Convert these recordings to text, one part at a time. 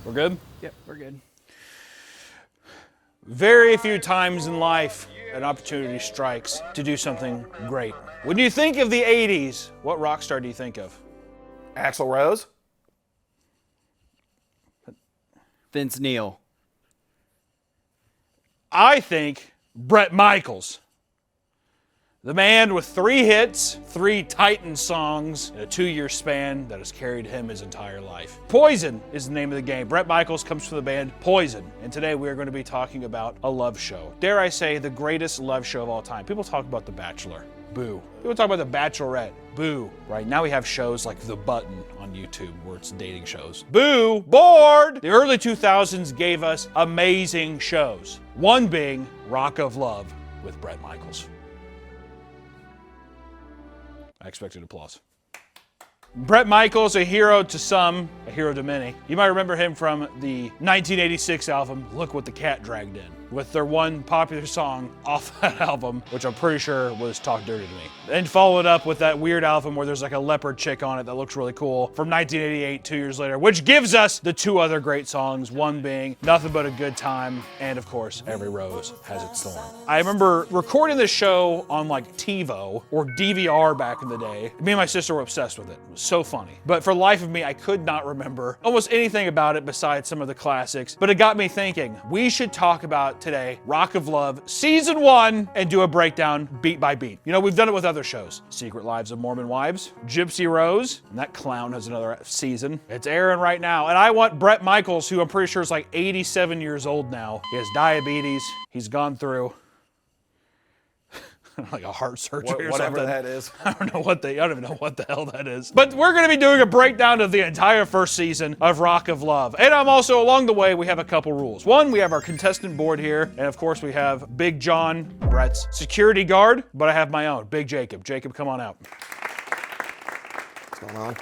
We're good? Yep, we're good. Very few times in life an opportunity strikes to do something great. When you think of the 80s, what rock star do you think of? Axl Rose? Vince Neil. I think Bret Michaels. The man with 3 hits, 3 Titan songs in a 2-year span that has carried him his entire life. Poison is the name of the game. Bret Michaels comes from the band Poison, and today we are going to be talking about a love show. Dare I say, the greatest love show of all time. People talk about The Bachelor. Boo. People talk about The Bachelorette. Boo. Right now we have shows like The Button on YouTube where it's dating shows. Boo. Bored. The early 2000s gave us amazing shows. One being Rock of Love with Bret Michaels. I expected applause. Bret Michaels, a hero to some, a hero to many. You might remember him from the 1986 album, Look What the Cat Dragged In, with their one popular song off that album, which I'm pretty sure was Talk Dirty to Me. And followed up with that weird album where there's like a leopard chick on it that looks really cool from 1988, 2 years later, which gives us the 2 other great songs, one being Nothing But a Good Time, and of course, Every Rose Has Its Thorn. I remember recording this show on like TiVo or DVR back in the day. Me and my sister were obsessed with it. It was so funny. But for the life of me, I could not remember almost anything about it besides some of the classics. But it got me thinking, we should talk about today Rock of Love Season 1 and do a breakdown beat by beat. You know, we've done it with other shows. Secret Lives of Mormon Wives, Gypsy Rose, and that clown has another season. It's airing right now. And I want Bret Michaels, who I'm pretty sure is like 87 years old now. He has diabetes. He's gone through like a heart surgery or whatever something. that is. I don't even know what the hell that is. But we're going to be doing a breakdown of the entire first season of Rock of Love. And I'm also, along the way, we have a couple rules. One, we have our contestant board here. And of course, we have Big John, Bret's security guard, but I have my own, Big Jacob. Jacob, come on out. What's going on?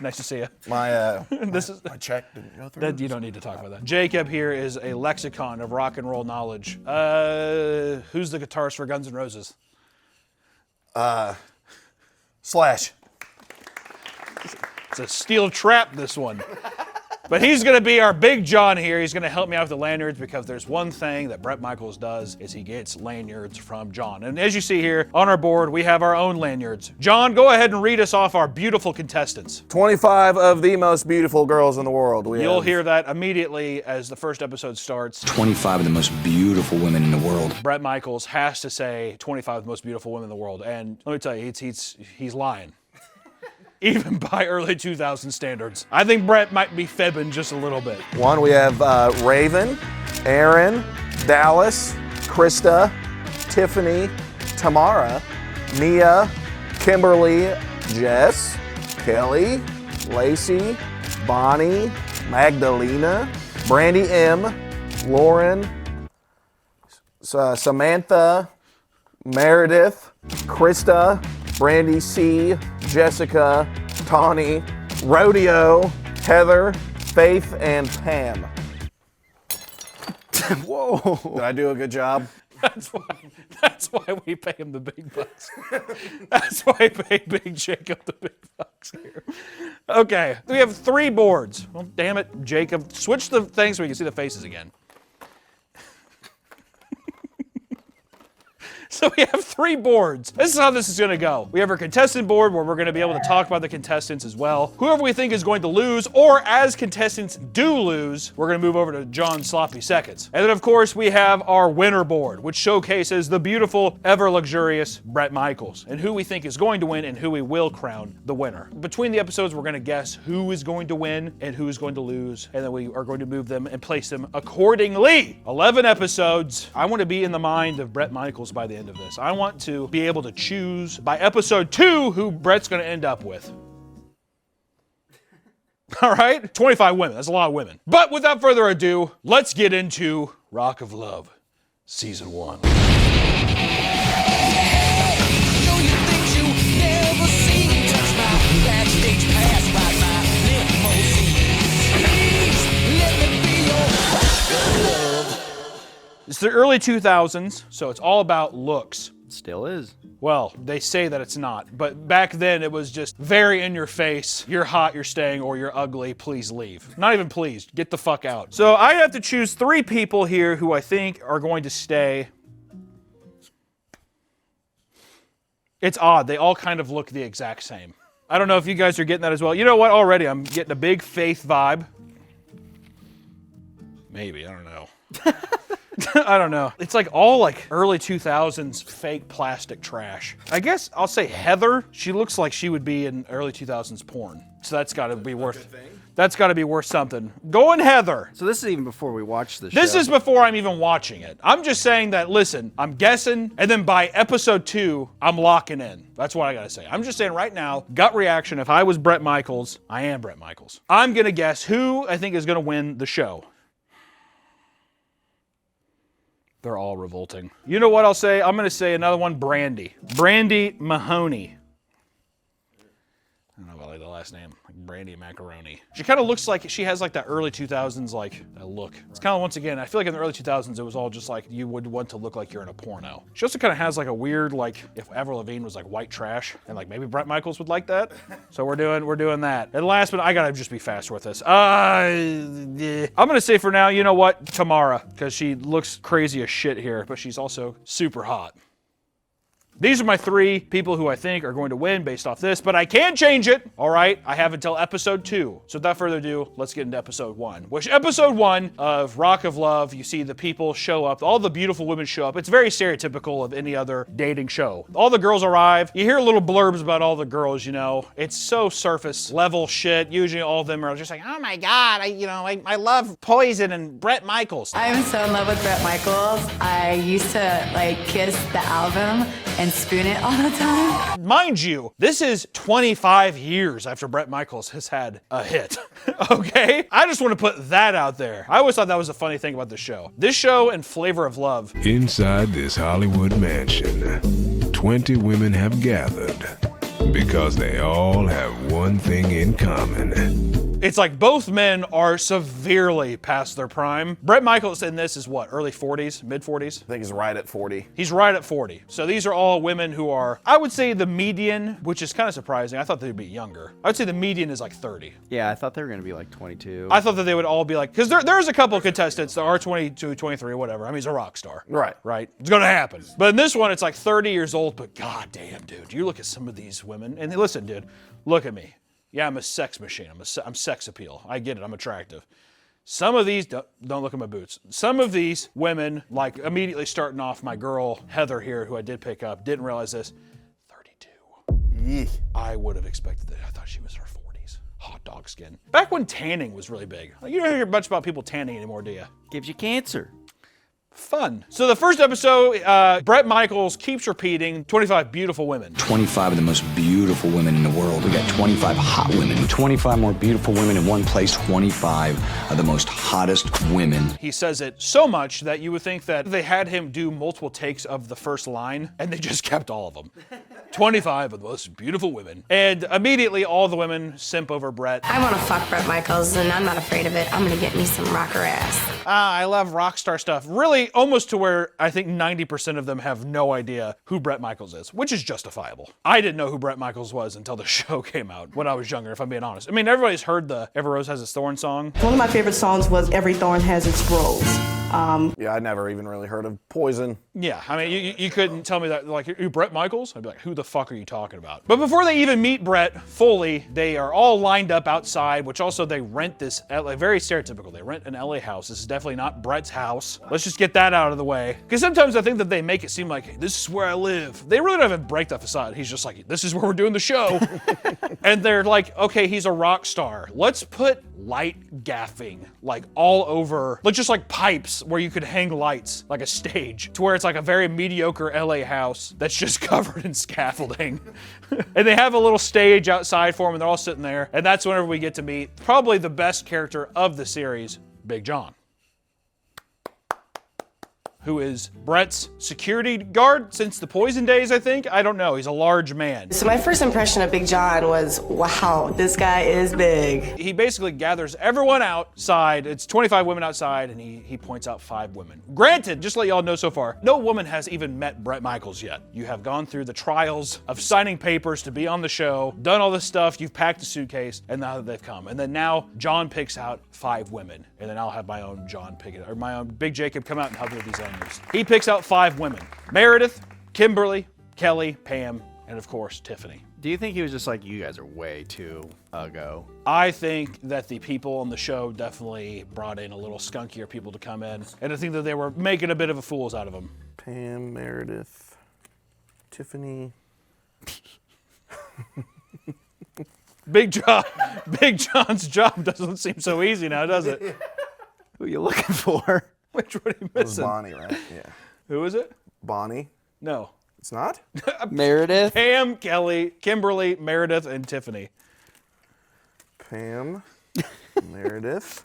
Nice to see you. My My check didn't go through. You don't need to talk about that. Jacob here is a lexicon of rock and roll knowledge. Who's the guitarist for Guns N' Roses? Slash. It's a steel trap, this one. But he's going to be our Big John here. He's going to help me out with the lanyards because there's one thing that Bret Michaels does is he gets lanyards from John. And as you see here on our board, we have our own lanyards. John, go ahead and read us off our beautiful contestants. 25 of the most beautiful girls in the world. You'll hear that immediately as the first episode starts. 25 of the most beautiful women in the world. Bret Michaels has to say 25 of the most beautiful women in the world. And let me tell you, he's lying. Even by early 2000 standards. I think Bret might be fibbing just a little bit. One, we have Raven, Aaron, Dallas, Krista, Tiffany, Tamara, Mia, Kimberly, Jess, Kelly, Lacey, Bonnie, Magdalena, Brandy M, Lauren, Samantha, Meredith, Krista, Brandy C, Jessica, Tawny, Rodeo, Heather, Faith, and Pam. Whoa. Did I do a good job? That's why we pay him the big bucks. That's why we pay Big Jacob the big bucks here. Okay, we have 3 boards. Well, damn it, Jacob. Switch the thing so we can see the faces again. So we have 3 boards. This is how this is going to go. We have our contestant board where we're going to be able to talk about the contestants as well. Whoever we think is going to lose, or as contestants do lose, we're going to move over to John's sloppy seconds. And then, of course, we have our winner board, which showcases the beautiful, ever luxurious Bret Michaels, and who we think is going to win and who we will crown the winner. Between the episodes, we're going to guess who is going to win and who is going to lose, and then we are going to move them and place them accordingly. 11 episodes. I want to be in the mind of Bret Michaels by the end of this. I want to be able to choose by episode 2 who Bret's going to end up with. All right? 25 women. That's a lot of women. But without further ado, let's get into Rock of Love, Season 1. It's the early 2000s, so it's all about looks. Still is. Well, they say that it's not, but back then it was just very in your face. You're hot, you're staying, or you're ugly, please leave. Not even please, get the fuck out. So I have to choose 3 people here who I think are going to stay. It's odd, they all kind of look the exact same. I don't know if you guys are getting that as well. You know what, already I'm getting a big Faith vibe. Maybe, I don't know. I don't know. It's like all like early 2000s fake plastic trash. I guess I'll say Heather. She looks like she would be in early 2000s porn. So that's got to be worth. That's got to be worth something. Going Heather. So this is even before we watch the show. This is before I'm even watching it. I'm just saying that, listen, I'm guessing, and then by episode 2, I'm locking in. That's what I gotta say. I'm just saying right now, gut reaction, if I was Bret Michaels, I am Bret Michaels. I'm gonna guess who I think is gonna win the show. They're all revolting. You know what I'll say? I'm gonna say another one, Brandy. Brandy Mahoney. I don't know about the last name, like Brandy Macaroni. She kind of looks like she has like that early 2000s like that look. It's kind of, once again, I feel like in the early 2000s it was all just like you would want to look like you're in a porno. She also kind of has like a weird, like if Avril Lavigne was like white trash, and like maybe Bret Michaels would like that. So we're doing that. And last, but I gotta just be fast with this. I'm gonna say for now, you know what, Tamara, because she looks crazy as shit here, but she's also super hot. These are my 3 people who I think are going to win based off this, but I can change it, all right? I have until episode 2. So without further ado, let's get into episode 1. Which episode 1 of Rock of Love, you see the people show up, all the beautiful women show up. It's very stereotypical of any other dating show. All the girls arrive. You hear little blurbs about all the girls, you know. It's so surface level shit. Usually all of them are just like, oh my God, I love Poison and Bret Michaels. I'm so in love with Bret Michaels. I used to like kiss the album and spoon it all the time. Mind you, this is 25 years after Bret Michaels has had a hit, okay? I just want to put that out there. I always thought that was a funny thing about this show. This show and Flavor of Love. Inside this Hollywood mansion, 20 women have gathered because they all have one thing in common. It's like both men are severely past their prime. Bret Michaels in this is what, early 40s, mid 40s? I think he's right at 40. He's right at 40. So these are all women who are, I would say the median, which is kind of surprising. I thought they'd be younger. I would say the median is like 30. Yeah, I thought they were going to be like 22. I thought that they would all be like, because there's a couple of contestants that are 22, 23, whatever. I mean, he's a rock star. Right. Right? It's going to happen. But in this one, it's like 30 years old, but goddamn, dude. You look at some of these women, and listen, dude, look at me. Yeah, I'm a sex machine. I'm sex appeal. I get it. I'm attractive. Some of these, don't look at my boots. Some of these women, like immediately starting off, my girl Heather here, who I did pick up, didn't realize this, 32. Yeesh. I would have expected that. I thought she was her 40s. Hot dog skin. Back when tanning was really big. You don't hear much about people tanning anymore, do you? Gives you cancer. Fun. So the first episode, Bret Michaels keeps repeating 25 beautiful women. 25 of the most beautiful women in the world. We got 25 hot women. 25 more beautiful women in one place. 25 of the most hottest women. He says it so much that you would think that they had him do multiple takes of the first line, and they just kept all of them. 25 of the most beautiful women. And immediately all the women simp over Bret. I want to fuck Bret Michaels, and I'm not afraid of it. I'm gonna get me some rocker ass. I love rock star stuff. Really, almost to where I think 90% of them have no idea who Bret Michaels is, which is justifiable. I didn't know who Bret Michaels was until the show came out when I was younger, if I'm being honest. I mean, everybody's heard the Every Rose Has Its Thorn song. One of my favorite songs was Every Thorn Has Its Rose. Yeah, I never even really heard of Poison. Yeah, I mean, you couldn't tell me that, like, you Bret Michaels? I'd be like, who the fuck are you talking about? But before they even meet Bret fully, they are all lined up outside, which also they rent this, very stereotypical, they rent an LA house. This is definitely not Bret's house. Let's just get that out of the way. Because sometimes I think that they make it seem like, hey, this is where I live. They really don't even break that facade. He's just like, this is where we're doing the show. And they're like, okay, he's a rock star. Let's put light gaffing, like all over, like just like pipes where you could hang lights, like a stage, to where it's like a very mediocre LA house that's just covered in scaffolding. And they have a little stage outside for them, and they're all sitting there. And that's whenever we get to meet probably the best character of the series, Big John. who is Brett's security guard since the Poison days, I think. I don't know. He's a large man. So my first impression of Big John was, wow, this guy is big. He basically gathers everyone outside. It's 25 women outside, and he points out 5 women. Granted, just to let y'all know so far, no woman has even met Bret Michaels yet. You have gone through the trials of signing papers to be on the show, done all this stuff, you've packed a suitcase, and now they've come. And then now John picks out 5 women, and then I'll have my own John pick it, or my own Big Jacob come out and help me with these answers. He picks out 5 women: Meredith, Kimberly, Kelly, Pam, and of course, Tiffany. Do you think he was just like, you guys are way too go? I think that the people on the show definitely brought in a little skunkier people to come in, and I think that they were making a bit of a fools out of them. Pam, Meredith, Tiffany. Big John's job doesn't seem so easy now, does it? Who are you looking for? Which one are you It was missing? Bonnie, right? Yeah. Who is it? Bonnie. No. It's not? Meredith? Pam, Kelly, Kimberly, Meredith, and Tiffany. Pam, Meredith.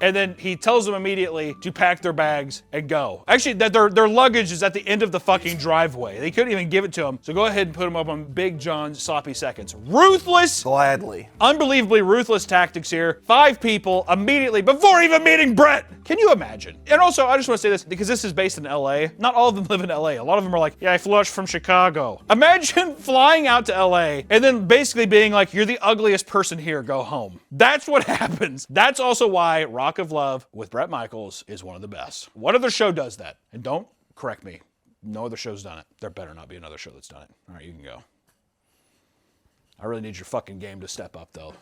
And then he tells them immediately to pack their bags and go. Actually, that their luggage is at the end of the fucking driveway. They couldn't even give it to him. So go ahead and put him up on Big John's sloppy seconds. Ruthless, Gladly. unbelievably ruthless tactics here. 5 people immediately before even meeting Bret. Can you imagine? And also, I just want to say this because this is based in LA. Not all of them live in LA. A lot of them are like, yeah, I flew out from Chicago. Imagine flying out to LA and then basically being like, you're the ugliest person here, go home. That's what happens. That's also why Rock of Love with Bret Michaels is one of the best. What other show does that? And don't correct me. No other show's done it. There better not be another show that's done it. All right, you can go. I really need your fucking game to step up, though.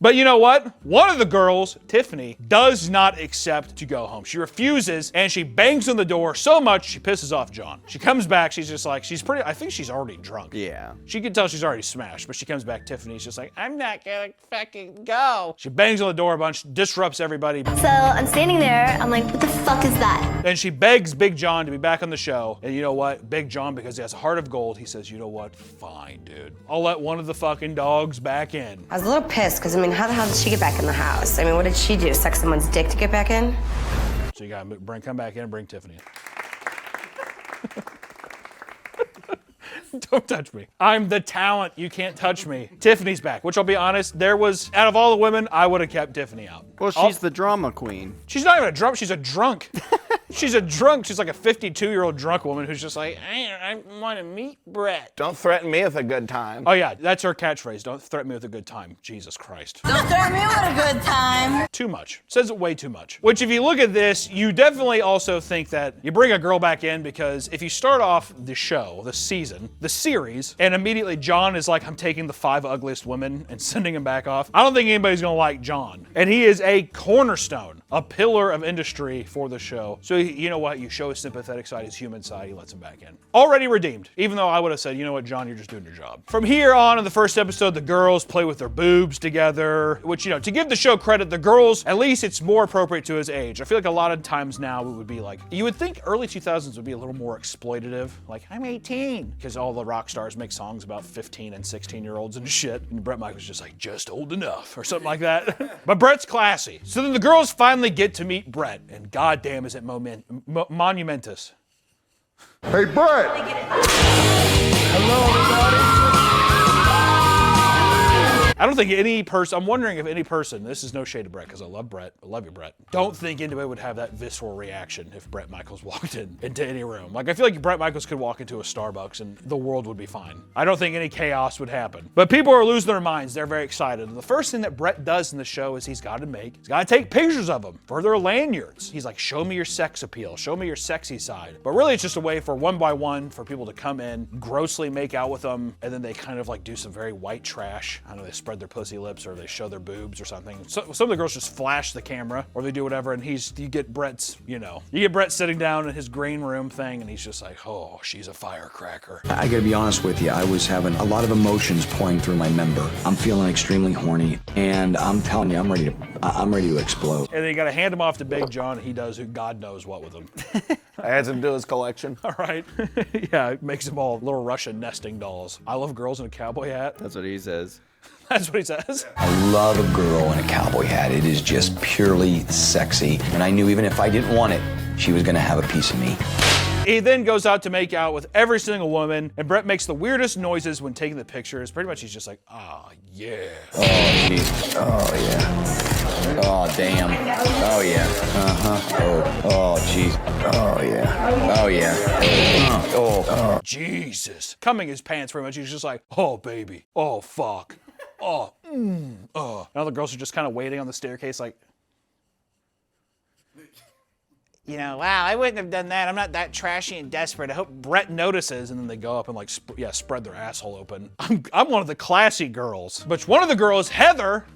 But you know what? One of the girls, Tiffany, does not accept to go home. She refuses, and she bangs on the door so much she pisses off John. She comes back, she's just like, I think she's already drunk. Yeah. She can tell she's already smashed, but she comes back, Tiffany's just like, I'm not gonna fucking go. She bangs on the door a bunch, disrupts everybody. So I'm standing there, I'm like, what the fuck is that? Then she begs Big John to be back on the show. And you know what? Big John, because he has a heart of gold, he says, you know what? Fine, dude. I'll let one of the fucking dogs back in. I was a little pissed because, I mean, how the hell did she get back in the house? I mean, what did she do? Suck someone's dick to get back in? So you gotta come back in and bring Tiffany in. Don't touch me. I'm the talent. You can't touch me. Tiffany's back, which I'll be honest, out of all the women, I would have kept Tiffany out. Well, she's the drama queen. She's not even a drunk, she's a drunk. She's a drunk. She's like a 52-year-old drunk woman who's just like, I want to meet Bret. Don't threaten me with a good time. Oh yeah, that's her catchphrase. Don't threaten me with a good time. Jesus Christ. Don't threaten me with a good time. Too much. Says it way too much. Which if you look at this, you definitely also think that you bring a girl back in because if you start off the show, the season, the series, and immediately John is like, I'm taking the 5 ugliest women and sending them back off, I don't think anybody's gonna like John. And he is a cornerstone, a pillar of industry for the show. So you know what? You show his sympathetic side, his human side, he lets him back in. Already redeemed. Even though I would have said, you know what, John, you're just doing your job. From here on in the first episode, the girls play with their boobs together, which, you know, to give the show credit, the girls, at least it's more appropriate to his age. I feel like a lot of times now it would be like, you would think early 2000s would be a little more exploitative. Like, I'm 18. Because all the rock stars make songs about 15 and 16-year-olds and shit. And Bret Michaels just like, just old enough or something like that. But Bret's classy. So then the girls finally get to meet Bret, and goddamn is it monumentous. Hey, Bret! Hello, everybody! I don't think any person, I'm wondering if any person, this is no shade to Bret, because I love Bret, I love you, Bret. Don't think anybody would have that visceral reaction if Bret Michaels walked into any room. Like, I feel like Bret Michaels could walk into a Starbucks and the world would be fine. I don't think any chaos would happen. But people are losing their minds, they're very excited. And the first thing that Bret does in the show is he's got to take pictures of them for their lanyards. He's like, show me your sex appeal, show me your sexy side. But really it's just a way for one by one for people to come in, grossly make out with them, and then they kind of like do some very white trash. I don't know, they spread their pussy lips or they show their boobs or something. So, some of the girls just flash the camera or they do whatever, and you get Bret's, you get Bret sitting down in his green room thing and he's just like, oh, she's a firecracker. I gotta be honest with you, I was having a lot of emotions pouring through my member. I'm feeling extremely horny, and I'm telling you, I'm ready to explode. And then you gotta hand him off to Big John, and he does who God knows what with him. Adds him to his collection. All right. Yeah, it makes them all little Russian nesting dolls. I love girls in a cowboy hat. That's what he says. That's what he says. I love a girl in a cowboy hat. It is just purely sexy. And I knew even if I didn't want it, she was gonna have a piece of me. He then goes out to make out with every single woman, and Brett makes the weirdest noises when taking the pictures. Pretty much he's just like, oh, yeah. Oh, jeez. Oh, yeah. Oh, damn. Oh, yeah. Uh-huh. Oh, jeez. Oh, yeah. Oh, yeah. Oh. Jesus. Coming his pants pretty much. He's just like, oh, baby. Oh, fuck. Oh, oh. And all the girls are just kind of waiting on the staircase like, you know, wow, I wouldn't have done that. I'm not that trashy and desperate. I hope Brett notices. And then they go up and like, spread their asshole open. I'm one of the classy girls. But one of the girls, Heather,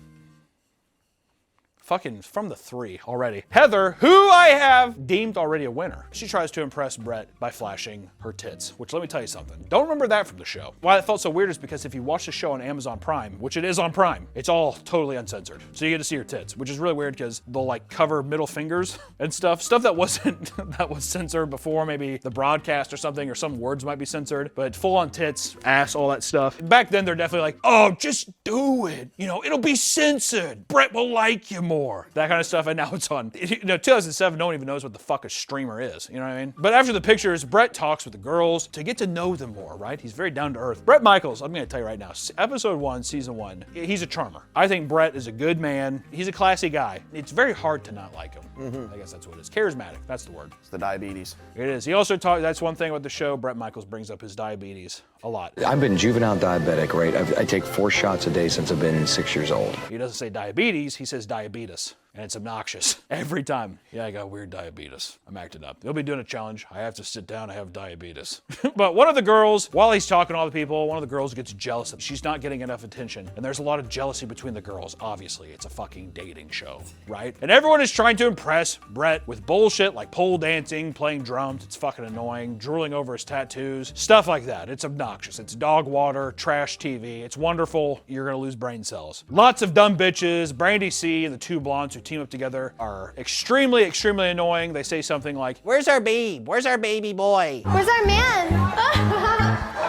fucking from the 3 already. Heather, who I have deemed already a winner. She tries to impress Brett by flashing her tits, which let me tell you something. Don't remember that from the show. Why it felt so weird is because if you watch the show on Amazon Prime, which it is on Prime, it's all totally uncensored. So you get to see her tits, which is really weird because they'll like cover middle fingers and stuff that wasn't, that was censored before, maybe the broadcast or something, or some words might be censored, but full on tits, ass, all that stuff. Back then they're definitely like, oh, just do it. You know, it'll be censored. Brett will like you more. That kind of stuff, and now it's on. 2007, no one even knows what the fuck a streamer is, you know what I mean? But after the pictures, Brett talks with the girls to get to know them more, right? He's very down to earth. Bret Michaels, I'm gonna tell you right now, episode 1, season 1, he's a charmer. I think Brett is a good man. He's a classy guy. It's very hard to not like him. I guess that's what it is. Charismatic, that's the word. It's the diabetes. It is. He also talks, that's one thing about the show, Bret Michaels brings up his diabetes a lot. I've been juvenile diabetic, right? I take 4 shots a day since I've been 6 years old. He doesn't say diabetes, he says diabetes. And it's obnoxious every time. Yeah, I got weird diabetes. I'm acting up. They'll be doing a challenge. I have to sit down. I have diabetes. But one of the girls, while he's talking to all the people, one of the girls gets jealous that she's not getting enough attention. And there's a lot of jealousy between the girls. Obviously, it's a fucking dating show, right? And everyone is trying to impress Brett with bullshit like pole dancing, playing drums. It's fucking annoying. Drooling over his tattoos. Stuff like that. It's obnoxious. It's dog water, trash TV. It's wonderful. You're gonna lose brain cells. Lots of dumb bitches. Brandy C and the 2 blondes who team up together are extremely, extremely annoying. They say something like, where's our babe? Where's our baby boy? Where's our man?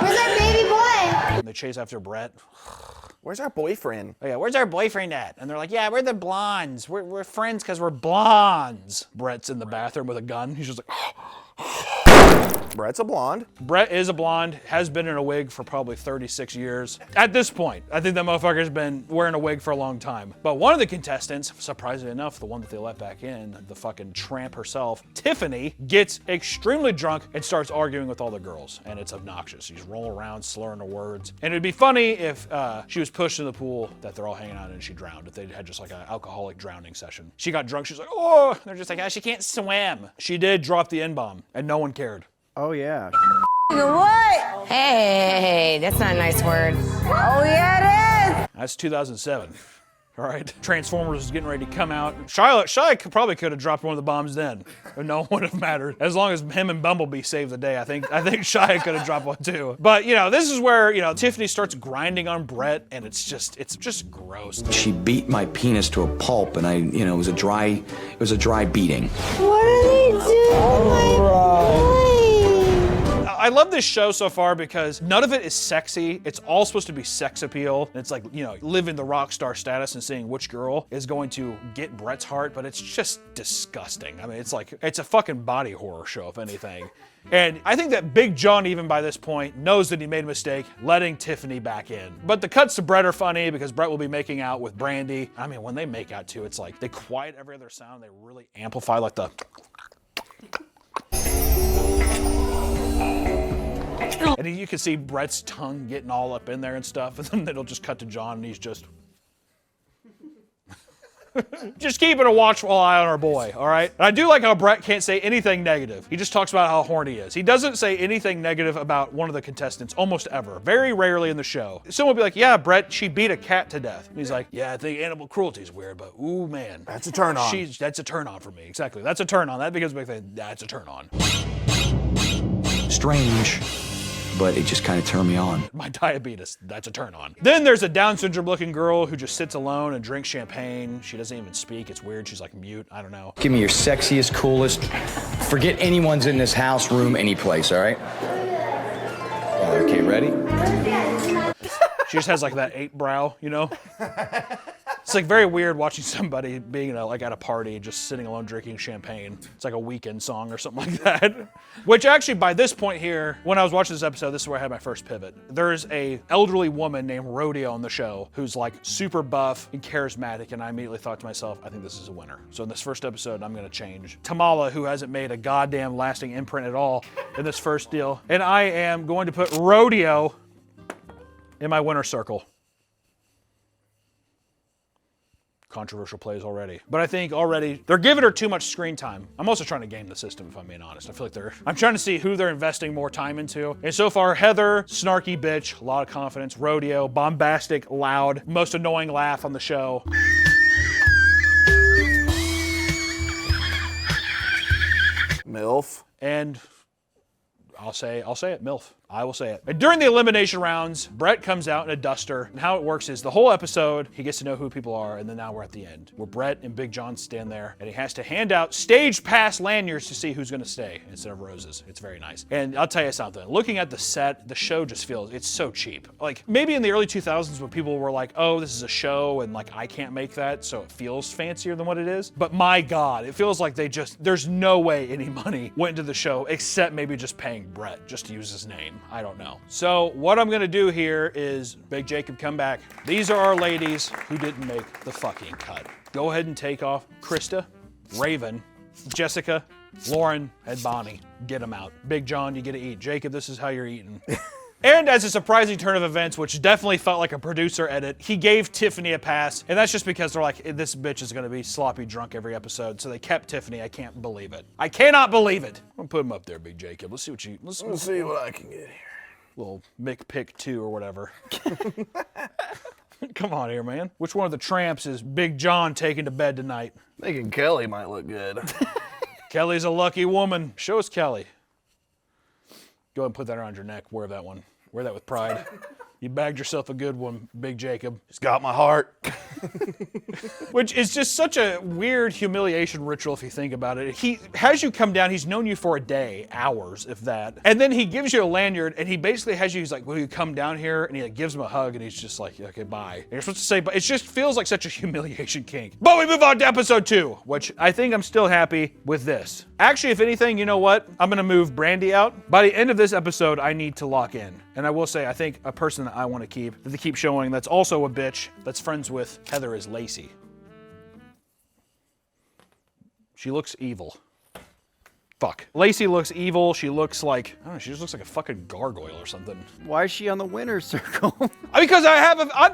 Where's our baby boy? And they chase after Brett. Where's our boyfriend? Oh yeah, where's our boyfriend at? And they're like, yeah, we're the blondes. We're friends because we're blondes. Brett's in the bathroom with a gun. He's just like, Brett's a blonde. Brett is a blonde, has been in a wig for probably 36 years. At this point, I think that motherfucker's been wearing a wig for a long time. But one of the contestants, surprisingly enough, the one that they let back in, the fucking tramp herself, Tiffany, gets extremely drunk and starts arguing with all the girls. And it's obnoxious. She's rolling around, slurring her words. And it'd be funny if she was pushed in the pool that they're all hanging out in and she drowned, if they had just like an alcoholic drowning session. She got drunk, she's like, oh, they're just like, she can't swim. She did drop the N-bomb and no one cared. Oh, yeah. What? Hey, that's not a nice word. Oh, yeah, it is. That's 2007. All right. Transformers was getting ready to come out. Shia probably could have dropped one of the bombs then, but no one would have mattered. As long as him and Bumblebee saved the day, I think Shia could have dropped one too. But this is where Tiffany starts grinding on Brett, and it's just gross. She beat my penis to a pulp, and it was a dry beating. What are they doing? My boy? I love this show so far because none of it is sexy. It's all supposed to be sex appeal. And it's like, living the rock star status and seeing which girl is going to get Brett's heart, but it's just disgusting. I mean, it's a fucking body horror show, if anything. And I think that Big John, even by this point, knows that he made a mistake letting Tiffany back in. But the cuts to Brett are funny because Brett will be making out with Brandy. I mean, when they make out too, it's like they quiet every other sound. They really amplify like the... And you can see Brett's tongue getting all up in there and stuff, and then it'll just cut to John, and he's just keeping a watchful eye on our boy, all right? And I do like how Brett can't say anything negative. He just talks about how horny he is. He doesn't say anything negative about one of the contestants, almost ever. Very rarely in the show. Someone will be like, yeah, Brett, she beat a cat to death. And he's like, yeah, I think animal cruelty is weird, but ooh, man. That's a turn on. That's a turn on for me, exactly. That's a turn on. That becomes a big thing. That's a turn on. Strange, but it just kind of turned me on. My diabetes, that's a turn on. Then there's a Down syndrome looking girl who just sits alone and drinks champagne. She doesn't even speak. It's weird. She's like mute. I don't know. Give me your sexiest, coolest. Forget anyone's in this house, room, any place, all right? Okay, ready? She just has like that ape brow, It's like very weird watching somebody being like at a party, just sitting alone drinking champagne. It's like a Weekend song or something like that. Which actually by this point here, when I was watching this episode, this is where I had my first pivot. There's a elderly woman named Rodeo on the show who's like super buff and charismatic, and I immediately thought to myself, I think this is a winner. So in this first episode, I'm gonna change Tamala, who hasn't made a goddamn lasting imprint at all in this first deal, and I am going to put Rodeo in my winner circle. Controversial plays already. But I think already, they're giving her too much screen time. I'm also trying to game the system, if I'm being honest. I feel like I'm trying to see who they're investing more time into. And so far, Heather, snarky bitch, a lot of confidence. Rodeo, bombastic, loud, most annoying laugh on the show. MILF. And I'll say it, MILF. I will say it. And during the elimination rounds, Brett comes out in a duster, and how it works is the whole episode, he gets to know who people are, and then now we're at the end, where Brett and Big John stand there, and he has to hand out stage pass lanyards to see who's gonna stay instead of roses. It's very nice. And I'll tell you something, looking at the set, the show just feels, it's so cheap. Like, maybe in the early 2000s when people were like, oh, this is a show, and like, I can't make that, so it feels fancier than what it is. But my God, it feels like there's no way any money went into the show, except maybe just paying Brett, just to use his name. I don't know. So what I'm gonna do here is, Big Jacob, come back. These are our ladies who didn't make the fucking cut. Go ahead and take off Krista, Raven, Jessica, Lauren, and Bonnie. Get them out. Big John, you get to eat. Jacob, this is how you're eating. And as a surprising turn of events, which definitely felt like a producer edit, he gave Tiffany a pass. And that's just because they're like, this bitch is gonna be sloppy drunk every episode. So they kept Tiffany. I can't believe it. I cannot believe it. I'm gonna put him up there, Big Jacob. Let's see what you, let's see what I can get here. Little Mick Pick 2 or whatever. Come on here, man. Which one of the tramps is Big John taking to bed tonight? Thinking Kelly might look good. Kelly's a lucky woman. Show us Kelly. Go ahead and put that around your neck. Wear that one. Wear that with pride. You bagged yourself a good one, Big Jacob. He's got my heart. Which is just such a weird humiliation ritual if you think about it. He has you come down, he's known you for a day, hours, if that. And then he gives you a lanyard and he basically has you, he's like, will you come down here? And he like, gives him a hug and he's just like, okay, bye. And you're supposed to say, but it just feels like such a humiliation kink. But we move on to episode 2, which I think I'm still happy with this. Actually, if anything, you know what? I'm gonna move Brandy out. By the end of this episode, I need to lock in. And I will say, I think a person that I want to keep, that they keep showing, that's also a bitch, that's friends with Heather, is Lacey. She looks evil. Fuck. Lacey looks evil. She looks like, I don't know, she just looks like a fucking gargoyle or something. Why is she on the winner's circle? Because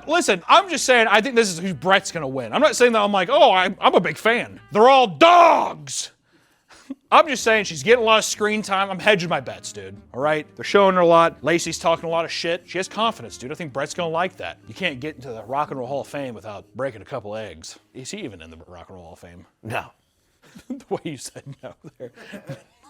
listen, I'm just saying, I think this is who Brett's gonna win. I'm not saying that I'm like, oh, I'm a big fan. They're all dogs. I'm just saying she's getting a lot of screen time. I'm hedging my bets, dude. All right? They're showing her a lot. Lacey's talking a lot of shit. She has confidence, dude. I think Brett's gonna like that. You can't get into the Rock and Roll Hall of Fame without breaking a couple eggs. Is he even in the Rock and Roll Hall of Fame? No. The way you said no there.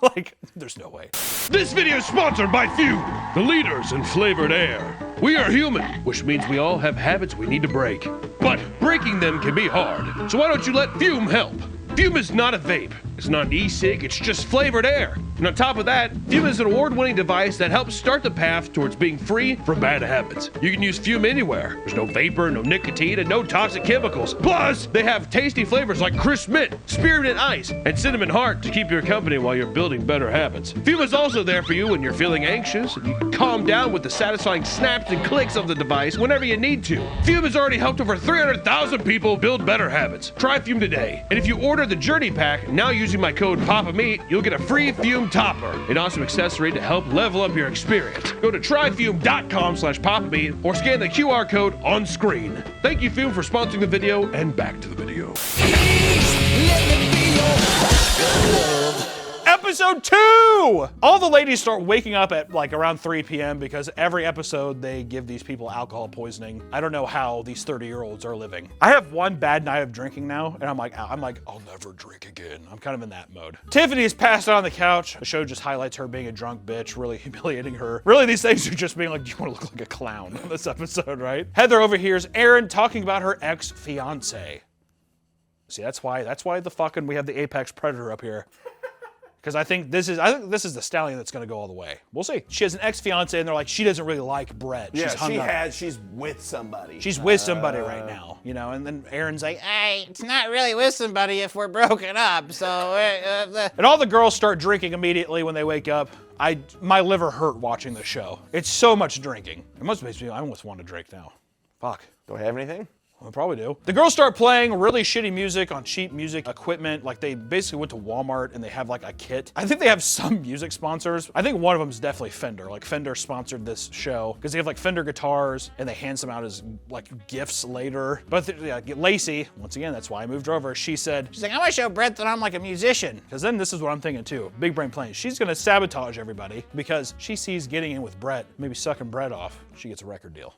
Like, there's no way. This video is sponsored by Fume, the leaders in flavored air. We are human, which means we all have habits we need to break. But breaking them can be hard. So why don't you let Fume help? Fume is not a vape. It's not an e-cig, it's just flavored air. And on top of that, Fume is an award-winning device that helps start the path towards being free from bad habits. You can use Fume anywhere. There's no vapor, no nicotine, and no toxic chemicals. Plus, they have tasty flavors like crisp mint, spearmint ice, and cinnamon heart to keep your company while you're building better habits. Fume is also there for you when you're feeling anxious, and you can calm down with the satisfying snaps and clicks of the device whenever you need to. Fume has already helped over 300,000 people build better habits. Try Fume today. And if you order the Journey Pack, now using my code PAPAMEAT, you'll get a free Fume topper, an awesome accessory to help level up your experience. Go to tryfume.com/PAPAMEAT or scan the QR code on screen. Thank you, Fume, for sponsoring the video, and back to the video. Episode 2! All the ladies start waking up at like around 3 p.m. because every episode they give these people alcohol poisoning. I don't know how these 30-year-olds are living. I have one bad night of drinking now, and I'm like, I'll never drink again. I'm kind of in that mode. Tiffany is passed out on the couch. The show just highlights her being a drunk bitch, really humiliating her. Really, these things are just being like, do you want to look like a clown in this episode, right? Heather overhears Aaron talking about her ex-fiance. See, that's why we have the Apex Predator up here. because I think this is the stallion that's going to go all the way. We'll see. She has an ex-fiance, and they're like, she doesn't really like Brett. Yeah, she's hung up. she's with somebody. She's with somebody right now, you know. And then Aaron's like, hey, it's not really with somebody if we're broken up. So, and all the girls start drinking immediately when they wake up. My liver hurt watching the show. It's so much drinking. It must make me. I almost want to drink now. Fuck. Do I have anything? I probably do. The girls start playing really shitty music on cheap music equipment. Like they basically went to Walmart and they have like a kit. I think they have some music sponsors. I think one of them is definitely Fender. Like Fender sponsored this show because they have like Fender guitars and they hand them out as like gifts later. But Lacey, once again, that's why I moved her over. She's like, I want to show Brett that I'm like a musician. Because then this is what I'm thinking too. Big brain plan. She's gonna sabotage everybody because she sees getting in with Brett, maybe sucking Brett off. She gets a record deal.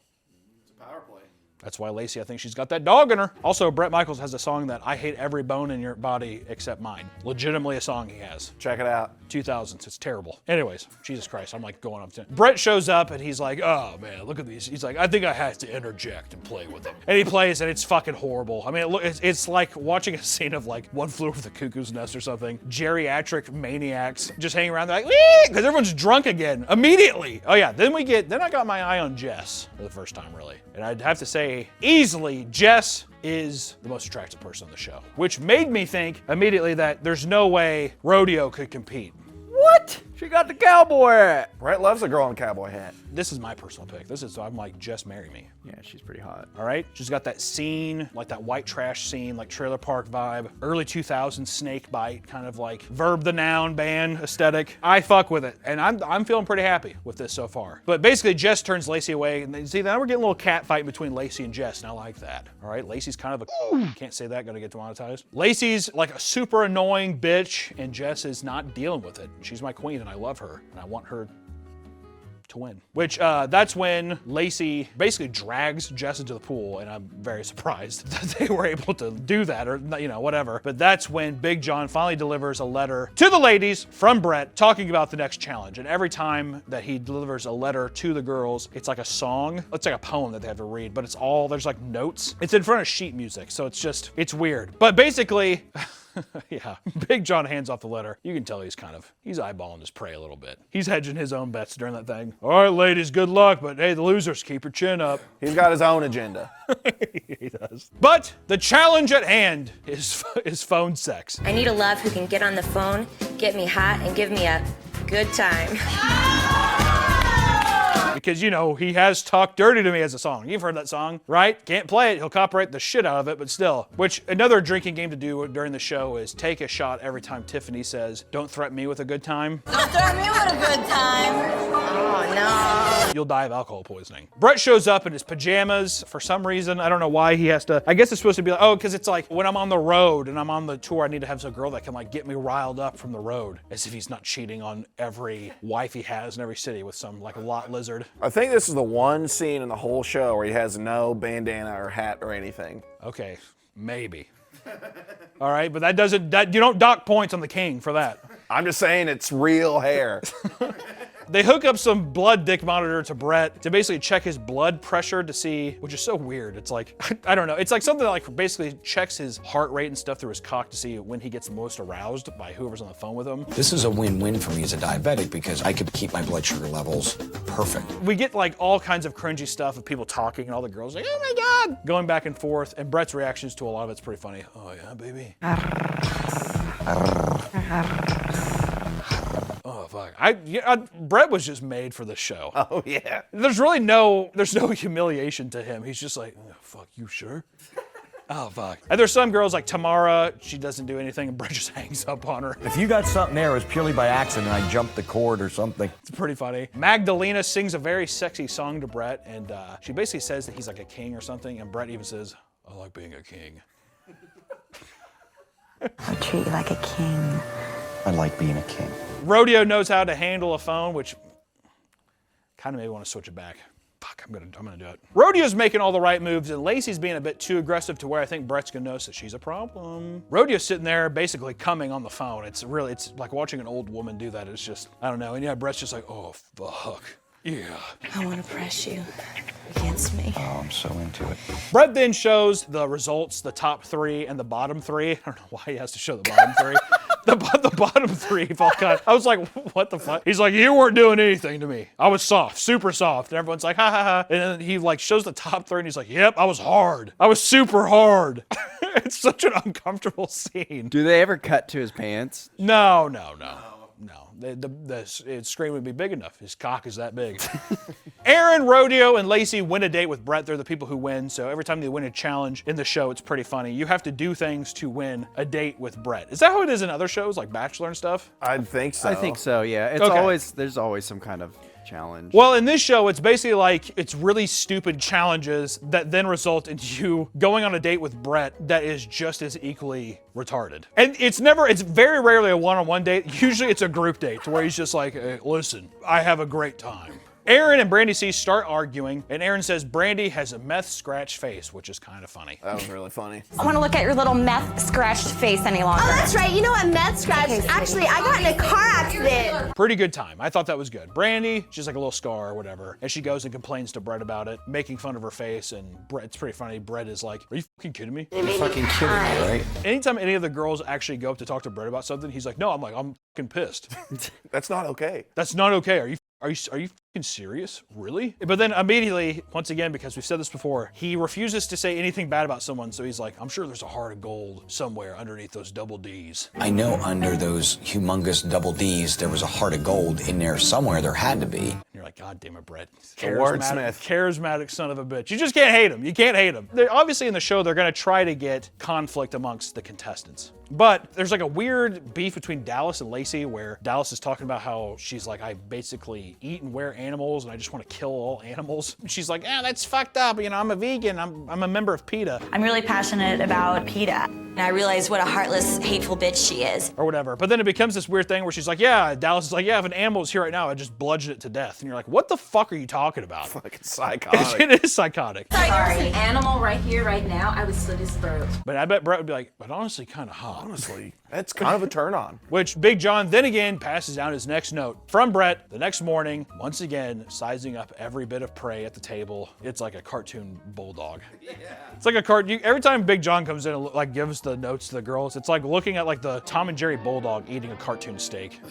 That's why Lacey, I think she's got that dog in her. Also, Bret Michaels has a song that I hate every bone in your body except mine. Legitimately a song he has. Check it out. 2000s, it's terrible. Anyways, Jesus Christ, I'm like going up to Brett shows up and he's like, oh man, look at these. He's like, I think I have to interject and play with them. And he plays and it's fucking horrible. I mean, it's like watching a scene of like One Flew Over the Cuckoo's Nest or something. Geriatric maniacs just hanging around. They're like, because everyone's drunk again immediately. Oh yeah, then I got my eye on Jess for the first time really. And I'd have to say, easily, Jess is the most attractive person on the show, which made me think immediately that there's no way Rodeo could compete. What? She got the cowboy hat. Brett loves a girl in a cowboy hat. This is my personal pick. I'm like, Jess, marry me. Yeah, she's pretty hot. All right? She's got that scene, like that white trash scene, like trailer park vibe, early 2000s snake bite, kind of like verb the noun band aesthetic. I fuck with it, and I'm feeling pretty happy with this so far. But basically, Jess turns Lacey away, and then, see, now we're getting a little cat fight between Lacey and Jess, and I like that. All right? Lacey's kind of can't say that, gonna get demonetized. Lacey's like a super annoying bitch, and Jess is not dealing with it. She's my queen, and I love her, and I want her to win. Which, that's when Lacey basically drags Jess into the pool, and I'm very surprised that they were able to do that, or, you know, whatever. But that's when Big John finally delivers a letter to the ladies from Brett talking about the next challenge. And every time that he delivers a letter to the girls, it's like a song. It's like a poem that they have to read, but it's all, there's like notes. It's in front of sheet music, so it's weird. But basically, yeah, Big John hands off the letter. You can tell he's eyeballing his prey a little bit. He's hedging his own bets during that thing. All right, ladies, good luck, but hey, the losers, keep your chin up. He's got his own agenda. He does. But the challenge at hand is phone sex. I need a love who can get on the phone, get me hot, and give me a good time. Because, you know, he has Talk Dirty to Me as a song. You've heard that song, right? Can't play it. He'll copyright the shit out of it, but still. Which, another drinking game to do during the show is take a shot every time Tiffany says, don't threaten me with a good time. Don't threaten me with a good time. Oh, no. You'll die of alcohol poisoning. Brett shows up in his pajamas for some reason. I don't know why he has to. I guess it's supposed to be like, oh, because it's like when I'm on the road and I'm on the tour, I need to have some girl that can like get me riled up from the road. As if he's not cheating on every wife he has in every city with some like lot lizard. I think this is the one scene in the whole show where he has no bandana or hat or anything. Okay, maybe. All right, but you don't dock points on the king for that. I'm just saying it's real hair. They hook up some blood dick monitor to Brett to basically check his blood pressure to see, which is so weird. It's like, I don't know. It's like something that like basically checks his heart rate and stuff through his cock to see when he gets the most aroused by whoever's on the phone with him. This is a win-win for me as a diabetic because I could keep my blood sugar levels perfect. We get like all kinds of cringy stuff of people talking and all the girls like, oh my God, going back and forth. And Brett's reactions to a lot of it's pretty funny. Oh yeah, baby. Oh fuck! Brett was just made for this show. Oh yeah. There's no humiliation to him. He's just like, oh, fuck, you sure? Oh fuck! And there's some girls like Tamara. She doesn't do anything, and Brett just hangs up on her. If you got something there, it was purely by accident. I jumped the cord or something. It's pretty funny. Magdalena sings a very sexy song to Brett, and she basically says that he's like a king or something, and Brett even says, "I like being a king." I'll treat you like a king. I like being a king. Rodeo knows how to handle a phone, which kind of made me want to switch it back. Fuck, I'm gonna do it. Rodeo's making all the right moves, and Lacey's being a bit too aggressive to where I think Brett's gonna notice that she's a problem. Rodeo's sitting there basically coming on the phone. It's like watching an old woman do that. It's just, I don't know. And yeah, Brett's just like, oh, fuck. Yeah. I want to press you against me. Oh, I'm so into it. Brett then shows the results, the top three and the bottom three. I don't know why he has to show the bottom three. The bottom three felt kind of, I was like, what the fuck? He's like, you weren't doing anything to me. I was soft, super soft. And everyone's like, ha ha ha. And then he like shows the top three and he's like, yep, I was hard. I was super hard. It's such an uncomfortable scene. Do they ever cut to his pants? No. The screen would be big enough. His cock is that big. Aaron, Rodeo, and Lacey win a date with Brett. They're the people who win. So every time they win a challenge in the show, it's pretty funny. You have to do things to win a date with Brett. Is that how it is in other shows like Bachelor and stuff? I think so. I think so, yeah. It's Okay. there's always some kind of challenge. Well, in this show, it's basically like it's really stupid challenges that then result in you going on a date with Brett that is just as equally retarded. And it's very rarely a one-on-one date. Usually it's a group date to where he's just like, hey, listen, I have a great time. Aaron and Brandy C start arguing, and Aaron says Brandy has a meth scratch face, which is kind of funny. That was really funny. I want to look at your little meth scratched face any longer. Oh, that's right. You know what? Meth scratch. Actually, I got in a car accident. Pretty good time. I thought that was good. Brandy, she's like a little scar or whatever, and she goes and complains to Brett about it, making fun of her face, and it's pretty funny. Brett is like, are you fucking kidding me? You're fucking kidding me, right? Anytime any of the girls actually go up to talk to Brett about something, he's like, no, I'm fucking pissed. That's not okay. That's not okay. Are you fucking serious? Really? But then immediately, once again, because we've said this before, he refuses to say anything bad about someone. So he's like, I'm sure there's a heart of gold somewhere underneath those double D's. I know under those humongous double D's, there was a heart of gold in there somewhere. There had to be. And you're like, God damn it, Brett. Wordsmith. Charismatic son of a bitch. You just can't hate him. You can't hate him. Obviously in the show, they're going to try to get conflict amongst the contestants. But there's like a weird beef between Dallas and Lacey where Dallas is talking about how she's like, I basically eat and wear animals and I just want to kill all animals. She's like, that's fucked up. You know, I'm a vegan. I'm a member of PETA. I'm really passionate about PETA. And I realize what a heartless, hateful bitch she is. Or whatever. But then it becomes this weird thing where she's like, Dallas is like, if an animal was here right now, I'd just bludgeon it to death. And you're like, what the fuck are you talking about? Fucking psychotic. It is psychotic. Sorry, there's an animal right here, right now. I would slit his throat. But I bet Brett would be like, but honestly, kind of hot. Honestly, that's kind of a turn on. Which Big John then again passes down his next note from Brett the next morning, once again sizing up every bit of prey at the table. It's like a cartoon bulldog. Yeah. It's like a cartoon. Every time Big John comes in and like gives the notes to the girls, it's like looking at like the Tom and Jerry bulldog eating a cartoon steak.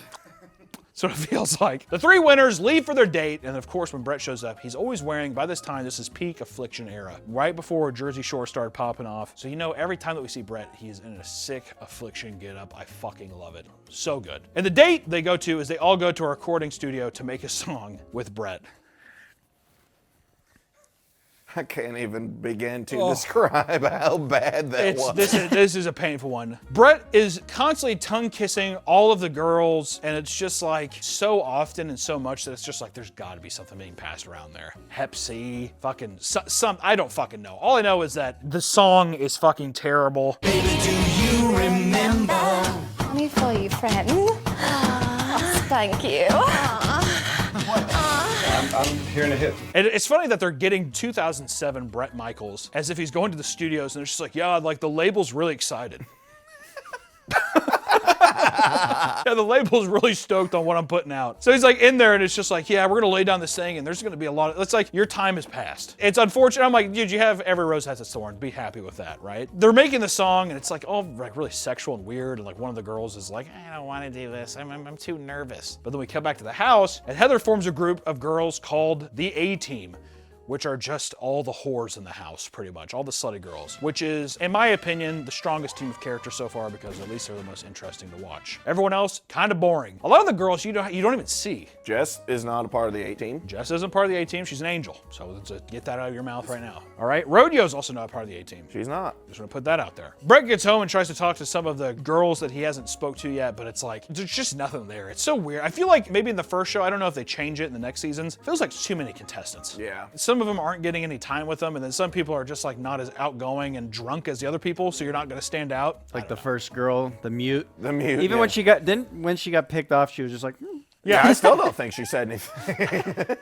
That's what it feels like. The three winners leave for their date, and of course, when Brett shows up, he's always wearing, by this time, this is peak Affliction era, right before Jersey Shore started popping off. So you know, every time that we see Brett, he's in a sick Affliction getup. I fucking love it. So good. And the date they go to is they all go to a recording studio to make a song with Brett. I can't even begin to describe how bad that was. This is a painful one. Brett is constantly tongue kissing all of the girls, and it's just like so often and so much that it's just like there's got to be something being passed around there. Hep C, fucking some. I don't fucking know. All I know is that the song is fucking terrible. Baby, do you remember? Let me feel you, friend. Thank you. I'm hearing a hit. And it's funny that they're getting 2007 Bret Michaels as if he's going to the studios and they're just like, yeah, like the label's really excited. Yeah, the label's really stoked on what I'm putting out. So he's like in there and it's just like, yeah, we're gonna lay down this thing and there's gonna be a lot of, it's like your time has passed. It's unfortunate. I'm like, dude, you have every rose has its thorn. Be happy with that, right? They're making the song and it's like all like really sexual and weird. And like one of the girls is like, I don't wanna do this. I'm too nervous. But then we come back to the house and Heather forms a group of girls called the A-Team, which are just all the whores in the house, pretty much, all the slutty girls, which is, in my opinion, the strongest team of characters so far because at least they're the most interesting to watch. Everyone else, kind of boring. A lot of the girls you don't even see. Jess is not a part of the A-Team. Jess isn't part of the A-Team, she's an angel. So let's get that out of your mouth right now. All right, Rodeo's also not a part of the A-Team. She's not. Just wanna put that out there. Brett gets home and tries to talk to some of the girls that he hasn't spoke to yet, but it's like, there's just nothing there. It's so weird. I feel like maybe in the first show, I don't know if they change it in the next seasons, it feels like too many contestants. Yeah. Some of them aren't getting any time with them, and then some people are just like not as outgoing and drunk as the other people, so you're not gonna stand out. Like the first girl, the mute. Even when she got picked off, she was just like, Yeah, I still don't think she said anything.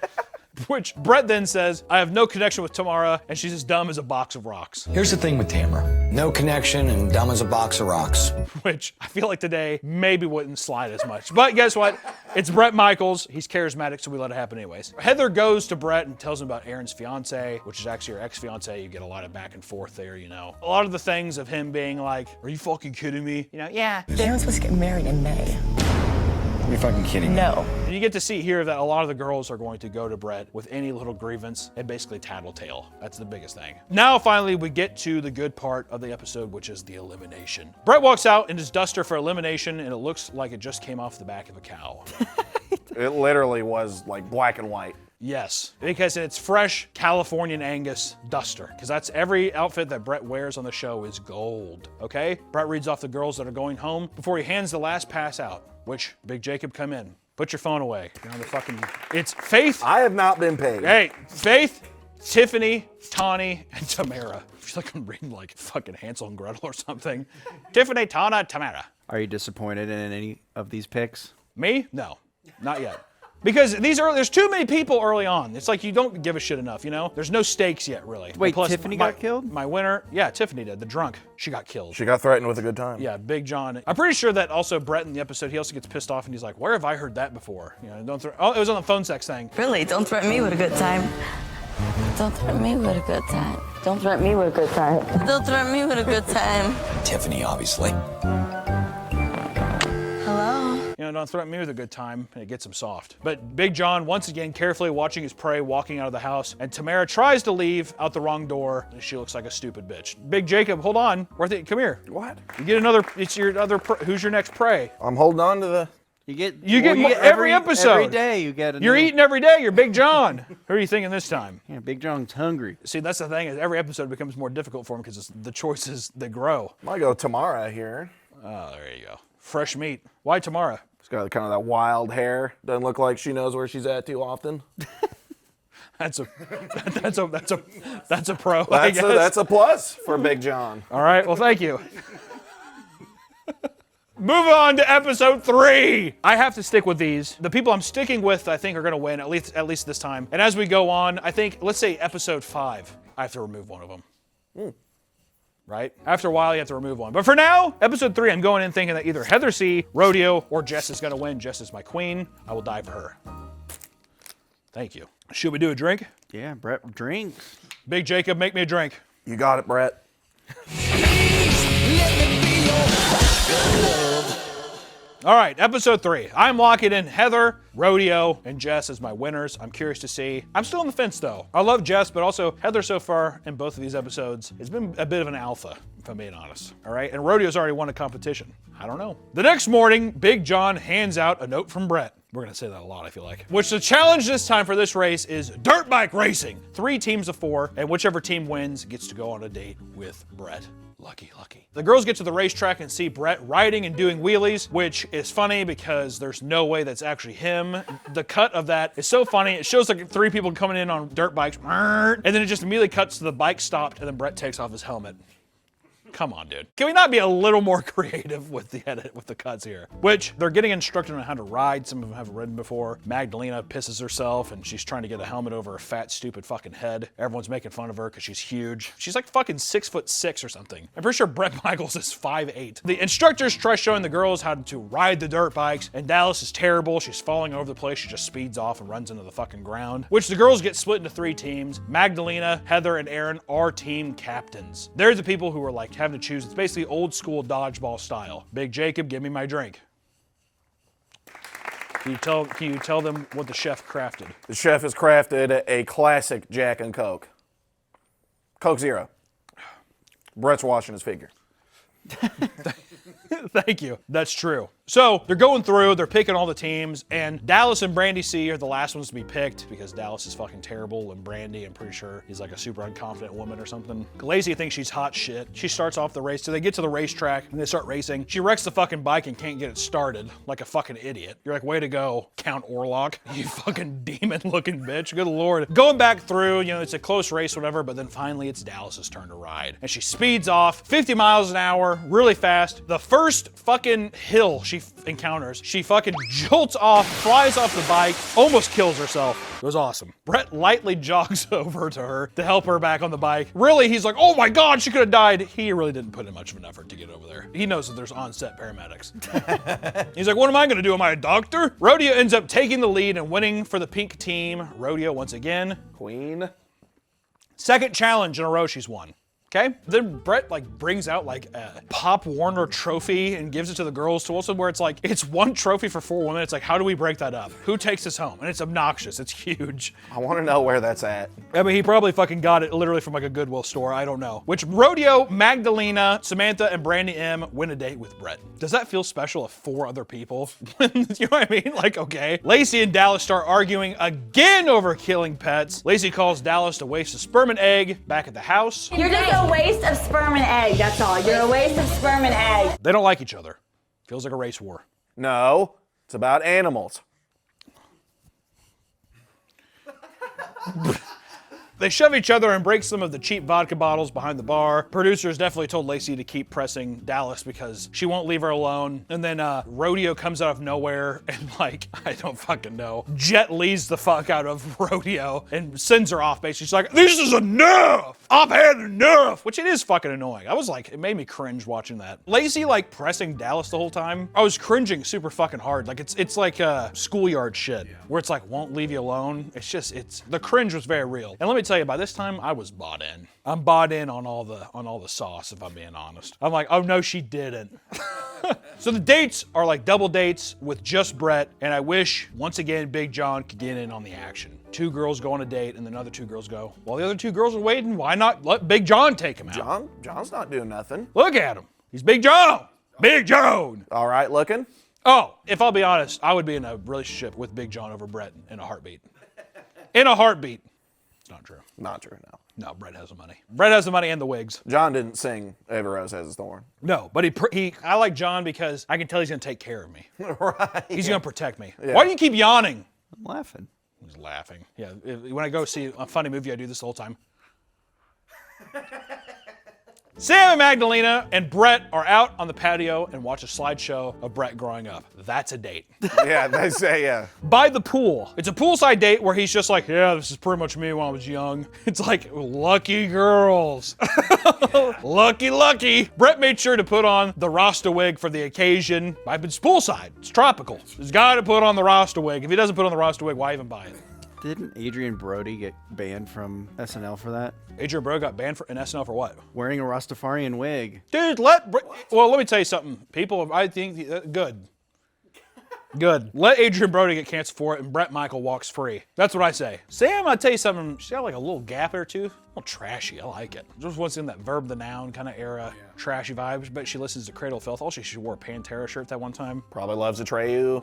Which Brett then says, I have no connection with Tamara, and she's as dumb as a box of rocks. Here's the thing with Tamara. No connection and dumb as a box of rocks. Which I feel like today maybe wouldn't slide as much. But guess what? It's Bret Michaels. He's charismatic, so we let it happen anyways. Heather goes to Brett and tells him about Aaron's fiance, which is actually her ex-fiance. You get a lot of back and forth there, you know. A lot of the things of him being like, are you fucking kidding me? You know, yeah. Aaron's supposed to get married in May. You're fucking kidding me. No. And you get to see here that a lot of the girls are going to go to Brett with any little grievance and basically tattletale. That's the biggest thing. Now, finally, we get to the good part of the episode, which is the elimination. Brett walks out in his duster for elimination, and it looks like it just came off the back of a cow. It literally was like black and white. Yes, because it's fresh Californian Angus duster, because that's every outfit that Brett wears on the show is gold, okay? Brett reads off the girls that are going home before he hands the last pass out, which Big Jacob come in. Put your phone away. You're on the fucking, it's Faith. I have not been paid. Hey, Faith, Tiffany, Tawny, and Tamara. I feel like I'm reading like fucking Hansel and Gretel or something. Tiffany, Tawna, Tamara. Are you disappointed in any of these picks? Me? No, not yet. Because there's too many people early on. It's like you don't give a shit enough, you know? There's no stakes yet, really. Wait, Tiffany got killed? My winner, yeah, Tiffany did, the drunk. She got killed. She got threatened with a good time. Yeah, Big John. I'm pretty sure that also Brett in the episode, he also gets pissed off and he's like, where have I heard that before? You know, oh, it was on the phone sex thing. Really? Don't threaten me with a good time. Don't threaten me with a good time. Don't threaten me with a good time. Don't threaten me with a good time. Tiffany, obviously. Hello? You know, don't threaten me with a good time, and it gets him soft. But Big John, once again, carefully watching his prey walking out of the house, and Tamara tries to leave out the wrong door, and she looks like a stupid bitch. Big Jacob, hold on. Come here. What? You get another, it's your other, who's your next prey? I'm holding on to the... You get every episode. Every day you get a You're eating every day. You're Big John. Who are you thinking this time? Yeah, Big John's hungry. See, that's the thing, is every episode becomes more difficult for him because it's the choices that grow. I go Tamara here. Oh, there you go. Fresh meat. Why Tamara? She's got kind of that wild hair. Doesn't look like she knows where she's at too often. That's a pro. That's a plus for Big John. All right, well, thank you. Move on to episode 3. I have to stick with these. The people I'm sticking with, I think, are going to win, at least this time. And as we go on, I think, let's say episode 5, I have to remove one of them. Right? After a while, you have to remove one. But for now, episode 3, I'm going in thinking that either Heather C., Rodeo, or Jess is going to win. Jess is my queen. I will die for her. Thank you. Should we do a drink? Yeah, Brett drinks. Big Jacob, make me a drink. You got it, Brett. All right, episode 3. I'm locking in Heather, Rodeo, and Jess as my winners. I'm curious to see. I'm still on the fence, though. I love Jess, but also Heather so far in both of these episodes has been a bit of an alpha, if I'm being honest. All right, and Rodeo's already won a competition. I don't know. The next morning, Big John hands out a note from Brett. We're gonna say that a lot, I feel like. Which the challenge this time for this race is dirt bike racing. 3 teams of 4, and whichever team wins gets to go on a date with Brett. Lucky, lucky. The girls get to the racetrack and see Brett riding and doing wheelies, which is funny because there's no way that's actually him. The cut of that is so funny. It shows like 3 people coming in on dirt bikes, and then it just immediately cuts to the bike stopped, and then Brett takes off his helmet. Come on, dude. Can we not be a little more creative with the edit, with the cuts here? Which, they're getting instructed on how to ride. Some of them haven't ridden before. Magdalena pisses herself, and she's trying to get a helmet over her fat, stupid fucking head. Everyone's making fun of her because she's huge. She's like fucking 6'6" or something. I'm pretty sure Bret Michaels is 5'8". The instructors try showing the girls how to ride the dirt bikes, and Dallas is terrible. She's falling over the place. She just speeds off and runs into the fucking ground. Which the girls get split into 3 teams. Magdalena, Heather, and Aaron are team captains. They're the people who are like having to choose. It's basically old school dodgeball style. Big Jacob, give me my drink. Can you tell them what the chef crafted? The chef has crafted a classic Jack and Coke. Coke Zero. Brett's washing his figure. Thank you. That's true. So they're going through, they're picking all the teams, and Dallas and Brandy C are the last ones to be picked because Dallas is fucking terrible, and Brandy, I'm pretty sure, is like a super unconfident woman or something. Lacey thinks she's hot shit. She starts off the race, so they get to the racetrack and they start racing. She wrecks the fucking bike and can't get it started like a fucking idiot. You're like, way to go, Count Orlok, you fucking demon-looking bitch. Good lord. Going back through, you know, it's a close race, whatever, but then finally it's Dallas's turn to ride. And she speeds off 50 miles an hour, really fast. The first fucking hill she encounters. She fucking jolts off, flies off the bike, almost kills herself. It was awesome. Brett lightly jogs over to her to help her back on the bike. Really, he's like, oh my God, she could have died. He really didn't put in much of an effort to get over there. He knows that there's on-set paramedics. He's like, what am I gonna do? Am I a doctor? Rodeo ends up taking the lead and winning for the pink team. Rodeo once again. Queen. Second challenge in a row she's won. Okay? Then Brett like brings out like a Pop Warner trophy and gives it to the girls to also where it's like, it's one trophy for 4 women. It's like, how do we break that up? Who takes this home? And it's obnoxious. It's huge. I want to know where that's at. I mean, he probably fucking got it literally from like a Goodwill store. I don't know. Which Rodeo, Magdalena, Samantha, and Brandy M win a date with Brett. Does that feel special if 4 other people? You know what I mean? Like, okay. Lacey and Dallas start arguing again over killing pets. Lacey calls Dallas to waste a sperm and egg back at the house. You're just a waste of sperm and egg, that's all. You're a waste of sperm and egg. They don't like each other. Feels like a race war. No, it's about animals. They shove each other and break some of the cheap vodka bottles behind the bar. Producers definitely told Lacey to keep pressing Dallas because she won't leave her alone. And then Rodeo comes out of nowhere and like, I don't fucking know, Jet Li's the fuck out of Rodeo and sends her off basically. She's like, this is enough! I've had enough! Which it is fucking annoying. I was like, it made me cringe watching that. Lacey like pressing Dallas the whole time. I was cringing super fucking hard. Like it's like schoolyard shit where it's like, won't leave you alone. The cringe was very real. And let me tell you, by this time I was bought in. I'm bought in on all the sauce, if I'm being honest. I'm like, oh no, she didn't. So the dates are like double dates with just Brett, and I wish once again Big John could get in on the action. 2 girls go on a date, and then other 2 girls go. While the other 2 girls are waiting, why not let Big John take him out? John's not doing nothing. Look at him. He's Big John. Big John. All right looking. Oh, if I'll be honest, I would be in a relationship with Big John over Brett in a heartbeat. In a heartbeat. It's not true. Not true, no. No, Brett has the money. Brett has the money and the wigs. John didn't sing Every Rose Has Its Thorn. No, but I like John because I can tell he's gonna take care of me. Right. He's gonna protect me. Yeah. Why do you keep yawning? I'm laughing. He's laughing. Yeah, when I go see a funny movie, I do this the whole time. Sam and Magdalena and Brett are out on the patio and watch a slideshow of Brett growing up. That's a date. Yeah, they say, yeah. By the pool. It's a poolside date where he's just like, yeah, this is pretty much me when I was young. It's like, lucky girls. Lucky. Brett made sure to put on the Rasta wig for the occasion. It's poolside. It's tropical. He's got to put on the Rasta wig. If he doesn't put on the Rasta wig, why even buy it? Didn't Adrian Brody get banned from SNL for that? Adrian Brody got banned in SNL for what? Wearing a Rastafarian wig. Dude, well, let me tell you something. People, I think, good. Let Adrian Brody get canceled for it and Bret Michael walks free. That's what I say. Sam, I'll tell you something. She's got like a little gap or two. A little trashy. I like it. Just wants in that verb the noun kind of era. Yeah. Trashy vibes. But she listens to Cradle of Filth. Also, she wore a Pantera shirt that one time. Probably loves Atreyu.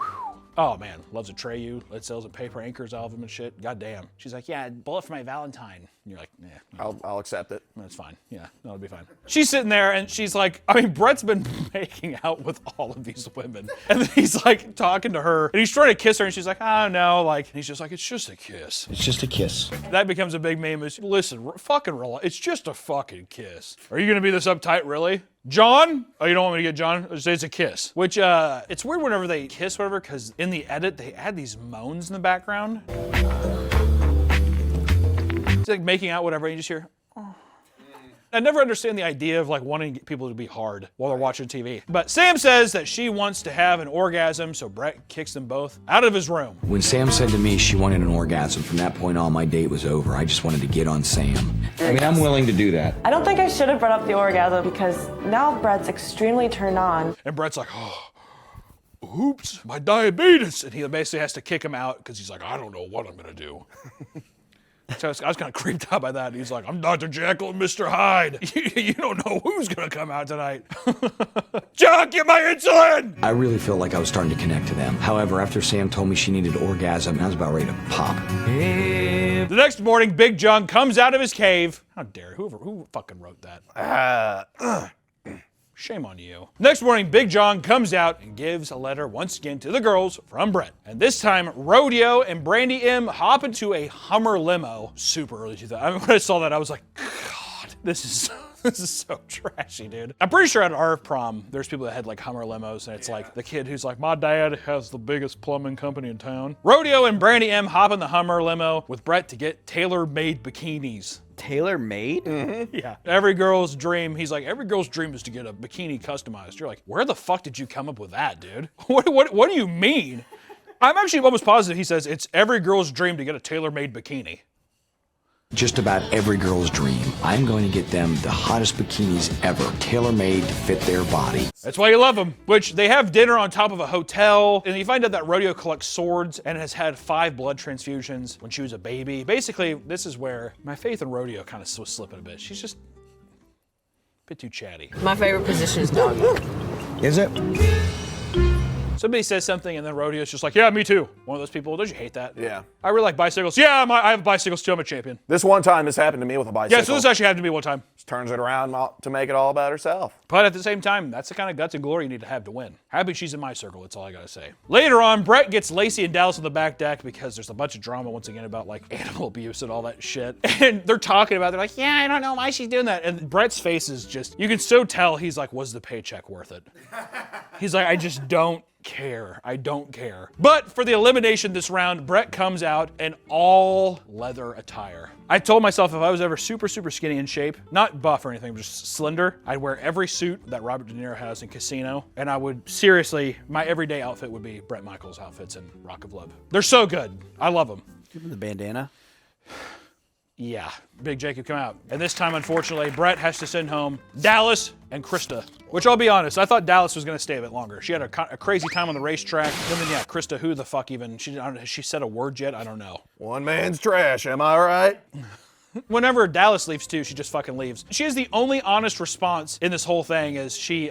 Oh man, loves Atreyu. It sells a Paper Anchors album and shit. God damn. She's like, yeah, bullet for my Valentine. And you're like, yeah. I'll accept it. That's fine. Yeah, that'll be fine. She's sitting there and she's like, I mean, Brett's been making out with all of these women. And then he's like talking to her and he's trying to kiss her and she's like, oh no. Like, and he's just like, it's just a kiss. It's just a kiss. That becomes a big meme. Is listen, fucking relax. It's just a fucking kiss. Are you gonna be this uptight, really? John? Oh, you don't want me to get John? Just say it's a kiss. Which, it's weird whenever they kiss, whatever, because in the edit, they add these moans in the background. It's like making out, whatever, and you just hear, oh. I never understand the idea of like wanting people to be hard while they're watching TV. But Sam says that she wants to have an orgasm, so Brett kicks them both out of his room. When Sam said to me she wanted an orgasm, from that point on, my date was over. I just wanted to get on Sam. I mean, I'm willing to do that. I don't think I should have brought up the orgasm because now Brett's extremely turned on. And Brett's like, oh, oops, my diabetes. And he basically has to kick him out because he's like, I don't know what I'm gonna do. So I was kind of creeped out by that. He's like, I'm Dr. Jekyll and Mr. Hyde. You don't know who's gonna come out tonight. John, get my insulin! I really felt like I was starting to connect to them. However, after Sam told me she needed orgasm, I was about ready to pop. The next morning, Big John comes out of his cave. How dare, who fucking wrote that? Shame on you. Next morning, Big John comes out and gives a letter once again to the girls from Brett. And this time, Rodeo and Brandy M hop into a Hummer limo. Super early 2000s. I mean, when I saw that, I was like, God, this is This is so trashy, dude. I'm pretty sure at our prom, there's people that had like Hummer limos, and it's like the kid who's like, my dad has the biggest plumbing company in town. Rodeo and Brandy M hop in the Hummer limo with Brett to get tailor-made bikinis. Tailor-made? Mm-hmm. Yeah. Every girl's dream, he's like, every girl's dream is to get a bikini customized. You're like, where the fuck did you come up with that, dude? What do you mean? I'm actually almost positive he says it's every girl's dream to get a tailor-made bikini. Just about every girl's dream. I'm going to get them the hottest bikinis ever, tailor-made to fit their body. That's why you love them. Which they have dinner on top of a hotel, and you find out that Rodeo collects swords and has had 5 blood transfusions when she was a baby. Basically, this is where my faith in Rodeo kind of was slipping a bit. She's just a bit too chatty. My favorite position is doggy. Is it? Somebody says something and then Rodeo's just like, yeah, me too. One of those people, don't you hate that? Yeah. I really like bicycles. Yeah, I have bicycles too, I'm a champion. This one time, this happened to me with a bicycle. Yeah, so this actually happened to me one time. Just turns it around to make it all about herself. But at the same time, that's the kind of guts and glory you need to have to win. Happy she's in my circle, that's all I gotta say. Later on, Brett gets Lacey and Dallas on the back deck because there's a bunch of drama once again about like animal abuse and all that shit. And they're talking about it, they're like, yeah, I don't know why she's doing that. And Brett's face is just, you can so tell he's like, was the paycheck worth it? He's like, I just don't care. I don't care. But for the elimination this round, Brett comes out in all leather attire. I told myself if I was ever super, super skinny in shape, not buff or anything, just slender, I'd wear every suit that Robert De Niro has in Casino, and I would seriously, my everyday outfit would be Bret Michaels outfits in Rock of Love. They're so good. I love them. Give him the bandana. Yeah, Big Jacob come out. And this time, unfortunately, Brett has to send home Dallas and Krista, which I'll be honest, I thought Dallas was gonna stay a bit longer. She had a crazy time on the racetrack. And then yeah, Krista, who the fuck even, has she said a word yet? I don't know. One man's trash, am I right? Whenever Dallas leaves too, she just fucking leaves. She is the only honest response in this whole thing is she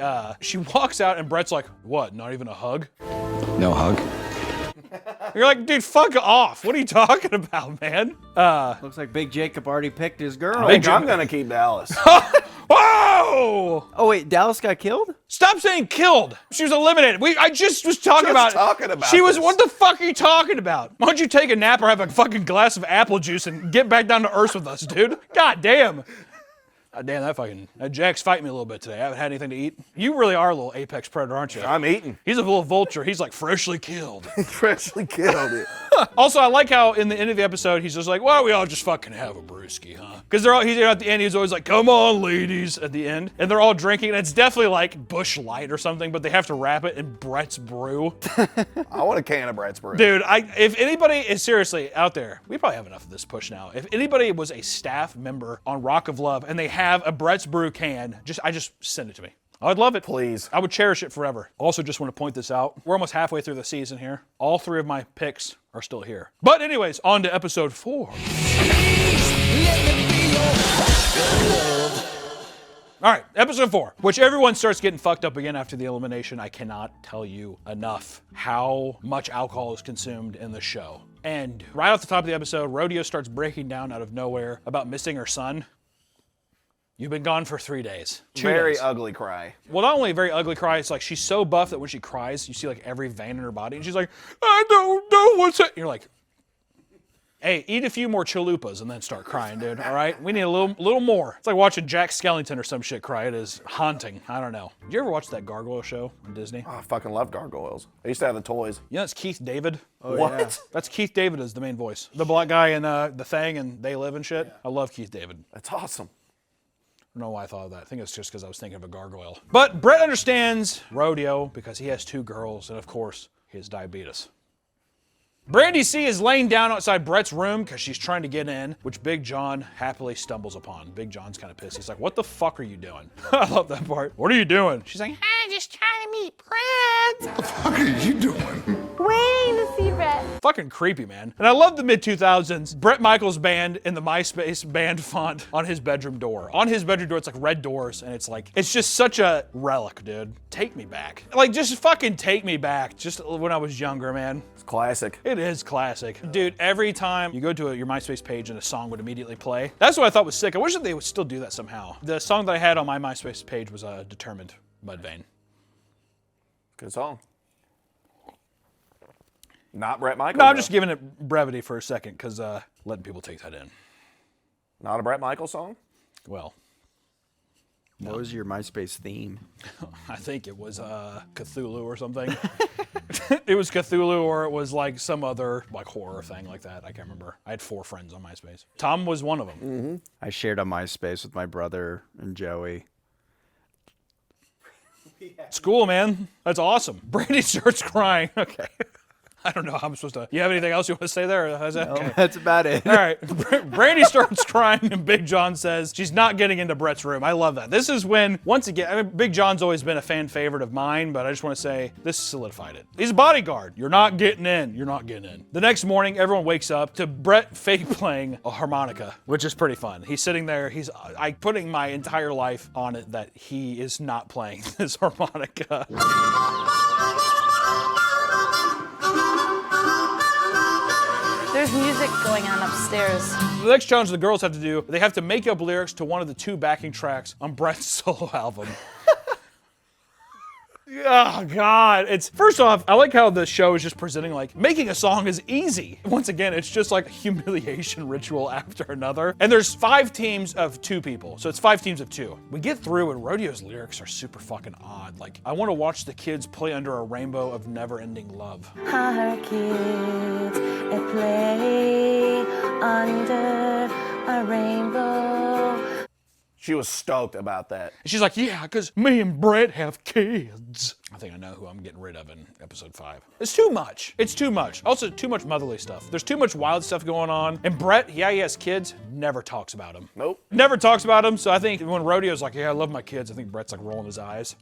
walks out and Brett's like, what, not even a hug? No hug? You're like, dude, fuck off. What are you talking about, man? Looks like Big Jacob already picked his girl. I think I'm gonna keep Dallas. Whoa! Oh wait, Dallas got killed? Stop saying killed. She was eliminated. I just was talking about it. She was, this. what the fuck are you talking about? Why don't you take a nap or have a fucking glass of apple juice and get back down to earth with us, dude? God damn. God damn, that Jack's fighting me a little bit today. I haven't had anything to eat. You really are a little apex predator, aren't you? I'm eating. He's a little vulture. He's like freshly killed. Freshly killed it. Also, I like how in the end of the episode, he's just like, well, we all just fucking have a brewski, huh? Because he's at the end, he's always like, come on, ladies, at the end. And they're all drinking, and it's definitely like Busch Light or something, but they have to wrap it in Brett's Brew. I want a can of Brett's Brew. Dude, if anybody is seriously out there, we probably have enough of this push now. If anybody was a staff member on Rock of Love and they have a Brett's Brew can, I just send it to me. I'd love it. Please. I would cherish it forever. Also, just want to point this out. We're almost halfway through the season here. All 3 of my picks are still here. But anyways, on to episode 4. All right, episode 4, which everyone starts getting fucked up again after the elimination. I cannot tell you enough how much alcohol is consumed in the show. And right off the top of the episode, Rodeo starts breaking down out of nowhere about missing her son. You've been gone for 3 days. 2 Very days. ugly cry. Well, not only a very ugly cry, it's like she's so buff that when she cries, you see like every vein in her body, and she's like, I don't know what's it. You're like, hey, eat a few more chalupas and then start crying, dude, all right? We need a little more. It's like watching Jack Skellington or some shit cry. It is haunting. I don't know. Did you ever watch that Gargoyle show on Disney? Oh, I fucking love gargoyles. I used to have the toys. You know, it's Keith David. Oh, what? Yeah. That's Keith David as the main voice. The black guy in The Thing and They Live and shit. Yeah. I love Keith David. That's awesome. I don't know why I thought of that. I think it's just because I was thinking of a gargoyle. But Brett understands Rodeo because he has 2 girls, and of course, he has diabetes. Brandy C is laying down outside Brett's room because she's trying to get in, which Big John happily stumbles upon. Big John's kind of pissed. He's like, what the fuck are you doing? I love that part. What are you doing? She's like, I'm just trying to meet Brett. What the fuck are you doing? Waiting to see Brett. Fucking creepy, man. And I love the mid-2000s. Bret Michaels band in the MySpace band font on his bedroom door. On his bedroom door, it's like red doors, and it's like, it's just such a relic, dude. Take me back. Like, just fucking take me back. Just when I was younger, man. It's classic. It is classic. Dude, every time you go to your MySpace page and a song would immediately play. That's what I thought was sick. I wish that they would still do that somehow. The song that I had on my MySpace page was Determined, Mudvayne. Good song. Not Bret Michaels. No, I'm just giving it brevity for a second because letting people take that in. Not a Bret Michaels song? Well, What was your MySpace theme? I think it was Cthulhu or something. It was Cthulhu, or it was like some other like horror thing like that. I can't remember. I had 4 friends on MySpace. Tom was one of them. Mm-hmm. I shared on MySpace with my brother and Joey. It's cool, man. That's awesome. Brandy starts crying. Okay. I don't know how I'm supposed to. You have anything else you want to say there? Or is that, okay. That's about it. All right. Brandy starts crying, and Big John says she's not getting into Brett's room. I love that. This is when, once again, I mean, Big John's always been a fan favorite of mine, but I just want to say this solidified it. He's a bodyguard. You're not getting in. You're not getting in. The next morning, everyone wakes up to Brett fake playing a harmonica, which is pretty fun. He's sitting there. He's putting my entire life on it that he is not playing this harmonica. There's music going on upstairs. The next challenge the girls have to do, they have to make up lyrics to one of the 2 backing tracks on Brett's solo album. Oh, God. It's, first off, I like how the show is just presenting like, making a song is easy. Once again, it's just like a humiliation ritual after another. And there's 5 teams of 2 people, so it's 5 teams of 2. We get through and Rodeo's lyrics are super fucking odd. Like, I want to watch the kids play under a rainbow of never-ending love. Our kids play under a rainbow. She was stoked about that. And she's like, yeah, because me and Brett have kids. I think I know who I'm getting rid of in episode 5. It's too much. It's too much. Also, too much motherly stuff. There's too much wild stuff going on. And Brett, yeah, he has kids, never talks about them. Nope. Never talks about them. So I think when Rodeo's like, yeah, I love my kids, I think Brett's like rolling his eyes.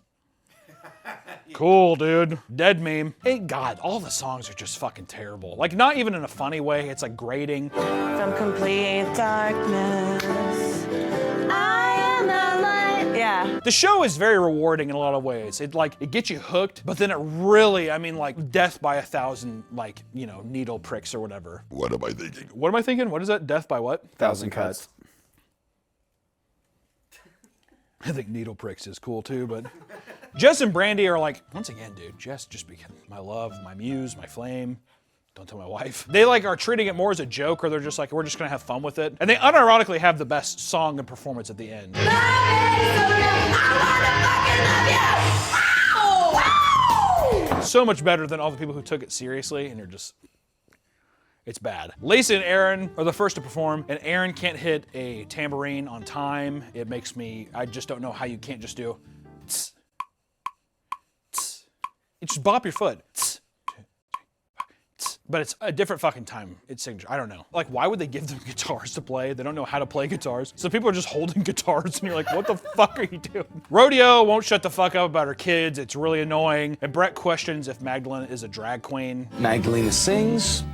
Cool, dude. Dead meme. Hey, God, all the songs are just fucking terrible. Like, not even in a funny way. It's like grating. From complete darkness, I am the light. Yeah. The show is very rewarding in a lot of ways. It gets you hooked, but then it really, I mean, like death by 1,000, like, you know, needle pricks or whatever. What am I thinking? What am I thinking? What is that? Death by what? 1,000 cuts. I think needle pricks is cool too, but Jess and Brandy are like, once again, dude, Jess just became my love, my muse, my flame. Don't tell my wife. They like are treating it more as a joke, or they're just like, we're just gonna have fun with it. And they unironically have the best song and performance at the end. So much better than all the people who took it seriously, and you're just, it's bad. Lacey and Aaron are the first to perform, and Aaron can't hit a tambourine on time. It makes me, I just don't know how you can't just do, tss, tss. You just bop your foot. Tss, tss. But it's a different fucking time. It's signature. I don't know. Like, why would they give them guitars to play? They don't know how to play guitars. So people are just holding guitars, and you're like, what the fuck are you doing? Rodeo won't shut the fuck up about her kids. It's really annoying. And Brett questions if Magdalena is a drag queen. Magdalena sings.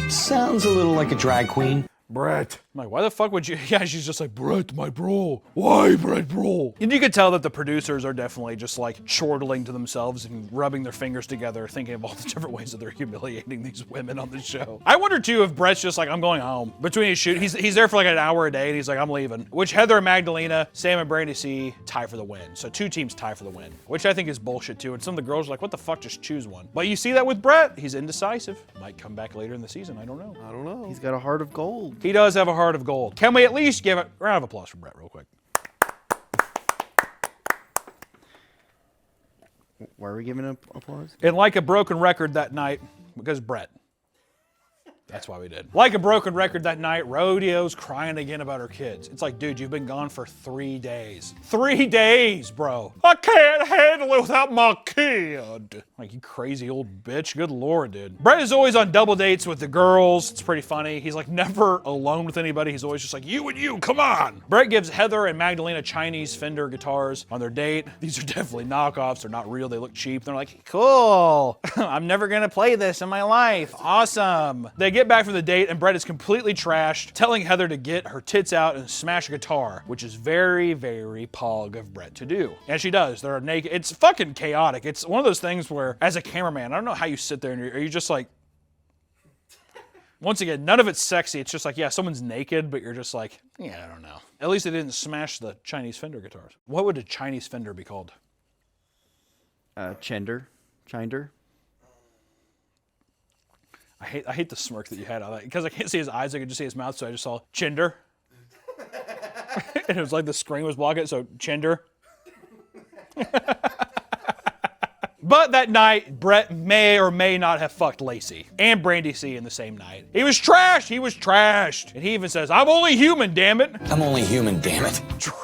Sounds a little like a drag queen. Brett. I'm like, why the fuck would you? Yeah, she's just like, Brett, my bro. Why, Brett, bro? And you could tell that the producers are definitely just like chortling to themselves and rubbing their fingers together, thinking of all the different ways that they're humiliating these women on the show. I wonder too if Brett's just like, I'm going home. Between his shoot, he's there for like an hour a day, and he's like, I'm leaving. Which Heather and Magdalena, Sam and Brandy C tie for the win. So 2 teams tie for the win, which I think is bullshit too. And some of the girls are like, what the fuck, just choose one. But you see that with Brett, he's indecisive. Might come back later in the season, I don't know. I don't know. He's got a heart of gold. He does have a heart of gold. Can we at least give a round of applause for Brett real quick? Why are we giving applause? And like a broken record that night, because Brett. That's why we did. Like a broken record that night, Rodeo's crying again about her kids. It's like, dude, you've been gone for 3 days. 3 days, bro. I can't handle it without my kid. Like, you crazy old bitch. Good Lord, dude. Brett is always on double dates with the girls. It's pretty funny. He's like never alone with anybody. He's always just like, you and you, come on. Brett gives Heather and Magdalena Chinese Fender guitars on their date. These are definitely knockoffs. They're not real. They look cheap. They're like, cool. I'm never gonna play this in my life. Awesome. They get back from the date and Brett is completely trashed, telling Heather to get her tits out and smash a guitar, which is very, very pog of Brett to do. And she does. They're naked. It's fucking chaotic. It's one of those things where, as a cameraman, I don't know how you sit there and are you just like, once again, none of it's sexy. It's just like, yeah, someone's naked, but you're just like, yeah, I don't know. At least they didn't smash the Chinese Fender guitars. What would a Chinese Fender be called? Chinder. I hate the smirk that you had on that, because I can't see his eyes, I could just see his mouth, so I just saw Chinder. And it was like the screen was blocking it, so Chinder. But that night, Brett may or may not have fucked Lacey and Brandy C in the same night. He was trashed. He was trashed. And he even says, I'm only human, damn it. I'm only human, damn it.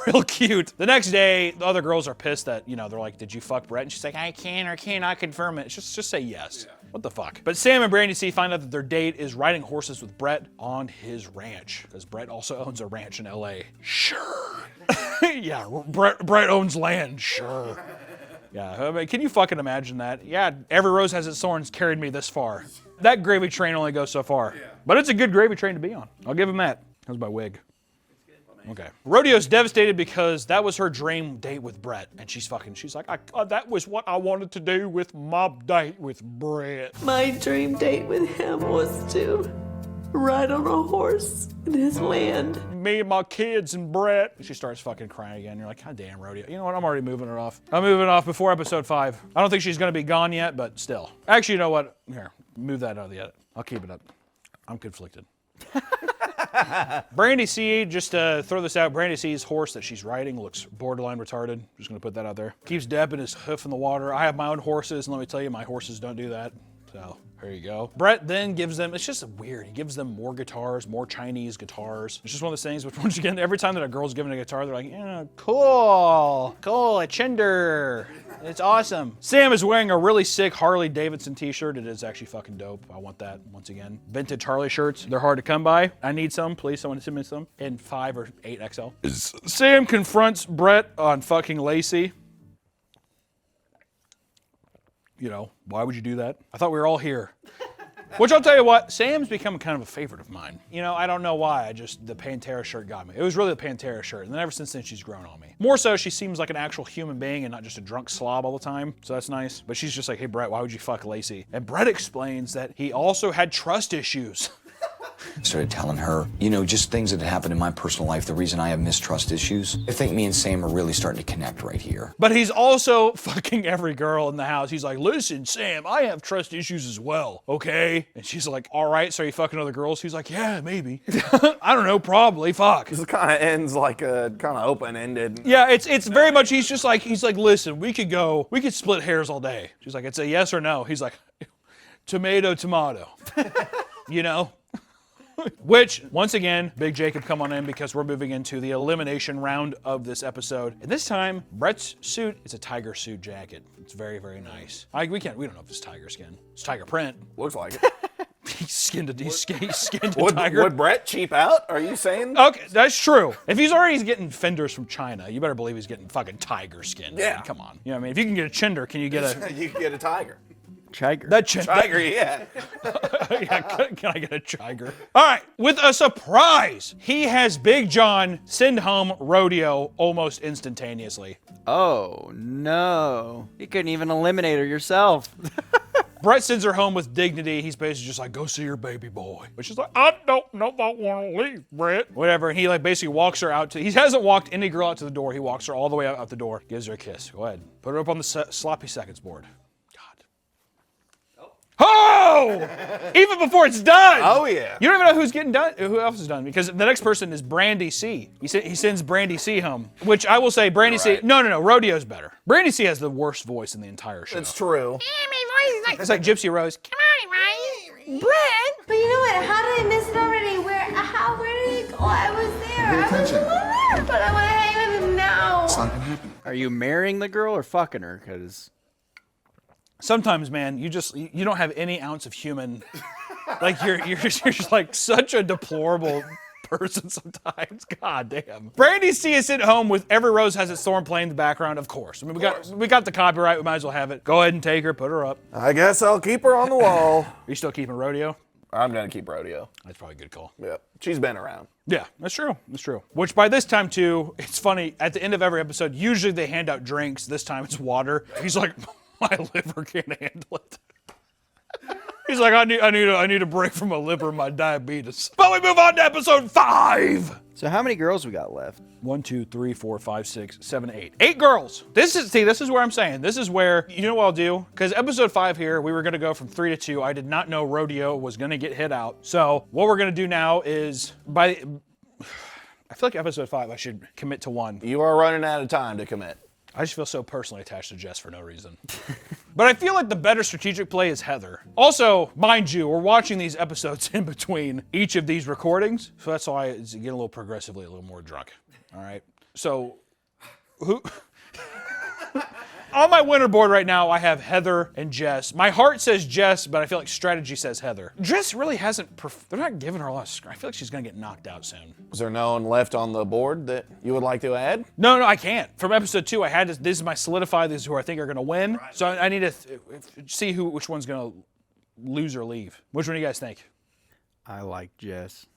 Real cute. The next day, the other girls are pissed that, they're like, did you fuck Brett? And she's like, I can or cannot confirm it. Just say yes. Yeah. What the fuck? But Sam and Brandy C find out that their date is riding horses with Brett on his ranch. Because Brett also owns a ranch in LA. Sure. Yeah, Brett owns land. Sure. Yeah, I mean, can you fucking imagine that? Yeah, every rose has its thorns carried me this far. That gravy train only goes so far. Yeah. But it's a good gravy train to be on. I'll give him that. That was my wig. Okay. Rodeo's devastated because that was her dream date with Brett. And she's like, that was what I wanted to do with my date with Brett. My dream date with him was to ride on a horse in his land. Me and my kids and Brett. She starts fucking crying again. You're like, God damn, Rodeo. You know what? I'm already moving her off. I'm moving off before episode 5. I don't think she's going to be gone yet, but still. Actually, you know what? Here, move that out of the edit. I'll keep it up. I'm conflicted. Brandy C, just to throw this out, Brandy C's horse that she's riding looks borderline retarded. Just going to put that out there. Keeps dipping his hoof in the water. I have my own horses, and let me tell you, my horses don't do that. So, there you go. Brett then gives them, it's just weird, he gives them more guitars, more Chinese guitars. It's just one of those things, which once again, every time that a girl's given a guitar, they're like, yeah, cool, a Chinder. It's awesome. Sam is wearing a really sick Harley Davidson t-shirt. It is actually fucking dope. I want that once again. Vintage Harley shirts, they're hard to come by. I need some, please, someone send me some. In 5 or 8 XL. Sam confronts Brett on fucking Lacey. Why would you do that? I thought we were all here. Which I'll tell you what, Sam's become kind of a favorite of mine. I don't know why, the Pantera shirt got me. It was really the Pantera shirt, and then ever since then, she's grown on me. More so, she seems like an actual human being and not just a drunk slob all the time, so that's nice. But she's just like, hey, Brett, why would you fuck Lacey? And Brett explains that he also had trust issues. Started telling her, just things that had happened in my personal life, the reason I have mistrust issues. I think me and Sam are really starting to connect right here. But he's also fucking every girl in the house. He's like, listen, Sam, I have trust issues as well, okay? And she's like, all right, so are you fucking other girls? He's like, yeah, maybe. I don't know, probably, fuck. This kind of ends like a kind of open-ended. Yeah, it's very much, he's like, listen, we could split hairs all day. She's like, it's a yes or no. He's like, tomato. Which, once again, Big Jacob come on in because we're moving into the elimination round of this episode. And this time, Brett's suit is a tiger suit jacket. It's very, very nice. We don't know if it's tiger skin. It's tiger print. Looks like it. He skinned a tiger. Would Brett cheap out? Are you saying? Okay, that's true. If he's already getting fenders from China, you better believe he's getting fucking tiger skin. Yeah. Man. Come on. If you can get a Chinder, can you get a... You can get a tiger. Chiger. Chiger, yeah. Yeah, can I get a Chiger? All right, with a surprise, he has Big John send home Rodeo almost instantaneously. Oh, no. You couldn't even eliminate her yourself. Brett sends her home with dignity. He's basically just like, go see your baby boy. But she's like, I don't know if I want to leave, Brett. Whatever, and he basically walks her out he hasn't walked any girl out to the door. He walks her all the way out the door, gives her a kiss. Go ahead. Put her up on the sloppy seconds board. Oh! Even before it's done! Oh, yeah. You don't even know who's getting done, who else is done, because the next person is Brandy C. He sends Brandy C home, which I will say, Brandy C, no, Rodeo's better. Brandy C has the worst voice in the entire show. It's true. It's like Gypsy Rose. Come on, right? Brett! But you know what? How did I miss it already? Where did it go? I was there. I was there, but I want to hang with him now. It's not gonna happen. Are you marrying the girl or fucking her? Because... Sometimes, man, you don't have any ounce of human. Like you're just like such a deplorable person sometimes. God damn. Brandy C is at home with Every Rose Has Its Thorn playing in the background, of course. I mean, we got the copyright. We might as well have it. Go ahead and take her, put her up. I guess I'll keep her on the wall. Are you still keeping Rodeo? I'm gonna keep Rodeo. That's probably a good call. Yep. She's been around. Yeah, that's true. That's true. Which by this time too, it's funny. At the end of every episode, usually they hand out drinks. This time it's water. He's like, my liver can't handle it. He's like, I need a break from my liver and my diabetes. But we move on to episode 5. So how many girls we got left? 1, 2, 3, 4, 5, 6, 7, 8. 8 girls. This is where I'm saying. This is where, you know what I'll do? Because episode 5 here, we were going to go from 3 to 2. I did not know Rodeo was going to get hit out. So what we're going to do now is, I feel like episode 5, I should commit to 1. You are running out of time to commit. I just feel so personally attached to Jess for no reason. But I feel like the better strategic play is Heather. Also, mind you, we're watching these episodes in between each of these recordings, so that's why it's getting a little progressively a little more drunk. All right? So, who... On my winner board right now, I have Heather and Jess. My heart says Jess, but I feel like strategy says Heather. Jess really hasn't, they're not giving her a lot of screen. I feel like she's gonna get knocked out soon. Was there no one left on the board that you would like to add? No, I can't. From episode 2, I had to, this is my solidify, this is who I think are gonna win. Right. So I need to see which one's gonna lose or leave. Which one do you guys think? I like Jess.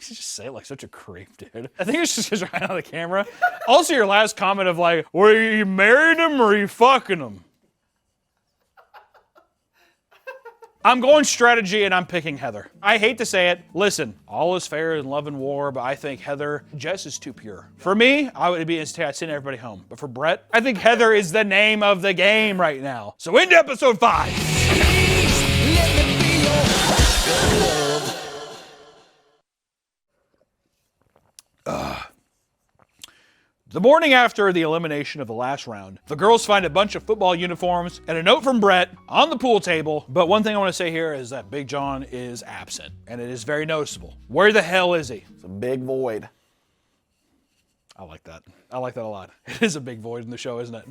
You just say it like such a creep, dude. I think it's just because you're hiding on the camera. Also, your last comment of like, were you married him or are you fucking him? I'm going strategy and I'm picking Heather. I hate to say it. Listen, all is fair in love and war, but I think Heather, Jess is too pure. For me, I would be send everybody home. But for Brett, I think Heather is the name of the game right now. So into episode 5. The morning after the elimination of the last round, the girls find a bunch of football uniforms and a note from Brett on the pool table. But one thing I want to say here is that Big John is absent, and it is very noticeable. Where the hell is he? It's a big void. I like that. I like that a lot. It is a big void in the show, isn't it?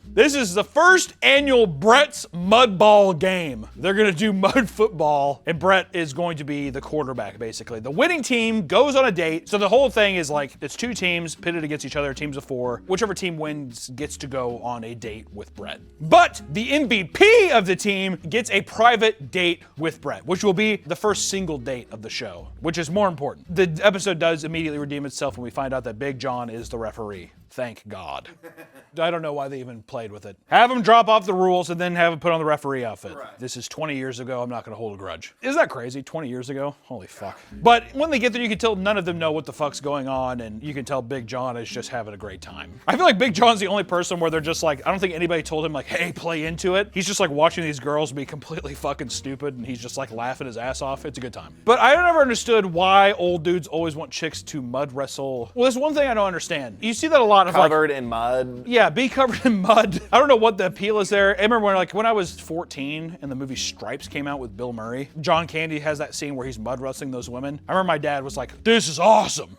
This is the first annual Brett's Mud Ball game. They're gonna do mud football, and Brett is going to be the quarterback, basically. The winning team goes on a date, so the whole thing is like, it's 2 teams pitted against each other, teams of 4. Whichever team wins gets to go on a date with Brett. But the MVP of the team gets a private date with Brett, which will be the first single date of the show, which is more important. The episode does immediately redeem itself when we find out that Big John is the referee. Thank God. I don't know why they even played with it. Have him drop off the rules and then have him put on the referee outfit. Right. This is 20 years ago. I'm not going to hold a grudge. Isn't that crazy? 20 years ago? Holy fuck. But when they get there, you can tell none of them know what the fuck's going on, and you can tell Big John is just having a great time. I feel like Big John's the only person where they're just like, I don't think anybody told him like, hey, play into it. He's just like watching these girls be completely fucking stupid, and he's just like laughing his ass off. It's a good time. But I never understood why old dudes always want chicks to mud wrestle. Well, there's one thing I don't understand. You see that a lot of covered in mud. Yeah, be covered in mud. I don't know what the appeal is there. I remember when I was 14 and the movie Stripes came out with Bill Murray. John Candy has that scene where he's mud wrestling those women. I remember my dad was like, this is awesome.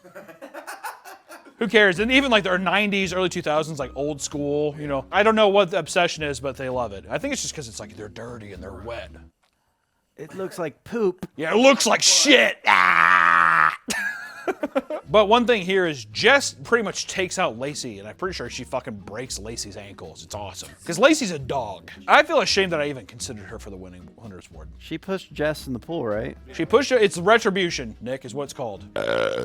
Who cares? And even like their 90s, early 2000s, like old school, you know. I don't know what the obsession is, but they love it. I think it's just because it's like they're dirty and they're wet. It looks like poop. Yeah, it looks like shit. Ah! But one thing here is Jess pretty much takes out Lacey, and I'm pretty sure she fucking breaks Lacey's ankles. It's awesome. Because Lacey's a dog. I feel ashamed that I even considered her for the winners award. She pushed Jess in the pool, right? She pushed her. It's retribution, Nick, is what it's called.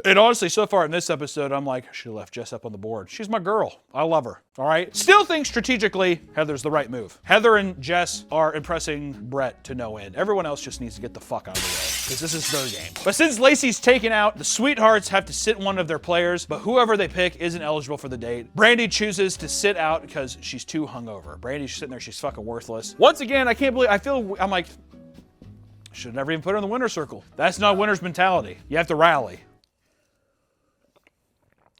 And honestly, so far in this episode, I'm like, I should have left Jess up on the board. She's my girl. I love her. All right? Still think strategically Heather's the right move. Heather and Jess are impressing Brett to no end. Everyone else just needs to get the fuck out of the way. Because this is their game. But since Lacey's taken out, the Sweethearts have to sit one of their players, but whoever they pick isn't eligible for the date. Brandy chooses to sit out because she's too hungover. Brandy's sitting there, she's fucking worthless. Once again, I can't believe, I'm like, should never even put her in the winner's circle. That's not winner's mentality. You have to rally.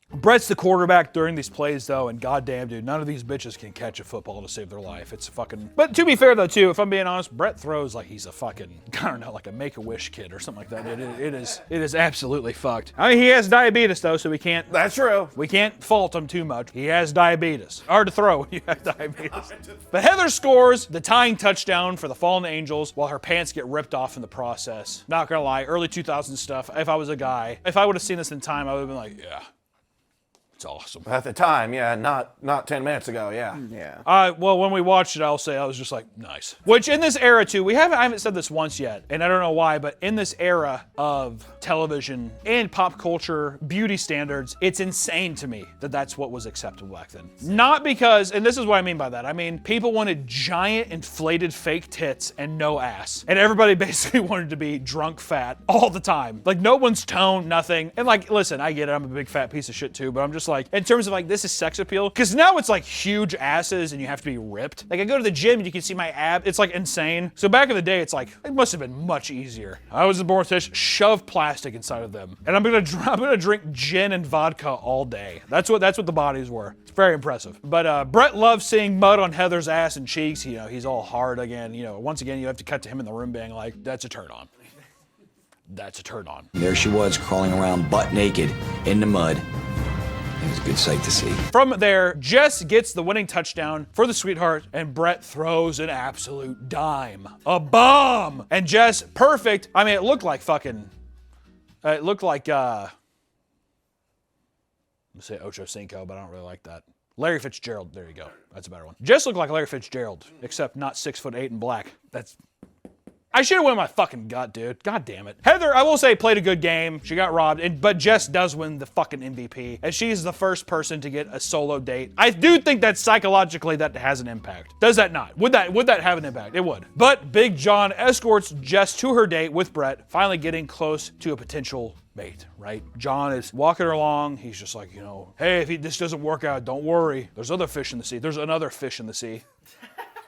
Brett's the quarterback during these plays, though, and goddamn, dude, none of these bitches can catch a football to save their life. It's fucking... But to be fair, though, too, if I'm being honest, Brett throws like he's a fucking, I don't know, like a Make-A-Wish kid or something like that. It is absolutely fucked. I mean, he has diabetes, though, so we can't... That's true. We can't fault him too much. He has diabetes. Hard to throw when you have diabetes. But Heather scores the tying touchdown for the Fallen Angels while her pants get ripped off in the process. Not gonna lie, early 2000s stuff. If I was a guy, if I would have seen this in time, I would have been like, yeah. It's awesome. At the time, yeah, not 10 minutes ago, yeah. Yeah. Well, when we watched it, I'll say I was just like, nice. Which in this era too, I haven't said this once yet, and I don't know why, but in this era of television and pop culture beauty standards, it's insane to me that that's what was acceptable back then. Not because, and this is what I mean by that. I mean, people wanted giant inflated fake tits and no ass, and everybody basically wanted to be drunk fat all the time. Like no one's toned, nothing. And like, listen, I get it. I'm a big fat piece of shit too, but I'm just just like, in terms of like, this is sex appeal. Because now it's like huge asses and you have to be ripped. Like I go to the gym and you can see my ab. It's like insane. So back in the day, it's like, it must have been much easier. I was born with this, shove plastic inside of them. And I'm gonna drink gin and vodka all day. That's what the bodies were. It's very impressive. But Brett loves seeing mud on Heather's ass and cheeks. You know, he's all hard again. You know, once again, you have to cut to him in the room being like, that's a turn on. That's a turn on. There she was, crawling around butt naked in the mud. It was a good sight to see. From there, Jess gets the winning touchdown for the Sweetheart, and Brett throws an absolute dime. A bomb! And Jess, perfect. I mean, it looked like fucking... it looked like, I'm gonna say Ocho Cinco, but I don't really like that. Larry Fitzgerald, there you go. That's a better one. Jess looked like Larry Fitzgerald, except not 6'8" and black. I should have won my fucking gut, dude. God damn it. Heather, I will say, played a good game. She got robbed, but Jess does win the fucking MVP, and she's the first person to get a solo date. I do think that psychologically that has an impact. Does that not? Would that have an impact? It would. But Big John escorts Jess to her date with Brett, finally getting close to a potential mate, right? John is walking her along. He's just like, you know, hey, if this doesn't work out, don't worry. There's other fish in the sea. There's another fish in the sea.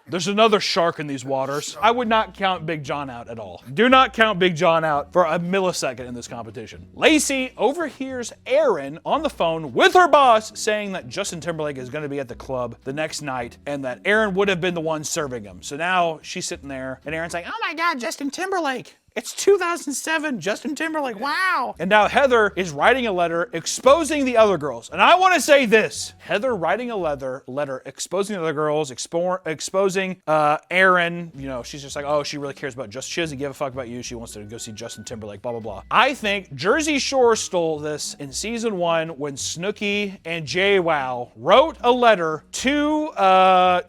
There's another shark in these waters. I would not count Big John out at all. Do not count Big John out for a millisecond in this competition. Lacey overhears Aaron on the phone with her boss saying that Justin Timberlake is going to be at the club the next night and that Aaron would have been the one serving him. So now she's sitting there and Aaron's like, oh my God, Justin Timberlake. It's 2007, Justin Timberlake, wow. And now Heather is writing a letter exposing the other girls. And I want to say this, Heather writing a letter exposing the other girls, exposing Aaron. You know, she's just like, oh, she really cares about Justin. She doesn't give a fuck about you. She wants to go see Justin Timberlake, blah, blah, blah. I think Jersey Shore stole this in season 1 when Snooki and JWoww wrote a letter to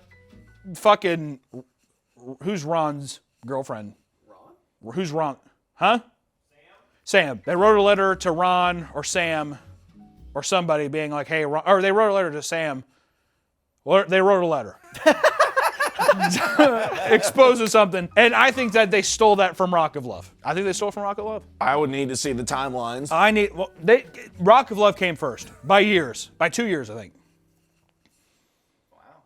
fucking, who's Ron's girlfriend? Who's Ron? Huh? Sam. They wrote a letter to Ron or Sam or somebody being like, hey, Ron, or they wrote a letter to Sam. Well, they wrote a letter. Exposes something. And I think that they stole that from Rock of Love. I think they stole it from Rock of Love. I would need to see the timelines. Rock of Love came first by years, by 2 years, I think. Wow.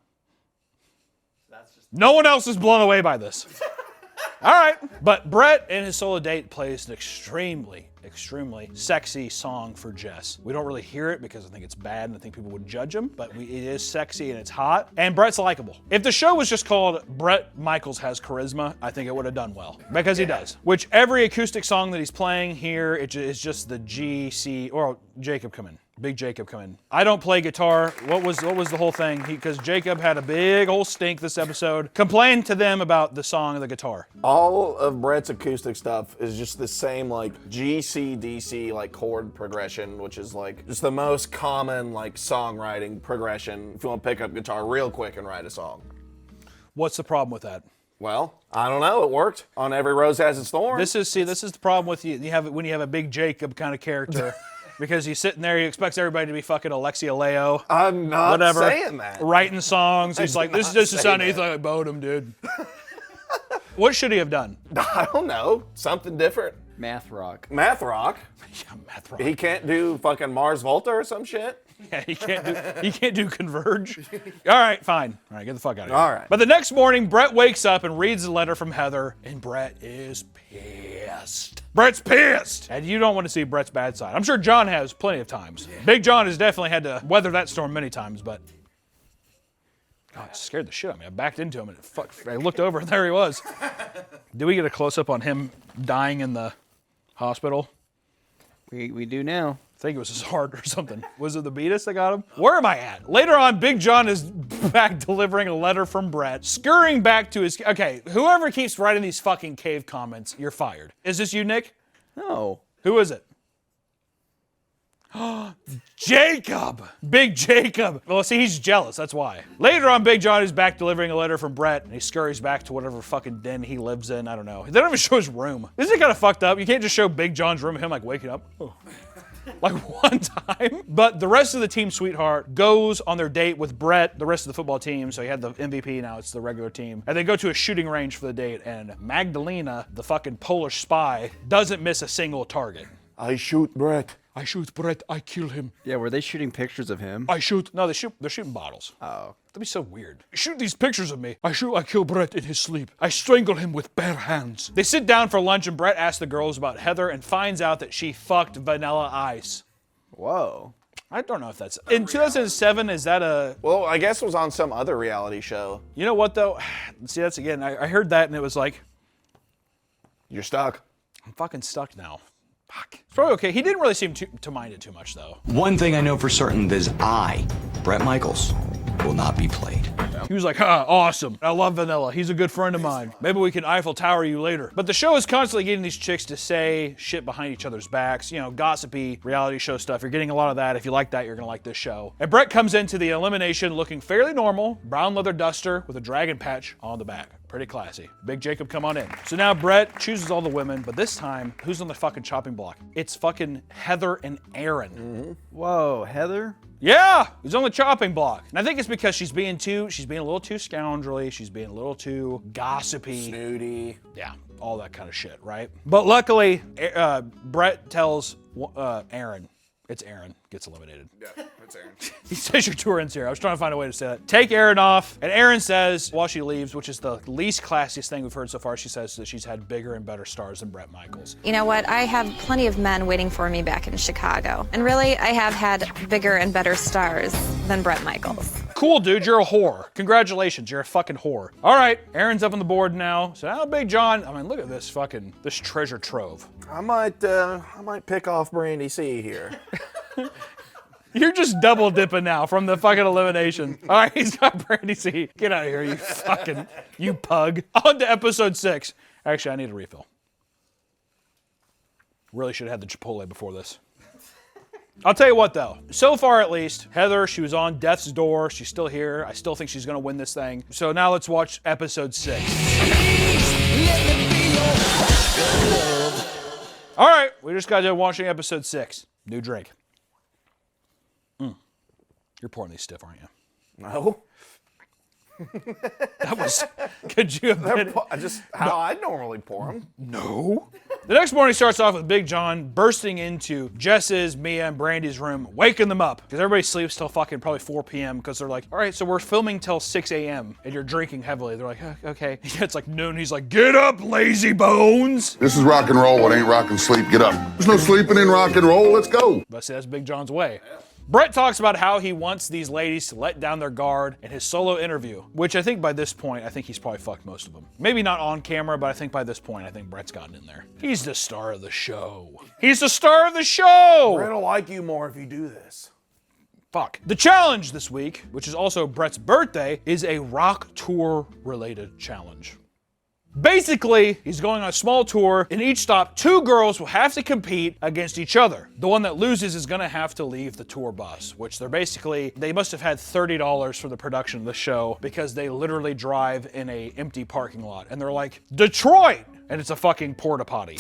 No one else is blown away by this. All right, but Brett in his solo date plays an extremely sexy song for Jess. We don't really hear it because I think it's bad and I think people would judge him, but it is sexy and it's hot, and Brett's likable. If the show was just called Bret Michaels Has Charisma, I think it would have done well, because he does. Which every acoustic song that he's playing here, it's just the G, C, or Jacob come in. Big Jacob come in. I don't play guitar. What was the whole thing? Because Jacob had a big old stink this episode. Complained to them about the song of the guitar. All of Brett's acoustic stuff is just the same like G, C, D, C like chord progression, which is like just the most common like songwriting progression if you want to pick up guitar real quick and write a song. What's the problem with that? Well, I don't know. It worked on Every Rose Has Its Thorn. This is the problem with you. When you have a Big Jacob kind of character. Because he's sitting there, he expects everybody to be fucking Alexia Leo. I'm not saying that. Writing songs. He's like, this doesn't sound anything like Bodum, dude. What should he have done? I don't know. Something different. Math rock. Math rock? Yeah, math rock. He can't do fucking Mars Volta or some shit? Yeah, he can't do Converge. All right, fine. All right, get the fuck out of here. All right. But the next morning, Brett wakes up and reads the letter from Heather, and Brett is pissed. Brett's pissed! And you don't want to see Brett's bad side. I'm sure John has plenty of times. Yeah. Big John has definitely had to weather that storm many times, but God, it scared the shit out of me. I backed into him and I looked over and there he was. Did we get a close-up on him dying in the hospital? We do now. I think it was his heart or something. Was it the Beatus that got him? Where am I at? Later on, Big John is back delivering a letter from Brett, scurrying back to his... Okay, whoever keeps writing these fucking cave comments, you're fired. Is this you, Nick? No. Who is it? Jacob! Big Jacob! Well, see, he's jealous, that's why. Later on, Big John is back delivering a letter from Brett, and he scurries back to whatever fucking den he lives in, I don't know. They don't even show his room. Isn't it kind of fucked up? You can't just show Big John's room and him, like, waking up. Oh. Like one time. But the rest of the team Sweetheart goes on their date with Brett, the rest of the football team. So he had the MVP, now it's the regular team. And they go to a shooting range for the date. And Magdalena, the fucking Polish spy, doesn't miss a single target. I shoot Brett. I shoot Brett, I kill him. Yeah, were they shooting pictures of him? I shoot. No, they're shooting bottles. Oh. That'd be so weird. Shoot these pictures of me. I kill Brett in his sleep. I strangle him with bare hands. They sit down for lunch and Brett asks the girls about Heather and finds out that she fucked Vanilla Ice. Whoa. I don't know if that's... In 2007, is that a... Well, I guess it was on some other reality show. You know what, though? See, that's again, I heard that and it was like... You're stuck. I'm fucking stuck now. Fuck. It's probably okay. He didn't really seem to mind it too much, though. One thing I know for certain is Brett Michaels, will not be played. He was like, awesome. I love Vanilla. He's a good friend of mine. Maybe we can Eiffel Tower you later. But the show is constantly getting these chicks to say shit behind each other's backs. You know, gossipy reality show stuff. You're getting a lot of that. If you like that, you're going to like this show. And Brett comes into the elimination looking fairly normal. Brown leather duster with a dragon patch on the back. Pretty classy. Big Jacob, come on in. So now Brett chooses all the women, but this time, who's on the fucking chopping block? It's fucking Heather and Aaron. Mm-hmm. Whoa, Heather? Yeah, he's on the chopping block. And I think it's because she's being a little too scoundrelly. She's being a little too gossipy. Snooty. Yeah, all that kind of shit, right? But luckily, Brett tells Aaron, it's Aaron, gets eliminated. Yeah, it's Aaron. He says your tour ends here. I was trying to find a way to say that. Take Aaron off. And Aaron says, while she leaves, which is the least classiest thing we've heard so far, she says that she's had bigger and better stars than Brett Michaels. You know what? I have plenty of men waiting for me back in Chicago. And really, I have had bigger and better stars than Brett Michaels. Cool, dude, you're a whore. Congratulations, you're a fucking whore. All right, Aaron's up on the board now. So now Big John, I mean, look at this this treasure trove. I might pick off Brandy C here. You're just double dipping now from the fucking elimination. All right, he's got Brandy C. Get out of here, you pug. On to episode 6. Actually, I need a refill. Really should have had the Chipotle before this. I'll tell you what, though. So far, at least, Heather, she was on death's door. She's still here. I still think she's going to win this thing. So now let's watch episode 6. All right, we just got done watching episode 6. New drink. You're pouring these stiff, aren't you? No. That was... Could you have been... How I normally pour them. No. The next morning starts off with Big John bursting into Jess's, Mia, and Brandy's room, waking them up. Because everybody sleeps till fucking probably 4 p.m. because they're like, all right, so we're filming till 6 a.m. and you're drinking heavily. They're like, okay. It's like noon. He's like, get up, lazy bones. This is rock and roll. It ain't rock and sleep. Get up. There's no sleeping in rock and roll. Let's go. But see, that's Big John's way. Brett talks about how he wants these ladies to let down their guard in his solo interview, which I think by this point, I think he's probably fucked most of them. Maybe not on camera, but I think by this point, I think Brett's gotten in there. He's the star of the show. He's the star of the show! Brett will like you more if you do this. Fuck. The challenge this week, which is also Brett's birthday, is a rock tour related challenge. Basically, he's going on a small tour. In each stop, 2 girls will have to compete against each other. The one that loses is gonna have to leave the tour bus, which they must have had $30 for the production of the show because they literally drive in a empty parking lot. And they're like, Detroit! And it's a fucking porta potty.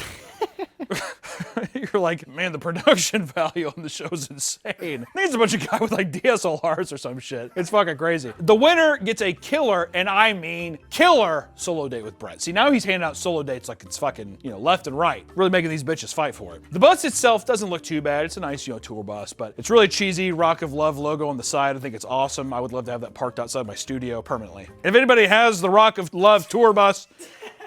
You're like, man, the production value on the show is insane. Needs a bunch of guys with like DSLRs or some shit. It's fucking crazy. The winner gets a killer, and I mean killer, solo date with Brett. See, now he's handing out solo dates like it's fucking, left and right. Really making these bitches fight for it. The bus itself doesn't look too bad. It's a nice, tour bus, but it's really cheesy. Rock of Love logo on the side. I think it's awesome. I would love to have that parked outside my studio permanently. If anybody has the Rock of Love tour bus,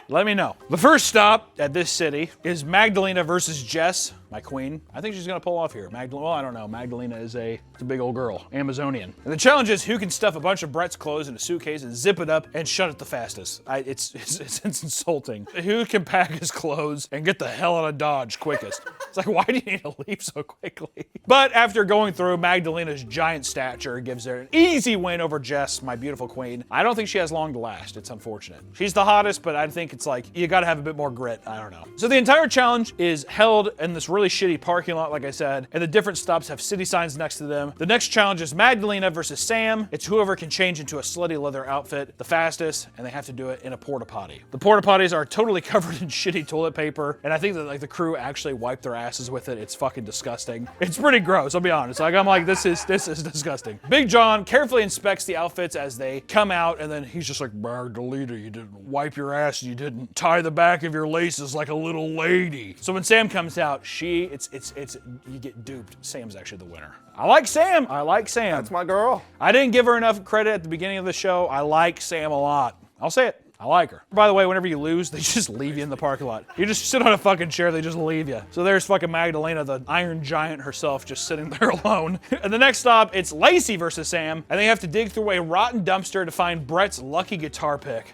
let me know. The first stop at this city is Magdalena versus Jess, my queen. I think she's gonna pull off here. Well, I don't know. Magdalena is a big old girl, Amazonian. And the challenge is who can stuff a bunch of Brett's clothes in a suitcase and zip it up and shut it the fastest. It's insulting. Who can pack his clothes and get the hell out of Dodge quickest? It's like, why do you need to leave so quickly? But after going through, Magdalena's giant stature gives her an easy win over Jess, my beautiful queen. I don't think she has long to last. It's unfortunate. She's the hottest, but I think it's like, you gotta have a bit more grit. I don't know. So the entire challenge is held in this really shitty parking lot, like I said, and the different stops have city signs next to them. The next challenge is Magdalena versus Sam. It's whoever can change into a slutty leather outfit the fastest, and they have to do it in a porta potty. The porta potties are totally covered in shitty toilet paper, and I think that like the crew actually wiped their asses with it. It's fucking disgusting. It's pretty gross, I'll be honest. Like I'm like, this is disgusting. Big John carefully inspects the outfits as they come out, and then he's just like, Magdalena, you didn't wipe your ass, you didn't tie the back of your laces like a little lady. So when Sam comes out, she you get duped. Sam's actually the winner. I like Sam. That's my girl. I didn't give her enough credit at the beginning of the show. I like Sam a lot. I'll say it. I like her. By the way, whenever you lose, they just leave you in the parking lot. You just sit on a fucking chair, they just leave you. So there's fucking Magdalena, the Iron Giant herself, just sitting there alone. And the next stop, it's Lacey versus Sam, and they have to dig through a rotten dumpster to find Brett's lucky guitar pick.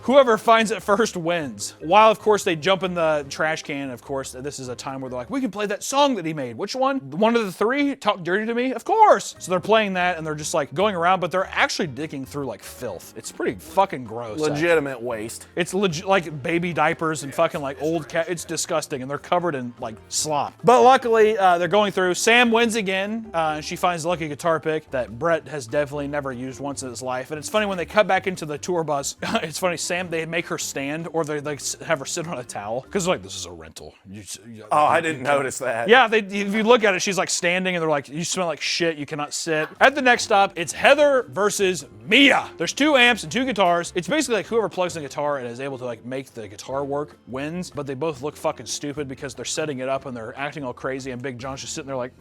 Whoever finds it first wins. While, of course, they jump in the trash can, of course, this is a time where they're like, we can play that song that he made. Which one? One of the three? Talk Dirty to Me? Of course! So they're playing that, and they're just like going around, but they're actually digging through like filth. It's pretty fucking gross. Legitimate waste. It's legit like baby diapers and fucking like old cat. It's disgusting, and they're covered in like slop. But luckily, they're going through. Sam wins again, and she finds the lucky guitar pick that Brett has definitely never used once in his life. And it's funny when they cut back into the tour bus, it's funny, Sam, they make her stand, or they like have her sit on a towel, because like, this is a rental. I didn't notice that. Yeah, if you look at it, she's like standing, and they're like, you smell like shit, you cannot sit. At the next stop, it's Heather versus Mia. There's 2 amps and 2 guitars. It's basically like whoever plugs in the guitar and is able to like make the guitar work wins, but they both look fucking stupid because they're setting it up and they're acting all crazy, and Big John's just sitting there like,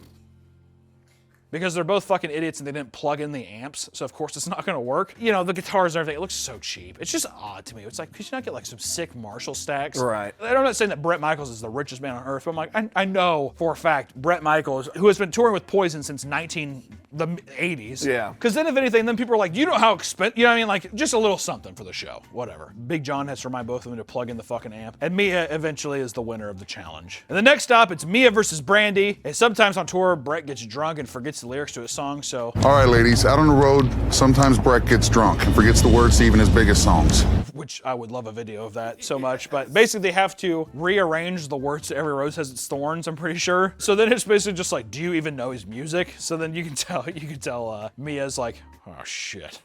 because they're both fucking idiots and they didn't plug in the amps, so of course it's not gonna work. You know, the guitars and everything, it looks so cheap. It's just odd to me. It's like, could you not get like some sick Marshall stacks? Right. I'm not saying that Bret Michaels is the richest man on earth, but I'm like, I know for a fact Bret Michaels, who has been touring with Poison since the 80s. Yeah. Because then if anything, then people are like, you know how expensive, you know what I mean? Like, just a little something for the show, whatever. Big John has to remind both of them to plug in the fucking amp. And Mia eventually is the winner of the challenge. And the next stop, it's Mia versus Brandy. And sometimes on tour, Bret gets drunk and forgets the lyrics to a song, so. All right, ladies, out on the road, sometimes Brett gets drunk and forgets the words to even his biggest songs. Which I would love a video of that so much, but basically they have to rearrange the words to Every Rose Has Its Thorns, I'm pretty sure. So then it's basically just like, do you even know his music? So then you can tell Mia's like, oh shit.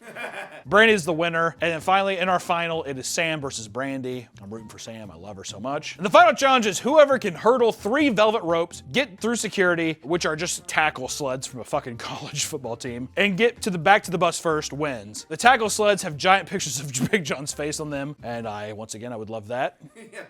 Brandy's the winner. And then finally, in our final, it is Sam versus Brandy. I'm rooting for Sam, I love her so much. And the final challenge is whoever can hurdle 3 velvet ropes, get through security, which are just tackle sleds from a fucking college football team, and get to the back to the bus first wins. The tackle sleds have giant pictures of Big John's face on them, and once again, I would love that.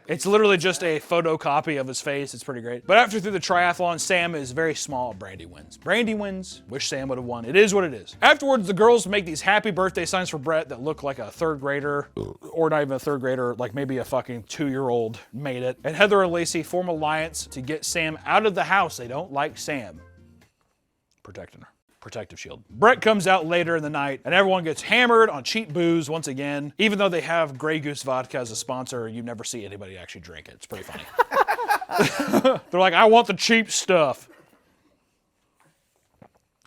It's literally just a photocopy of his face. It's pretty great. But after through the triathlon, Sam is very small. Brandy wins. Brandy wins. Wish Sam would have won. It is what it is. Afterwards, the girls make these happy birthday signs for Brett that look like a 3rd grader, or not even a 3rd grader, like maybe a fucking 2-year-old made it. And Heather and Lacey form an alliance to get Sam out of the house. They don't like Sam. Protecting her. Protective shield. Brett comes out later in the night, and everyone gets hammered on cheap booze once again. Even though they have Grey Goose Vodka as a sponsor, you never see anybody actually drink it. It's pretty funny. They're like, I want the cheap stuff.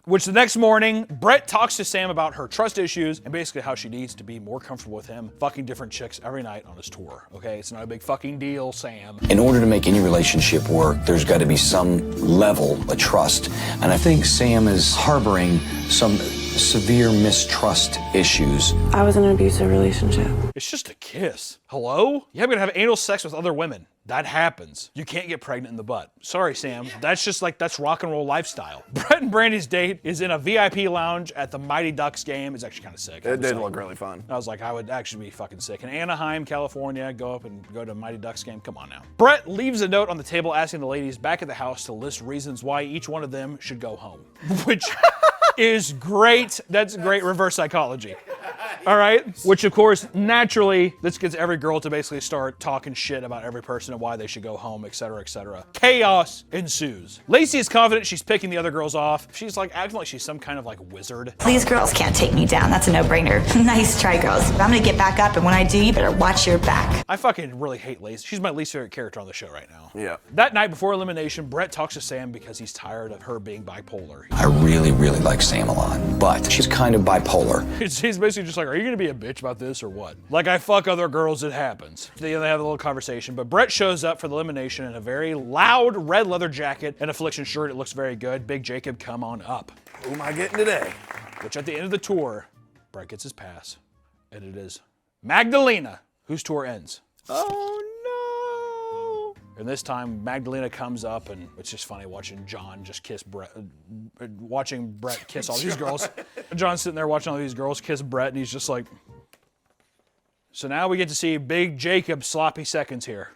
Which the next morning, Brett talks to Sam about her trust issues and basically how she needs to be more comfortable with him fucking different chicks every night on his tour, okay? It's not a big fucking deal, Sam. In order to make any relationship work, there's got to be some level of trust. And I think Sam is harboring some severe mistrust issues. I was in an abusive relationship. It's just a kiss. Hello? Yeah, I'm gonna have anal sex with other women. That happens. You can't get pregnant in the butt. Sorry, Sam. That's just like, that's rock and roll lifestyle. Brett and Brandy's date is in a VIP lounge at the Mighty Ducks game. It's actually kind of sick. It did look really fun. I was like, I would actually be fucking sick. In Anaheim, California, go to a Mighty Ducks game. Come on now. Brett leaves a note on the table asking the ladies back at the house to list reasons why each one of them should go home. Which is great. That's great reverse psychology. All right? Which, of course, naturally, this gets every girl to basically start talking shit about every person and why they should go home, etc., etc. Chaos ensues. Lacey is confident she's picking the other girls off. She's like acting like she's some kind of like wizard. These girls can't take me down. That's a no-brainer. Nice try, girls. But I'm gonna get back up, and when I do, you better watch your back. I fucking really hate Lacey. She's my least favorite character on the show right now. Yeah. That night before elimination, Brett talks to Sam because he's tired of her being bipolar. I really, really like Sam a lot, but she's kind of bipolar. He's basically just like, are you gonna be a bitch about this or what? Like, I fuck other girls, it happens. They have a little conversation, but Brett shows up for the elimination in a very loud red leather jacket and Affliction shirt. It looks very good. Big Jacob, come on up. Who am I getting today? Which at the end of the tour, Brett gets his pass, and it is Magdalena, whose tour ends. Oh no! And this time, Magdalena comes up, and it's just funny watching John just kiss Brett, watching Brett kiss all these girls. John's sitting there watching all these girls kiss Brett, and he's just like, so now we get to see Big Jacob sloppy seconds here.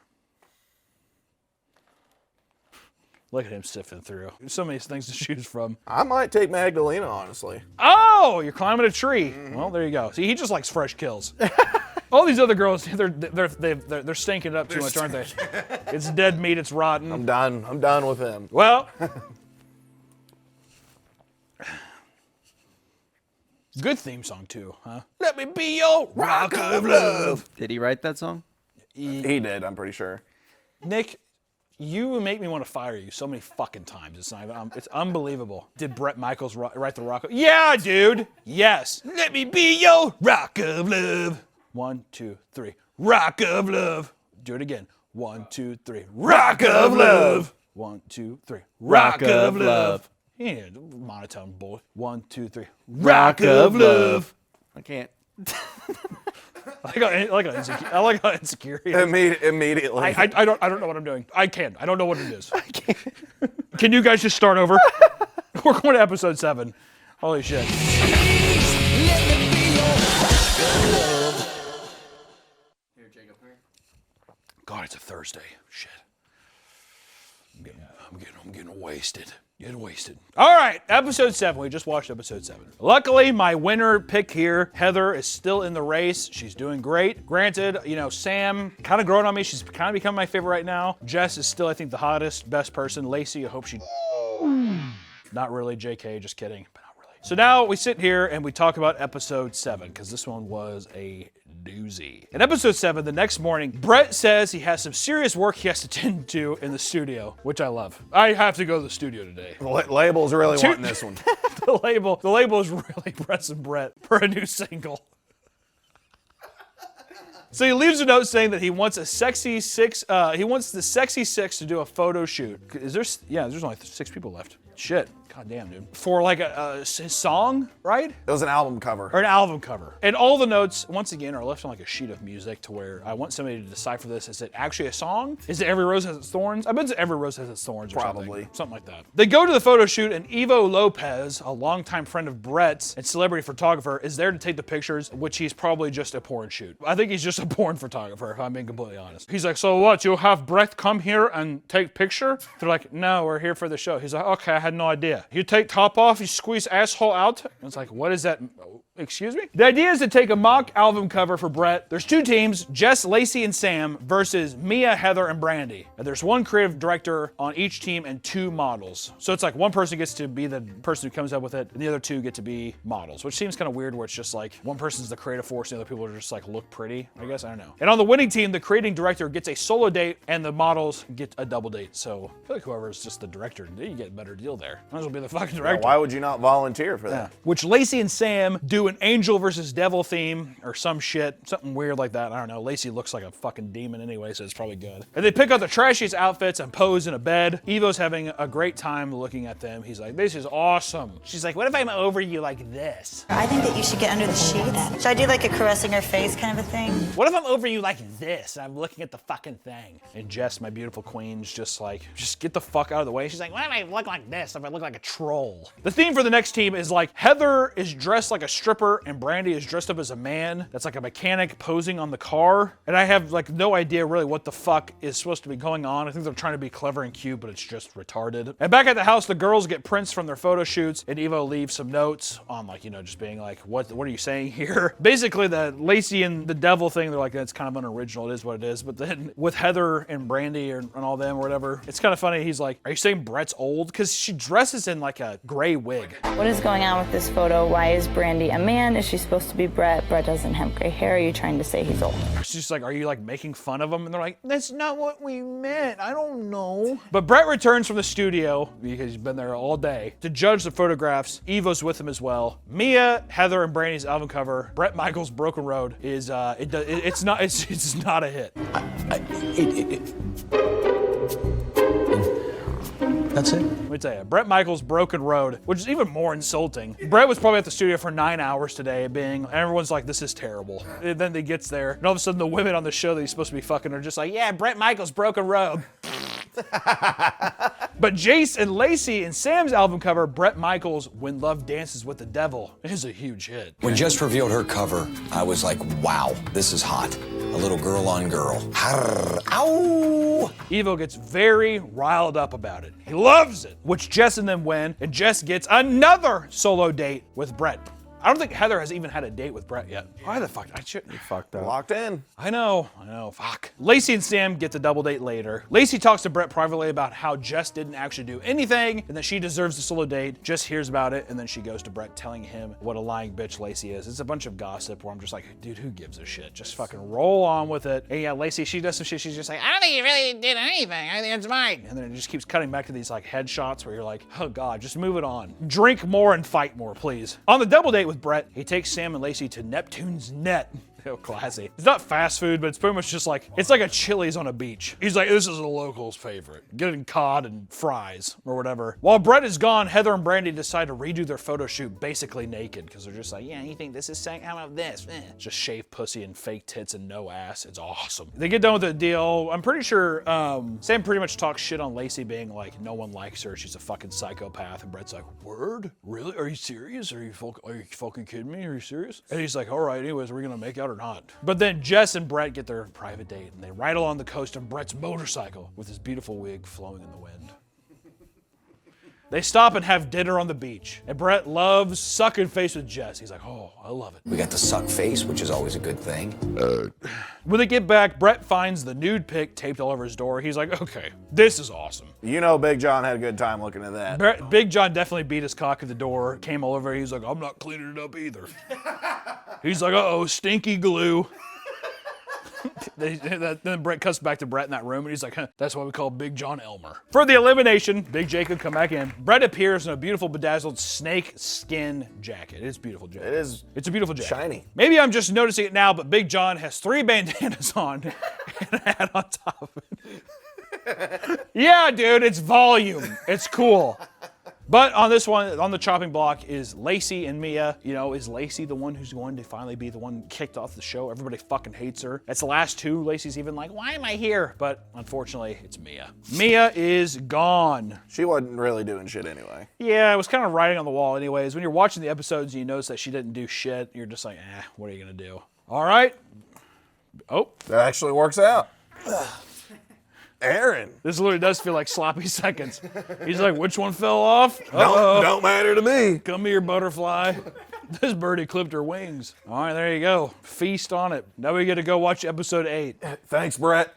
Look at him sifting through. There's so many things to choose from. I might take Magdalena, honestly. Oh, you're climbing a tree. Well, there you go. See, he just likes fresh kills. All these other girls, they're stinking it up too much, aren't they? It's dead meat. It's rotten. I'm done. I'm done with him. Well, good theme song too, huh? Let me be your rock of love. Did he write that song? He did, I'm pretty sure. Nick, you make me want to fire you so many fucking times. It's unbelievable. Did Bret Michaels write the rock? Yeah, dude. Yes. Let me be your rock of love. 1, 2, 3. Rock of love. Do it again. 1, 2, 3. Rock of love. 1, 2, 3. Rock of love. Yeah, monotone boy. 1, 2, 3. Rock of love. I can't. I like how insecure he is. Immediately. I don't know what I'm doing. I don't know what it is. I can't. Can you guys just start over? We're going to episode 7. Holy shit. God, it's a Thursday. Shit. I'm getting wasted. Getting wasted. All right, episode 7. We just watched episode 7. Luckily, my winner pick here, Heather, is still in the race. She's doing great. Granted, Sam kind of growing on me. She's kind of becoming my favorite right now. Jess is still, I think, the hottest, best person. Lacey, I hope she... Not really, JK, just kidding. But not really. So now we sit here and we talk about episode 7, because this one was a doozy. In episode 7, the next morning, Bret says he has some serious work he has to tend to in the studio, which I love. I have to go to the studio today. The label's really wanting this one. The label is really pressing Bret for a new single. So he leaves a note saying that he wants a sexy six. He wants the sexy 6 to do a photo shoot. There's only 6 people left. Shit. God damn, dude. For like a song, right? It was an album cover. Or an album cover. And all the notes, once again, are left on like a sheet of music to where I want somebody to decipher this. Is it actually a song? Is it Every Rose Has Its Thorns? I bet it's Every Rose Has Its Thorns or Probably. something like that. They go to the photo shoot and Ivo Lopez, a longtime friend of Bret's and celebrity photographer, is there to take the pictures, which he's probably just a porn shoot. I think he's just a porn photographer, if I'm being completely honest. He's like, so what, you'll have Bret come here and take picture? They're like, no, we're here for the show. He's like, okay, I had no idea. You take top off, you squeeze asshole out. And it's like, what is that? Excuse me? The idea is to take a mock album cover for Bret. There's 2 teams, Jess, Lacey, and Sam, versus Mia, Heather, and Brandy. And there's 1 creative director on each team and 2 models. So it's like one person gets to be the person who comes up with it, and the other 2 get to be models, which seems kind of weird where it's just like one person's the creative force and the other people are just like look pretty, I guess, I don't know. And on the winning team, the creating director gets a solo date and the models get a double date. So I feel like whoever's just the director, you get a better deal there. Might as well be the fucking director. Yeah, why would you not volunteer for that? Which Lacey and Sam do an angel versus devil theme or some shit, something weird like that. I don't know. Lacey looks like a fucking demon anyway, so it's probably good. And they pick out the trashiest outfits and pose in a bed. Evo's having a great time looking at them. He's like, this is awesome. She's like, what if I'm over you like this? I think that you should get under the sheets. Should I do like a caressing her face kind of a thing? What if I'm over you like this and I'm looking at the fucking thing? And Jess, my beautiful queen's just like, just get the fuck out of the way. She's like, what if I look like this if I look like a troll? The theme for the next team is like, Heather is dressed like a stripper and Brandy is dressed up as a man that's like a mechanic posing on the car. And I have like no idea really what the fuck is supposed to be going on. I think they're trying to be clever and cute, but it's just retarded. And back at the house, the girls get prints from their photo shoots and Ivo leaves some notes on like, just being like, what are you saying here? Basically the Lacey and the devil thing, they're like, that's kind of unoriginal. It is what it is. But then with Heather and Brandy and all them or whatever, it's kind of funny. He's like, are you saying Bret's old? Because she dresses in like a gray wig. What is going on with this photo? Why is Brandy a man? Is she supposed to be Bret? Bret doesn't have gray hair. Are you trying to say he's old? She's just like, are you like making fun of him? And they're like, that's not what we meant. I don't know. But Bret returns from the studio because he's been there all day to judge the photographs. Evo's with him as well. Mia, Heather, and Brandy's album cover, Bret Michaels' Broken Road, is it's not a hit. That's it. Let me tell you, Bret Michaels' Broken Road, which is even more insulting. Bret was probably at the studio for 9 hours today, everyone's like, this is terrible. And then he gets there, and all of a sudden the women on the show that he's supposed to be fucking are just like, yeah, Bret Michaels' Broken Road. But Jace and Lacey in Sam's album cover, Bret Michaels' When Love Dances with the Devil, is a huge hit. When Jess revealed her cover, I was like, wow, this is hot. A little girl on girl. Ow! Evo gets very riled up about it. He loves it, which Jess and them win, and Jess gets another solo date with Bret. I don't think Heather has even had a date with Bret yet. Why the fuck? I shouldn't. Fucked up. Locked in. I know, fuck. Lacey and Sam get the double date later. Lacey talks to Bret privately about how Jess didn't actually do anything and that she deserves the solo date. Jess hears about it and then she goes to Bret telling him what a lying bitch Lacey is. It's a bunch of gossip where I'm just like, dude, who gives a shit? Just fucking roll on with it. And yeah, Lacey, she does some shit. She's just like, I don't think you really did anything. I think it's mine. And then it just keeps cutting back to these like headshots where you're like, oh God, just move it on. Drink more and fight more, please. On the double date with Bret, he takes Sam and Lacey to Neptune's Net. Oh, classy. It's not fast food, but it's pretty much just like, it's like a Chili's on a beach. He's like, this is a local's favorite. Getting cod and fries or whatever. While Bret is gone, Heather and Brandy decide to redo their photo shoot basically naked because they're just like, yeah, you think this is saying, how about this? Just shaved pussy and fake tits and no ass. It's awesome. They get done with the deal. I'm pretty sure Sam pretty much talks shit on Lacey being like, no one likes her. She's a fucking psychopath. And Bret's like, word? Really? Are you serious? Are you fucking kidding me? Are you serious? And he's like, all right, anyways, are we gonna make out or not? But then Jess and Bret get their private date and they ride along the coast of Bret's motorcycle with his beautiful wig flowing in the wind. They stop and have dinner on the beach. And Bret loves sucking face with Jess. He's like, oh, I love it. We got to suck face, which is always a good thing. When they get back, Bret finds the nude pic taped all over his door. He's like, okay, this is awesome. You know Big John had a good time looking at that. Big John definitely beat his cock at the door, came all over. He's like, I'm not cleaning it up either. He's like, uh-oh, stinky glue. Then Bret cuts back to Bret in that room, and he's like, huh, that's what we call Big John Elmer. For the elimination, Big Jacob come back in. Bret appears in a beautiful bedazzled snake skin jacket. It's beautiful jacket. It is. It's a beautiful jacket. Shiny. Maybe I'm just noticing it now, but Big John has 3 bandanas on and a hat on top of it. Yeah, dude, it's volume. It's cool. But on this one, on the chopping block, is Lacey and Mia. You know, is Lacey the one who's going to finally be the one kicked off the show? Everybody fucking hates her. It's the last 2. Lacey's even like, why am I here? But unfortunately, it's Mia. Mia is gone. She wasn't really doing shit anyway. Yeah, it was kind of writing on the wall anyways. When you're watching the episodes and you notice that she didn't do shit, you're just like, what are you gonna do? All right. Oh. That actually works out. Aaron. This literally does feel like sloppy seconds. He's like, which one fell off? Don't matter to me. Come here, butterfly. This birdie clipped her wings. All right, there you go. Feast on it. Now we get to go watch episode 8. Thanks, Bret.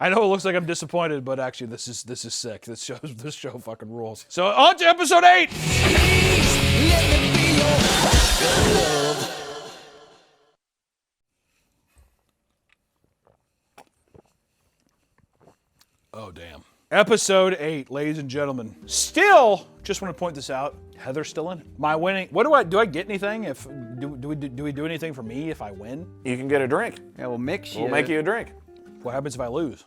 I know it looks like I'm disappointed, but actually this is sick. This show fucking rules. So on to episode 8. Oh, damn. Episode 8, ladies and gentlemen. Still, just want to point this out, Heather's still in it. My winning, do I get anything if, do we do anything for me if I win? You can get a drink. Yeah, we'll mix you. We'll make you a drink. What happens if I lose?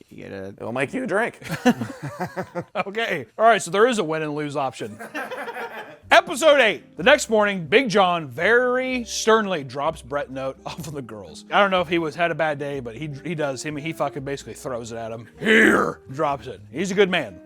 It'll make you a drink. Okay. All right, so there is a win and lose option. Episode 8. The next morning, Big John very sternly drops Bret a note off of the girls. I don't know if he had a bad day, but he does. He fucking basically throws it at him. Here! Drops it. He's a good man.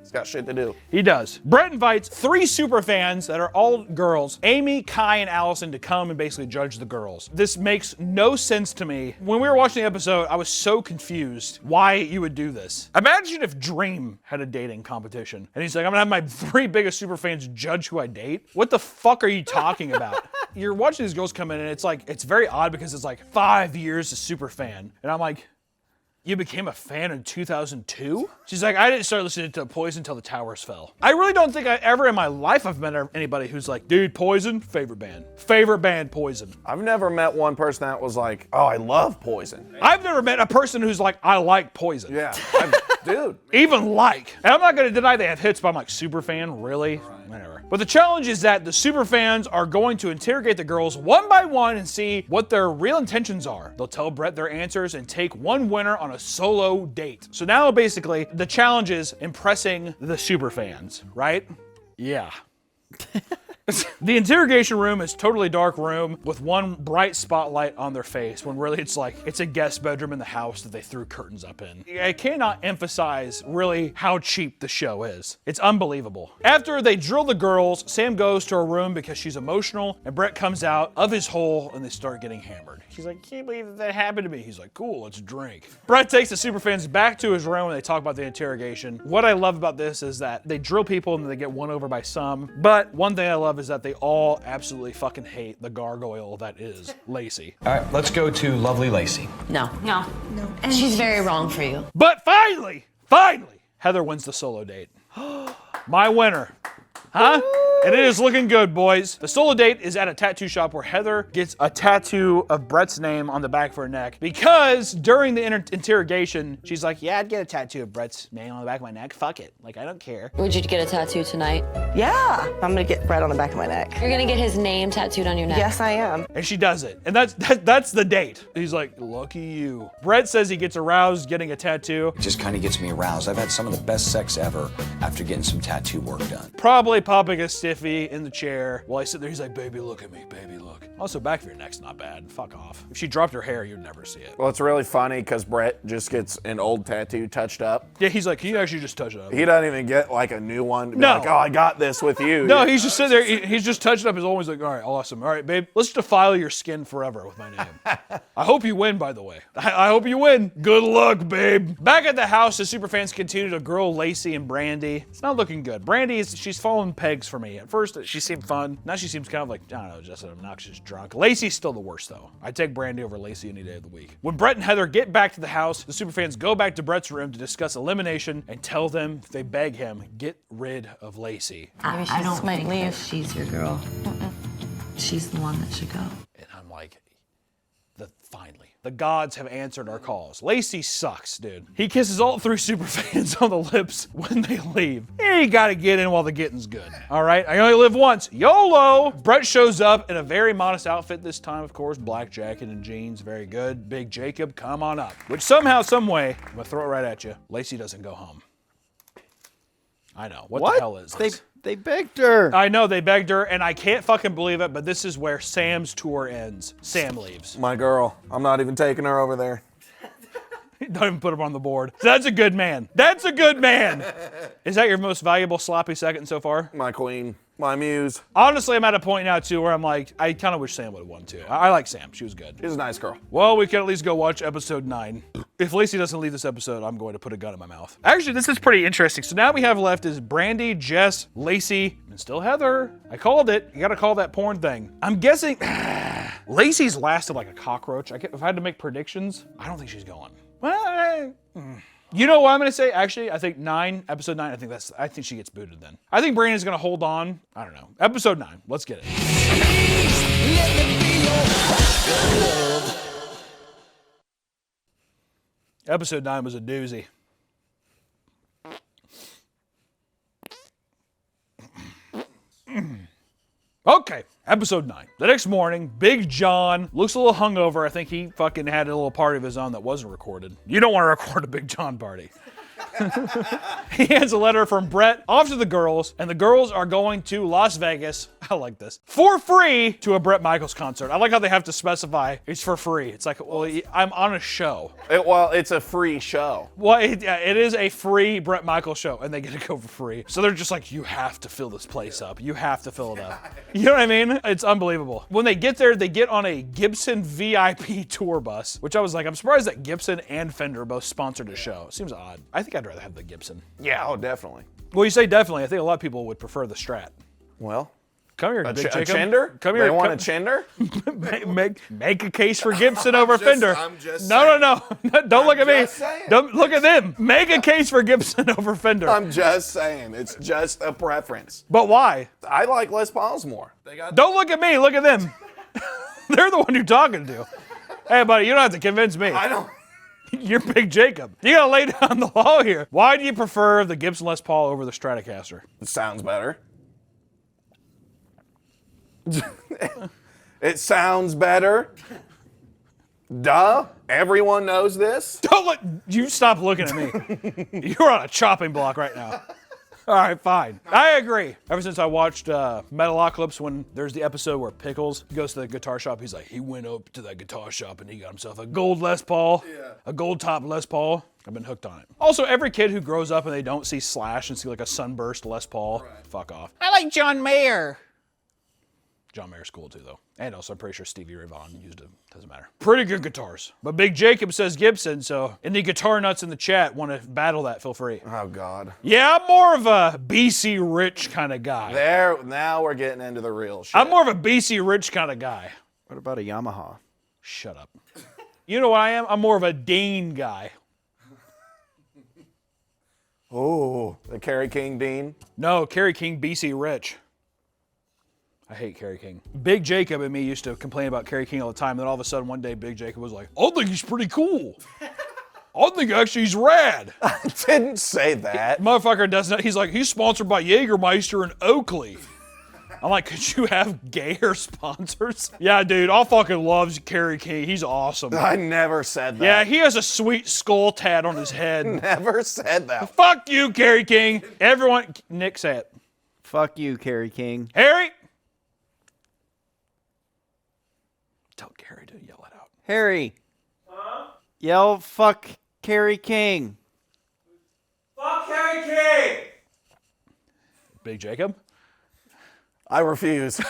He's got shit to do. He does. Bret invites 3 super fans that are all girls, Amy, Kai, and Allison, to come and basically judge the girls. This makes no sense to me. When we were watching the episode, I was so confused why you would do this. Imagine if Dream had a dating competition, and he's like, I'm gonna have my 3 biggest super fans judge who I date. What the fuck are you talking about? You're watching these girls come in, and it's very odd because it's like 5 years as super fan, and I'm like, you became a fan in 2002? She's like, I didn't start listening to Poison until the towers fell. I really don't think I ever in my life I've met anybody who's like, dude, Poison, favorite band. Favorite band, Poison. I've never met one person that was like, oh, I love Poison. I've never met a person who's like, I like Poison. Yeah, dude. Even like. And I'm not gonna deny they have hits, but I'm like, super fan, really? Whatever. But the challenge is that the super fans are going to interrogate the girls one by one and see what their real intentions are. They'll tell Bret their answers and take one winner on a solo date. So now basically the challenge is impressing the super fans, right? Yeah. The interrogation room is totally dark room with one bright spotlight on their face when really it's like it's a guest bedroom in the house that they threw curtains up in. I cannot emphasize really how cheap the show is. It's unbelievable. After they drill the girls, Sam goes to her room because she's emotional and Brett comes out of his hole and they start getting hammered. She's like, can't believe that happened to me. He's like, cool, let's drink. Brett takes the superfans back to his room and they talk about the interrogation. What I love about this is that they drill people and they get won over by some. But one thing I love is that they all absolutely fucking hate the gargoyle that is Lacey. All right, let's go to lovely Lacey. No. And she's very wrong for you. But finally, Heather wins the solo date. My winner. Huh? And it is looking good, boys. The solo date is at a tattoo shop where Heather gets a tattoo of Brett's name on the back of her neck because during the interrogation, she's like, yeah, I'd get a tattoo of Brett's name on the back of my neck. Fuck it. Like, I don't care. Would you get a tattoo tonight? Yeah, I'm gonna get Brett on the back of my neck. You're gonna get his name tattooed on your neck? Yes, I am. And she does it. And that's the date. He's like, lucky you. Brett says he gets aroused getting a tattoo. It just kind of gets me aroused. I've had some of the best sex ever after getting some tattoo work done. Probably popping a stiffy in the chair while I sit there. He's like, baby, look at me, baby, look. Also, back of your neck's not bad. Fuck off. If she dropped her hair, you'd never see it. Well, it's really funny because Brett just gets an old tattoo touched up. Yeah, he's like, can you actually just touch it up? He doesn't even get like a new one to be No. like, oh, I got this with you. No, he's just sitting there. He's just touching up his own. He's like, all right, awesome. All right, babe, let's defile your skin forever with my name. I hope you win, by the way. I hope you win. Good luck, babe. Back at the house, the superfans continue to grill Lacey and Brandy. It's not looking good. Brandy, she's fallen pegs for me. At first, she seemed fun. Now she seems kind of like, I don't know, just an obnoxious drunk. Lacey's still the worst, though. I'd take Brandy over Lacey any day of the week. When Brett and Heather get back to the house, the superfans go back to Brett's room to discuss elimination and tell them, they beg him, get rid of Lacey. I don't think that she's your girl. She's the one that should go. And I'm like, finally. The gods have answered our calls. Lacey sucks, dude. He kisses all three superfans on the lips when they leave. You gotta get in while the getting's good. All right, I only live once. YOLO! Brett shows up in a very modest outfit this time, of course. Black jacket and jeans, very good. Big Jacob, come on up. Which somehow, some way, I'm gonna throw it right at you. Lacey doesn't go home. I know, what the hell is this? They begged her. I know, they begged her, and I can't fucking believe it, but this is where Sam's tour ends. Sam leaves. My girl. I'm not even taking her over there. Don't even put him on the board. That's a good man. That's a good man. Is that your most valuable sloppy second so far? My queen. My muse. Honestly, I'm at a point now, too, where I'm like, I kind of wish Sam would have won, too. I like Sam. She was good. She's a nice girl. Well, we can at least go watch episode 9. If Lacey doesn't leave this episode, I'm going to put a gun in my mouth. Actually, this is pretty interesting. So now we have left is Brandy, Jess, Lacey, and still Heather. I called it. You got to call that porn thing. I'm guessing Lacey's lasted like a cockroach. If I had to make predictions, I don't think she's going. Well, you know what I'm gonna say? Actually, I think episode 9, I think she gets booted then. I think Brandon's gonna hold on. I don't know. Episode 9, let's get it. Episode 9 was a doozy. Okay, episode 9. The next morning, Big John looks a little hungover. I think he fucking had a little party of his own that wasn't recorded. You don't want to record a Big John party. He hands a letter from Brett off to the girls, and the girls are going to Las Vegas, I like this, for free to a Bret Michaels concert. I like how they have to specify it's for free. It's like, well, I'm on a show. It's a free show. Well, it is a free Bret Michaels show, and they get to go for free. So they're just like, you have to fill this place up. You have to fill it up. You know what I mean? It's unbelievable. When they get there, they get on a Gibson VIP tour bus, which I was like, I'm surprised that Gibson and Fender both sponsored a show. It seems odd. I think I'd rather have the Gibson. Yeah, oh, definitely. Well, you say definitely. I think a lot of people would prefer the Strat. Well, come here, a Big Jacob. Chender? Come here. They want a Chender? make a case for Gibson over Fender. I'm just No. Don't look at me. saying. Don't look at them. Make a case for Gibson over Fender. I'm just saying. It's just a preference. But why? I like Les Pauls more. Don't look at me. Look at them. They're the one you're talking to. Hey, buddy, you don't have to convince me. I don't. You're Big Jacob. You gotta lay down the law here. Why do you prefer the Gibson Les Paul over the Stratocaster? It sounds better. It sounds better. Duh. Everyone knows this. Don't look. You stop looking at me. You're on a chopping block right now. All right, fine. I agree. Ever since I watched Metalocalypse, when there's the episode where Pickles goes to the guitar shop, he's like, he went up to that guitar shop and he got himself a gold Les Paul, a gold top Les Paul. I've been hooked on it. Also, every kid who grows up and they don't see Slash and see like a sunburst Les Paul, fuck off. I like John Mayer. John Mayer's cool too, though. And also, I'm pretty sure Stevie Ray Vaughan used it. Doesn't matter. Pretty good guitars. But Big Jacob says Gibson, so any guitar nuts in the chat want to battle that, feel free. Oh, God. Yeah, I'm more of a BC Rich kind of guy. Now we're getting into the real shit. I'm more of a BC Rich kind of guy. What about a Yamaha? Shut up. You know what I am? I'm more of a Dean guy. Oh, the Kerry King Dean? No, Kerry King BC Rich. I hate Kerry King. Big Jacob and me used to complain about Kerry King all the time. Then all of a sudden one day Big Jacob was like, I think he's pretty cool. I think actually he's rad. I didn't say that. Motherfucker doesn't. He's like, he's sponsored by Jägermeister and Oakley. I'm like, could you have gayer sponsors? Yeah, dude, I fucking love Kerry King. He's awesome. I never said that. Yeah, he has a sweet skull tat on his head. Never said that. Fuck you, Kerry King. Everyone, Nick, say it. Fuck you, Kerry King. Harry. Tell Gary to yell it out. Harry. Yell fuck Kerry King. Fuck Kerry King! Big Jacob? I refuse.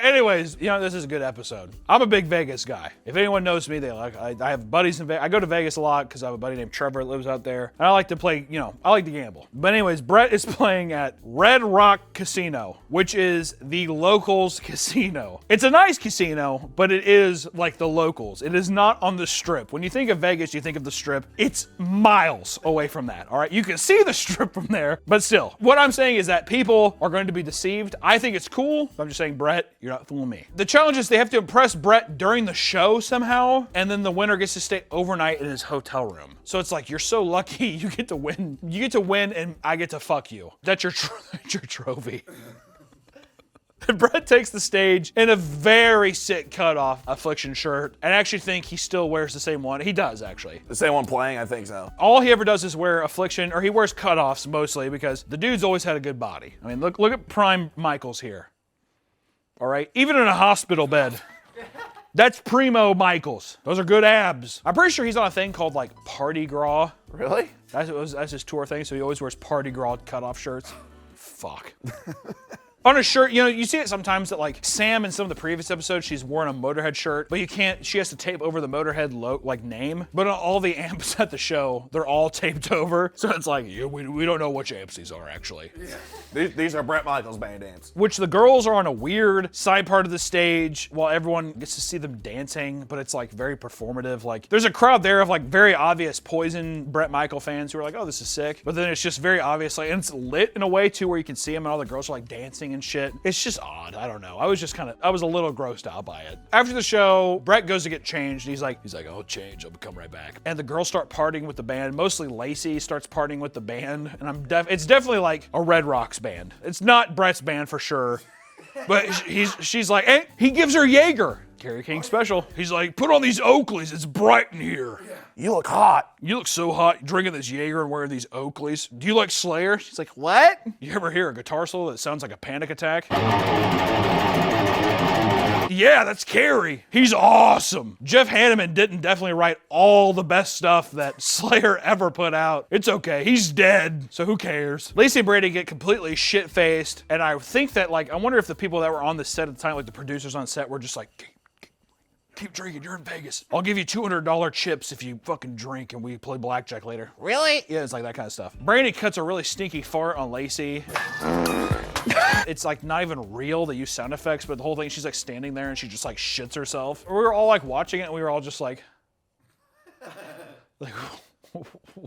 Anyways, you know, this is a good episode. I'm a big Vegas guy. If anyone knows me, they like, I have buddies in Vegas. I go to Vegas a lot because I have a buddy named Trevor that lives out there. And I like to play, you know, I like to gamble. But anyways, Brett is playing at Red Rock Casino, which is the locals casino. It's a nice casino, but it is like the locals. It is not on the strip. When you think of Vegas, you think of the strip. It's miles away from that, all right? You can see the strip from there, but still. What I'm saying is that people are going to be deceived. I think it's cool. I'm just saying, Brett, you're not fooling me. The challenge is they have to impress Brett during the show somehow, and then the winner gets to stay overnight in his hotel room. So it's like, you're so lucky you get to win. You get to win and I get to fuck you. That's your trophy. And Brett takes the stage in a very sick cutoff Affliction shirt, and I actually think he still wears the same one. He does, actually. The same one playing? I think so. All he ever does is wear Affliction, or he wears cutoffs mostly because the dude's always had a good body. I mean, look at Prime Michaels here. All right, even in a hospital bed. That's Primo Michaels. Those are good abs. I'm pretty sure he's on a thing called like Party Gras. Really? That's his tour thing, so he always wears Party Gras cutoff shirts. Fuck. On a shirt, you know, you see it sometimes that like Sam in some of the previous episodes, she's worn a Motorhead shirt, but you can't, she has to tape over the Motorhead name. But on all the amps at the show, they're all taped over. So it's like, yeah, we don't know which amps these are actually. Yeah. These are Bret Michaels band amps. Which the girls are on a weird side part of the stage while everyone gets to see them dancing, but it's like very performative. Like there's a crowd there of like very obvious Poison Bret Michael fans who are like, oh, this is sick. But then it's just very obvious, like, and it's lit in a way too where you can see them and all the girls are like dancing and shit. It's just odd. I don't know. I was a little grossed out by it. After the show, Brett goes to get changed. He's like, I'll change. I'll come right back. And the girls start partying with the band. Mostly Lacey starts partying with the band. And it's definitely like a Red Rocks band. It's not Brett's band for sure. But she's like, hey, he gives her Jaeger. Kerry King special. He's like, put on these Oakleys. It's bright in here. You look hot. You look so hot drinking this Jaeger and wearing these Oakleys. Do you like Slayer? She's like, what? You ever hear a guitar solo that sounds like a panic attack? Yeah, that's Kerry. He's awesome. Jeff Hanneman didn't definitely write all the best stuff that Slayer ever put out. It's okay. He's dead, so who cares? Lacey and Brady get completely shit-faced, and I think that, like, I wonder if the people that were on the set at the time, like the producers on set, were just like, keep drinking, you're in Vegas. I'll give you $200 chips if you fucking drink and we play blackjack later. Really? Yeah, it's like that kind of stuff. Brandy cuts a really stinky fart on Lacey. It's like not even real. They use sound effects, but the whole thing, she's like standing there and she just like shits herself. We were all like watching it and we were all just like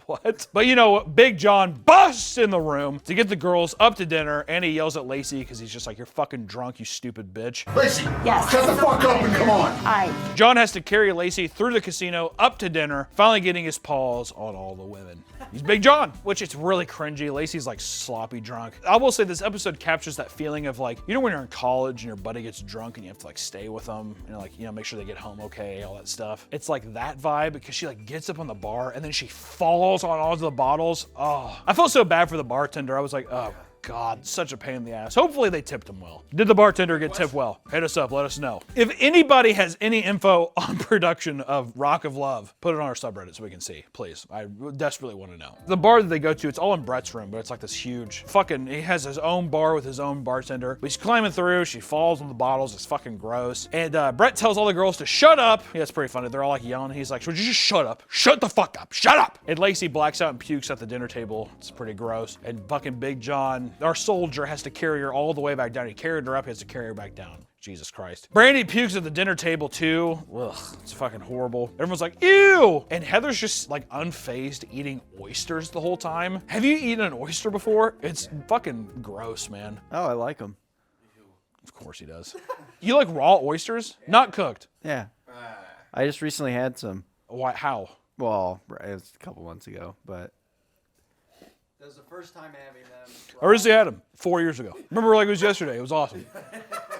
what? But you know, Big John busts in the room to get the girls up to dinner, and he yells at Lacey because he's just like, you're fucking drunk, you stupid bitch. Lacey, yes. Shut the fuck up and come on. All right. John has to carry Lacey through the casino up to dinner, finally getting his paws on all the women. He's Big John, which it's really cringy. Lacey's like sloppy drunk. I will say this episode captures that feeling of like, you know when you're in college and your buddy gets drunk and you have to like stay with them and like, you know, make sure they get home okay, all that stuff. It's like that vibe because she like gets up on the bar and then she falls on all of the bottles. Oh, I felt so bad for the bartender. I was like, oh God, such a pain in the ass. Hopefully they tipped him well. Did the bartender get tipped well? Hit us up, let us know. If anybody has any info on production of Rock of Love, put it on our subreddit so we can see, please. I desperately want to know. The bar that they go to, it's all in Brett's room, but it's like this huge fucking, he has his own bar with his own bartender. She's climbing through, she falls on the bottles, it's fucking gross. And Brett tells all the girls to shut up. Yeah, it's pretty funny. They're all like yelling. He's like, would you just shut up? Shut the fuck up, shut up. And Lacey blacks out and pukes at the dinner table. It's pretty gross. And fucking Big John, our soldier, has to carry her all the way back down. He carried her up, he has to carry her back down. Jesus Christ. Brandy pukes at the dinner table too. Ugh, it's fucking horrible. Everyone's like, ew! And Heather's just like unfazed eating oysters the whole time. Have you eaten an oyster before? It's fucking gross, man. Oh, I like them. Of course he does. You like raw oysters? Not cooked? Yeah. I just recently had some. Why? How? Well, it was a couple months ago, but that was the first time having them. I recently had them 4 years ago. Remember like it was yesterday. It was awesome.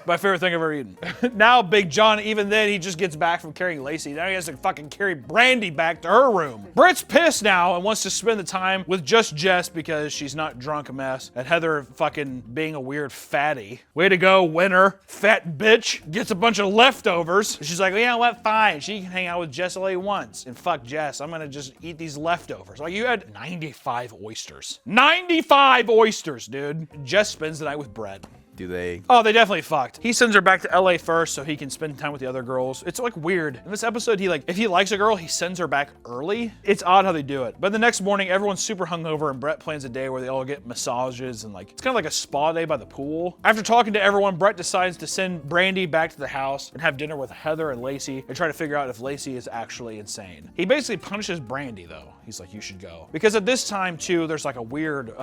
My favorite thing I've ever eaten. Now Big John, even then, he just gets back from carrying Lacey. Now he has to fucking carry Brandy back to her room. Britt's pissed now and wants to spend the time with just Jess because she's not drunk a mess. And Heather fucking being a weird fatty. Way to go, winner. Fat bitch. Gets a bunch of leftovers. She's like, well, yeah, what, fine. She can hang out with Jess LA once. And fuck Jess, I'm gonna just eat these leftovers. Like, you had 95 oysters. 95 oysters, dude. Jess spends the night with Brett. Do they? Oh, they definitely fucked. He sends her back to LA first so he can spend time with the other girls. It's like weird. In this episode, if he likes a girl, he sends her back early. It's odd how they do it. But the next morning, everyone's super hungover and Brett plans a day where they all get massages and like, it's kind of like a spa day by the pool. After talking to everyone, Brett decides to send Brandy back to the house and have dinner with Heather and Lacey and try to figure out if Lacey is actually insane. He basically punishes Brandy though. He's like, you should go. Because at this time too, there's like a weird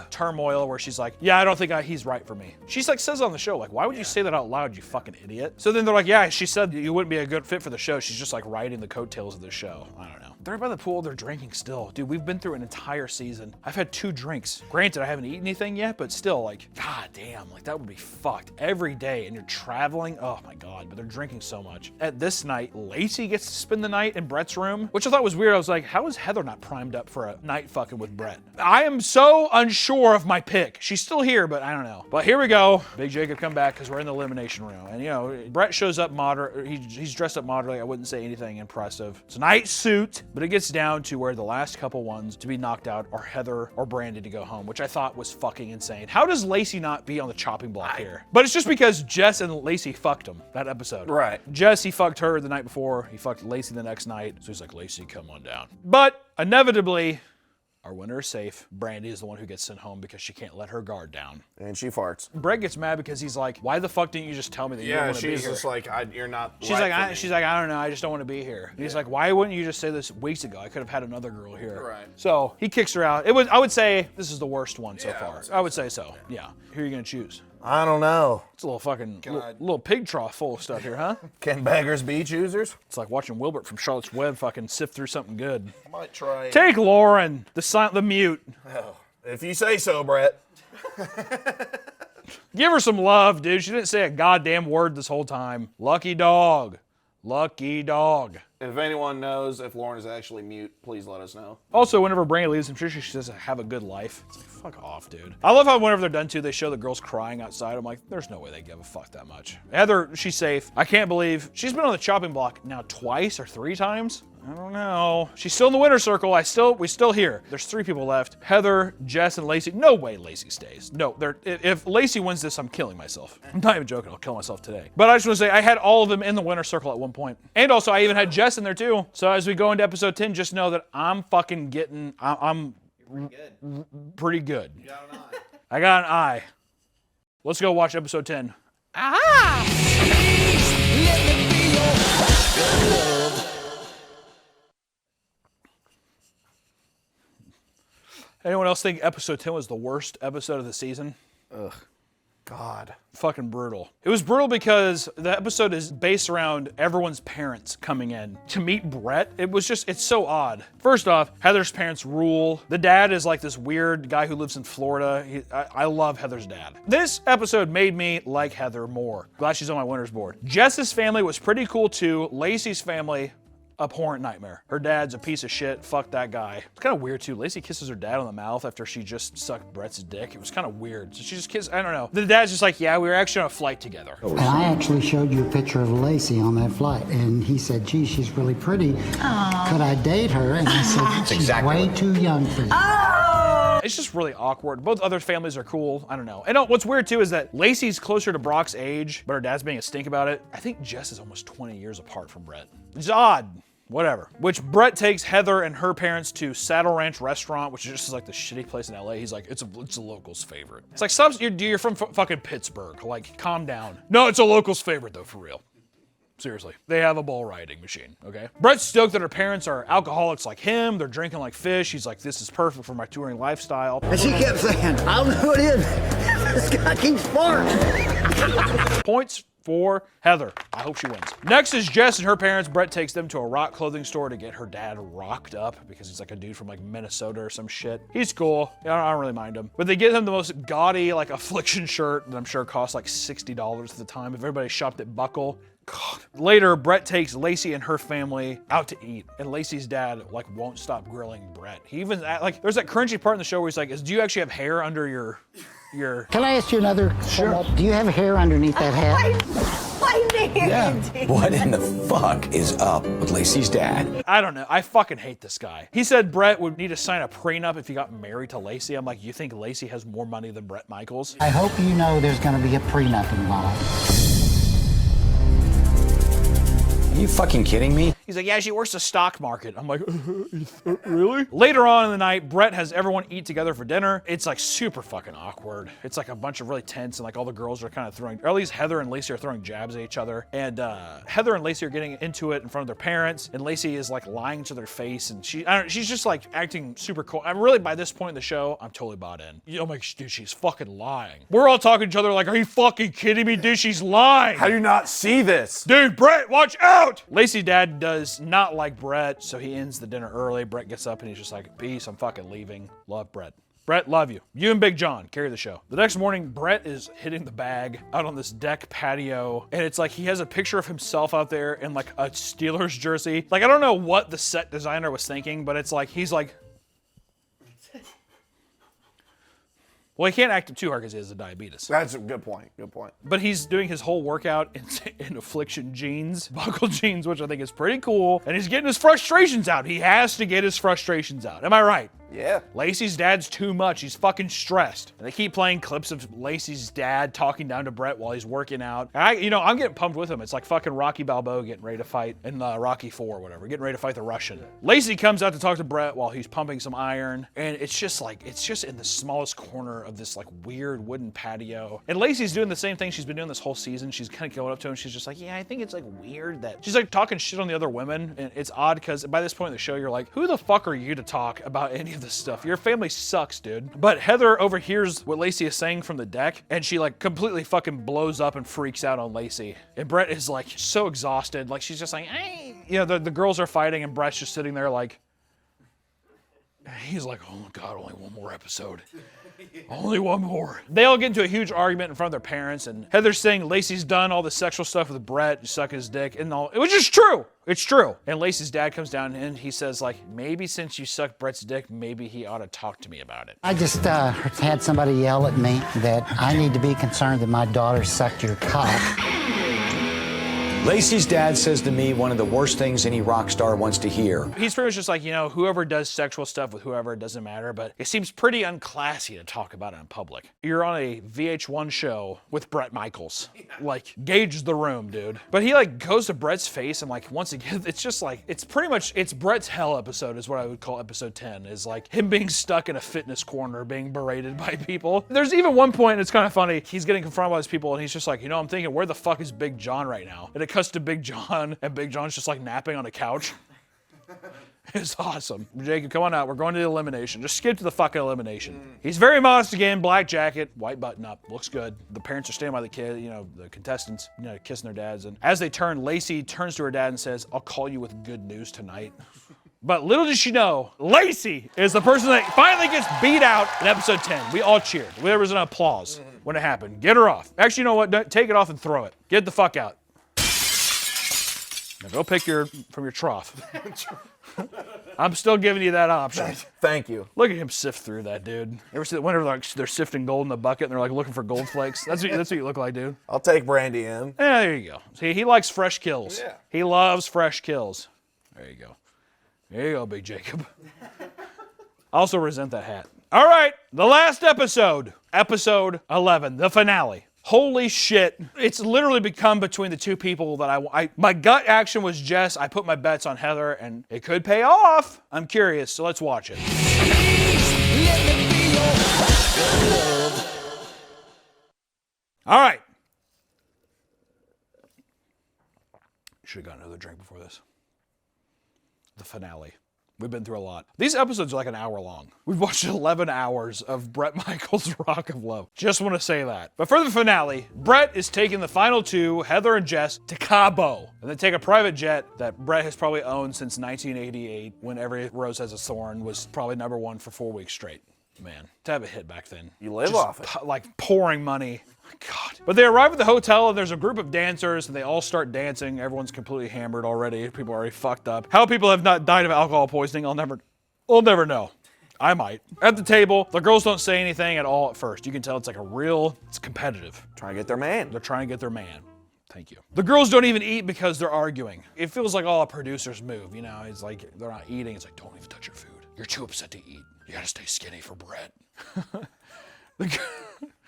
turmoil where she's like, yeah, I don't think he's right for me. She's like says on the show, like, why would you say that out loud, you fucking idiot? So then they're like, yeah, she said you wouldn't be a good fit for the show. She's just like riding the coattails of the show. I don't know. They're by the pool, they're drinking still. Dude, we've been through an entire season. I've had 2 drinks. Granted, I haven't eaten anything yet, but still, like, god damn, like that would be fucked every day and you're traveling. Oh my god, but they're drinking so much. At this night, Lacey gets to spend the night in Brett's room, which I thought was weird. I was like, how is Heather not primed up for a night fucking with Brett? I am so unsure of my pick. She's still here, but I don't know. But here we go. Big Jacob come back because we're in the elimination room. And you know, Brett shows up moderate, he's dressed up moderately. I wouldn't say anything impressive. It's a night suit, but it gets down to where the last couple ones to be knocked out are Heather or Brandy to go home, which I thought was fucking insane. How does Lacey not be on the chopping block here? But it's just because Jess and Lacey fucked him that episode. Right. Jess, he fucked her the night before. He fucked Lacey the next night. So he's like, Lacey, come on down. But inevitably, our winner is safe. Brandy is the one who gets sent home because she can't let her guard down. And she farts. Brett gets mad because he's like, why the fuck didn't you just tell me that you don't want to be here? Yeah, she's just like, you're not She's right like, for me. she's like, I don't know, I just don't want to be here. And he's like, why wouldn't you just say this weeks ago? I could have had another girl here. Right. So he kicks her out. I would say this is the worst one so far. I would say so. Yeah. Who are you gonna choose? I don't know. It's a little fucking little pig trough full of stuff here, huh? Can beggars be choosers? It's like watching Wilbert from Charlotte's Web fucking sift through something good. I might try. Take Lauren, the mute. Oh, if you say so, Brett. Give her some love, dude. She didn't say a goddamn word this whole time. Lucky dog. Lucky dog. If anyone knows if Lauren is actually mute, please let us know. Also, whenever Brandy leaves, I'm sure she says, have a good life. It's like, fuck off, dude. I love how whenever they're done too, they show the girls crying outside. I'm like, there's no way they give a fuck that much. Heather, she's safe. I can't believe she's been on the chopping block now twice or 3 times. I don't know. She's still in the winner's circle. We still here. There's 3 people left. Heather, Jess, and Lacey. No way Lacey stays. No, if Lacey wins this, I'm killing myself. I'm not even joking. I'll kill myself today. But I just want to say, I had all of them in the winner's circle at one point. And also, I even had Jess in there too. So as we go into episode 10, just know that I'm fucking getting, I'm pretty good. You got an eye. I got an eye. Let's go watch episode 10. Anyone else think episode 10 was the worst episode of the season? Ugh. God. Fucking brutal. It was brutal because the episode is based around everyone's parents coming in to meet Brett. It's so odd. First off, Heather's parents rule. The dad is like this weird guy who lives in Florida. I love Heather's dad. This episode made me like Heather more. Glad she's on my winners board. Jess's family was pretty cool too. Lacey's family, abhorrent nightmare. Her dad's a piece of shit. Fuck that guy. It's kind of weird too. Lacey kisses her dad on the mouth after she just sucked Brett's dick. It was kind of weird. So she just kissed, I don't know. The dad's just like, yeah, we were actually on a flight together. And I actually showed you a picture of Lacey on that flight, and he said, gee, she's really pretty. Aww. Could I date her? And I said, she's way too young for you. It's just really awkward. Both other families are cool. I don't know. And what's weird too is that Lacey's closer to Brock's age, but her dad's being a stink about it. I think Jess is almost 20 years apart from Brett. It's odd. Whatever. Which Brett takes Heather and her parents to Saddle Ranch Restaurant, which is just like the shitty place in LA. He's like, it's a local's favorite. It's like, stop, you're from fucking Pittsburgh. Like, calm down. No, it's a local's favorite though, for real. Seriously. They have a bull riding machine, okay? Brett's stoked that her parents are alcoholics like him. They're drinking like fish. He's like, this is perfect for my touring lifestyle. And she kept saying, I don't know who it is. This guy keeps farting. Points for Heather. I hope she wins. Next is Jess and her parents. Brett takes them to a rock clothing store to get her dad rocked up because he's like a dude from like Minnesota or some shit. He's cool. I don't really mind him. But they get him the most gaudy like Affliction shirt that I'm sure cost like $60 at the time. If everybody shopped at Buckle. God. Later, Brett takes Lacey and her family out to eat, and Lacey's dad like won't stop grilling Brett. He even like there's that cringy part in the show where he's like, "Do you actually have hair under your?" Can I ask you another? Sure. Do you have hair underneath that hat? I did. Yeah. What in the fuck is up with Lacey's dad? I don't know. I fucking hate this guy. He said Brett would need to sign a prenup if he got married to Lacey. I'm like, you think Lacey has more money than Brett Michaels? I hope you know there's going to be a prenup involved. Are you fucking kidding me? He's like, yeah, she works the stock market. I'm like, really? Later on in the night, Brett has everyone eat together for dinner. It's like super fucking awkward. It's like a bunch of really tense and like all the girls are kind of throwing, or at least Heather and Lacey are throwing jabs at each other. And Heather and Lacey are getting into it in front of their parents. And Lacey is like lying to their face. And she's just like acting super cool. I'm really, by this point in the show, I'm totally bought in. I'm like, dude, she's fucking lying. We're all talking to each other like, are you fucking kidding me, dude? She's lying. How do you not see this? Dude, Brett, watch out! Lacey's dad does not like Brett, so he ends the dinner early. Brett gets up and he's just like, peace, I'm fucking leaving. Love Brett. Brett, love you. You and Big John, carry the show. The next morning, Brett is hitting the bag out on this deck patio, and it's like he has a picture of himself out there in like a Steelers jersey. Like, I don't know what the set designer was thinking, but it's like, he's like, well, he can't act too hard because he has a diabetes. That's a good point. Good point. But he's doing his whole workout in Affliction jeans, buckle jeans, which I think is pretty cool. And he's getting his frustrations out. He has to get his frustrations out. Am I right? Yeah. Lacey's dad's too much. He's fucking stressed. And they keep playing clips of Lacey's dad talking down to Brett while he's working out. And I'm getting pumped with him. It's like fucking Rocky Balboa getting ready to fight in Rocky IV or whatever, getting ready to fight the Russian. Lacey comes out to talk to Brett while he's pumping some iron. And it's just in the smallest corner of this like weird wooden patio. And Lacey's doing the same thing she's been doing this whole season. She's kind of going up to him. She's just like, yeah, I think it's like weird that she's like talking shit on the other women. And it's odd because by this point in the show, you're like, who the fuck are you to talk about any of this stuff? Your family sucks, dude. But Heather overhears what Lacey is saying from the deck, and she like completely fucking blows up and freaks out on Lacey. And Brett is like so exhausted. Like she's just like, hey. The girls are fighting, and Brett's just sitting there like, he's like, oh my God, only one more episode. Only one more. They all get into a huge argument in front of their parents, and Heather's saying Lacey's done all the sexual stuff with Brett, sucking his dick, and all. It was just true. It's true. And Lacey's dad comes down and he says, like, maybe since you sucked Brett's dick, maybe he ought to talk to me about it. I just had somebody yell at me that I need to be concerned that my daughter sucked your cock. Lacey's dad says to me one of the worst things any rock star wants to hear. He's pretty much just like, whoever does sexual stuff with whoever, it doesn't matter, but it seems pretty unclassy to talk about it in public. You're on a VH1 show with Brett Michaels. Like, gauge the room, dude. But he like goes to Brett's face and like, once again, it's just like, it's Brett's hell episode is what I would call episode 10, is like him being stuck in a fitness corner, being berated by people. There's even one point, it's kind of funny, he's getting confronted by these people and he's just like, I'm thinking, where the fuck is Big John right now? And it cuts to Big John, and Big John's just like napping on a couch. It's awesome. Jacob, come on out. We're going to the elimination. Just skip to the fucking elimination. He's very modest again, black jacket, white button up, looks good. The parents are standing by the kid, the contestants, kissing their dads. And as they turn, Lacey turns to her dad and says, I'll call you with good news tonight. But little did she know, Lacey is the person that finally gets beat out in episode 10. We all cheered. There was an applause when it happened. Get her off. Actually, you know what? Take it off and throw it. Get the fuck out. Now go pick from your trough. I'm still giving you that option. Thank you. Look at him sift through that, dude. You ever see that whenever like they're sifting gold in the bucket and they're like looking for gold flakes? That's what you look like, dude. I'll take Brandy in. Yeah, there you go. See, he likes fresh kills. Yeah. He loves fresh kills. There you go. There you go, Big Jacob. I also resent that hat. All right, the last episode. Episode 11, the finale. Holy shit. It's literally become between the two people that my gut action was Jess. I put my bets on Heather, and it could pay off. I'm curious, so let's watch it. All right. Should have gotten another drink before this. The finale. We've been through a lot. These episodes are like an hour long. We've watched 11 hours of Bret Michaels' Rock of Love. Just want to say that. But for the finale, Bret is taking the final two, Heather and Jess, to Cabo. And then take a private jet that Bret has probably owned since 1988, when Every Rose Has a Thorn was probably #1 for 4 weeks straight. Man, to have a hit back then. You live off it. Like pouring money. God. But they arrive at the hotel and there's a group of dancers and they all start dancing. Everyone's completely hammered already. People are already fucked up. How people have not died of alcohol poisoning, I'll never know. I might. At the table, the girls don't say anything at all at first. You can tell it's like it's competitive. Trying to get their man. They're trying to get their man. Thank you. The girls don't even eat because they're arguing. It feels like all a producer's move, you know? It's like they're not eating. It's like, don't even touch your food. You're too upset to eat. You gotta stay skinny for Bret.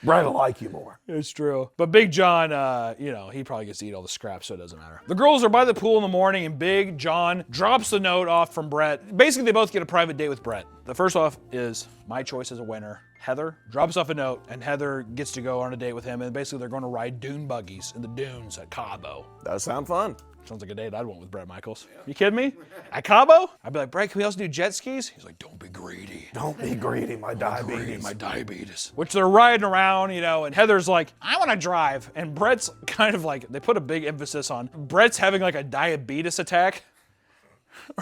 Bret will like you more. It's true. But Big John, he probably gets to eat all the scraps, so it doesn't matter. The girls are by the pool in the morning, and Big John drops the note off from Bret. Basically, they both get a private date with Bret. The first off is my choice as a winner. Heather drops off a note, and Heather gets to go on a date with him, and basically they're going to ride dune buggies in the dunes at Cabo. Does sound fun. Sounds like a date I'd want with Bret Michaels. You kidding me? At Cabo? I'd be like, Bret, can we also do jet skis? He's like, don't be greedy. Don't be greedy, my diabetes. Which they're riding around, and Heather's like, I want to drive. And Bret's kind of like, they put a big emphasis on, Bret's having like a diabetes attack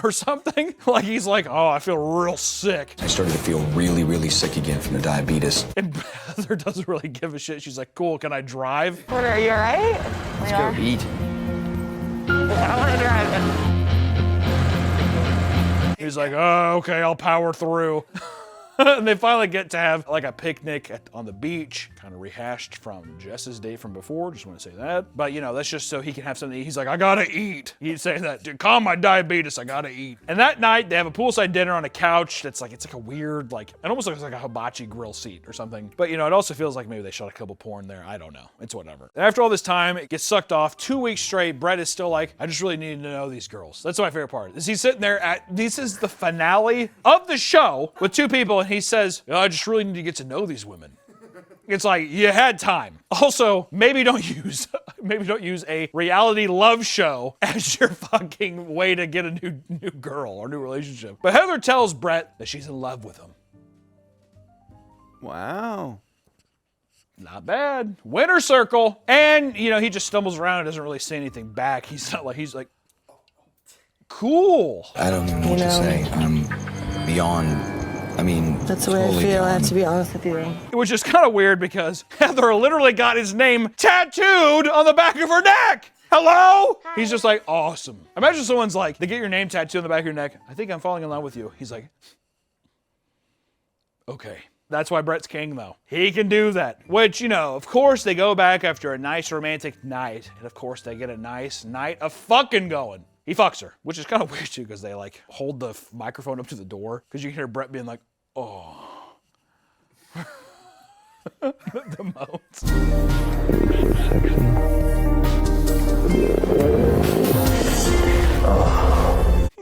or something. Like he's like, oh, I feel real sick. I started to feel really, really sick again from the diabetes. And Heather doesn't really give a shit. She's like, cool, can I drive? What, are you all right? Let's go eat. I want to drive. He's like, oh, okay, I'll power through. And they finally get to have like a picnic on the beach, kind of rehashed from Jess's date from before, just want to say that. But that's just so he can have something to eat. He's like, I gotta eat. He's saying that, dude, calm my diabetes, I gotta eat. And that night, they have a poolside dinner on a couch that's like, it's like a weird, it almost looks like a hibachi grill seat or something. But it also feels like maybe they shot a couple porn there, I don't know. It's whatever. And after all this time, it gets sucked off. 2 weeks straight, Bret is still like, I just really needed to know these girls. That's my favorite part, is he's sitting there this is the finale of the show with two people, and he says, I just really need to get to know these women. It's like, you had time. Also, maybe don't use a reality love show as your fucking way to get a new girl or new relationship. But Heather tells Bret that she's in love with him. Wow. Not bad. Winner circle. And, he just stumbles around and doesn't really say anything back. He's like, cool. I don't even know what to say. I'm beyond... that's the way I feel. I have to be honest with you. Which is kind of weird because Heather literally got his name tattooed on the back of her neck. Hello? Hi. He's just like, awesome. Imagine someone's like, they get your name tattooed on the back of your neck. I think I'm falling in love with you. He's like, okay. That's why Bret's king, though. He can do that. Which, of course, they go back after a nice romantic night. And of course, they get a nice night of fucking going. He fucks her, which is kind of weird too, because they hold the microphone up to the door, because you can hear Bret being like, oh. The moans.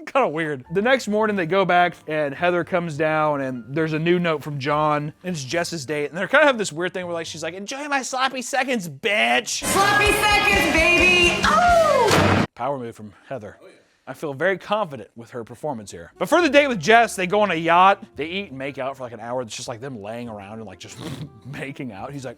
Kind of weird. The next morning they go back and Heather comes down and there's a new note from John and it's Jess's date, and they're kind of have this weird thing where she's like, enjoy my sloppy seconds, bitch. Sloppy seconds, baby. Oh! Power move from Heather. Oh, yeah. I feel very confident with her performance here. But for the date with Jess, they go on a yacht. They eat and make out for an hour. It's just like them laying around and just making out. He's like...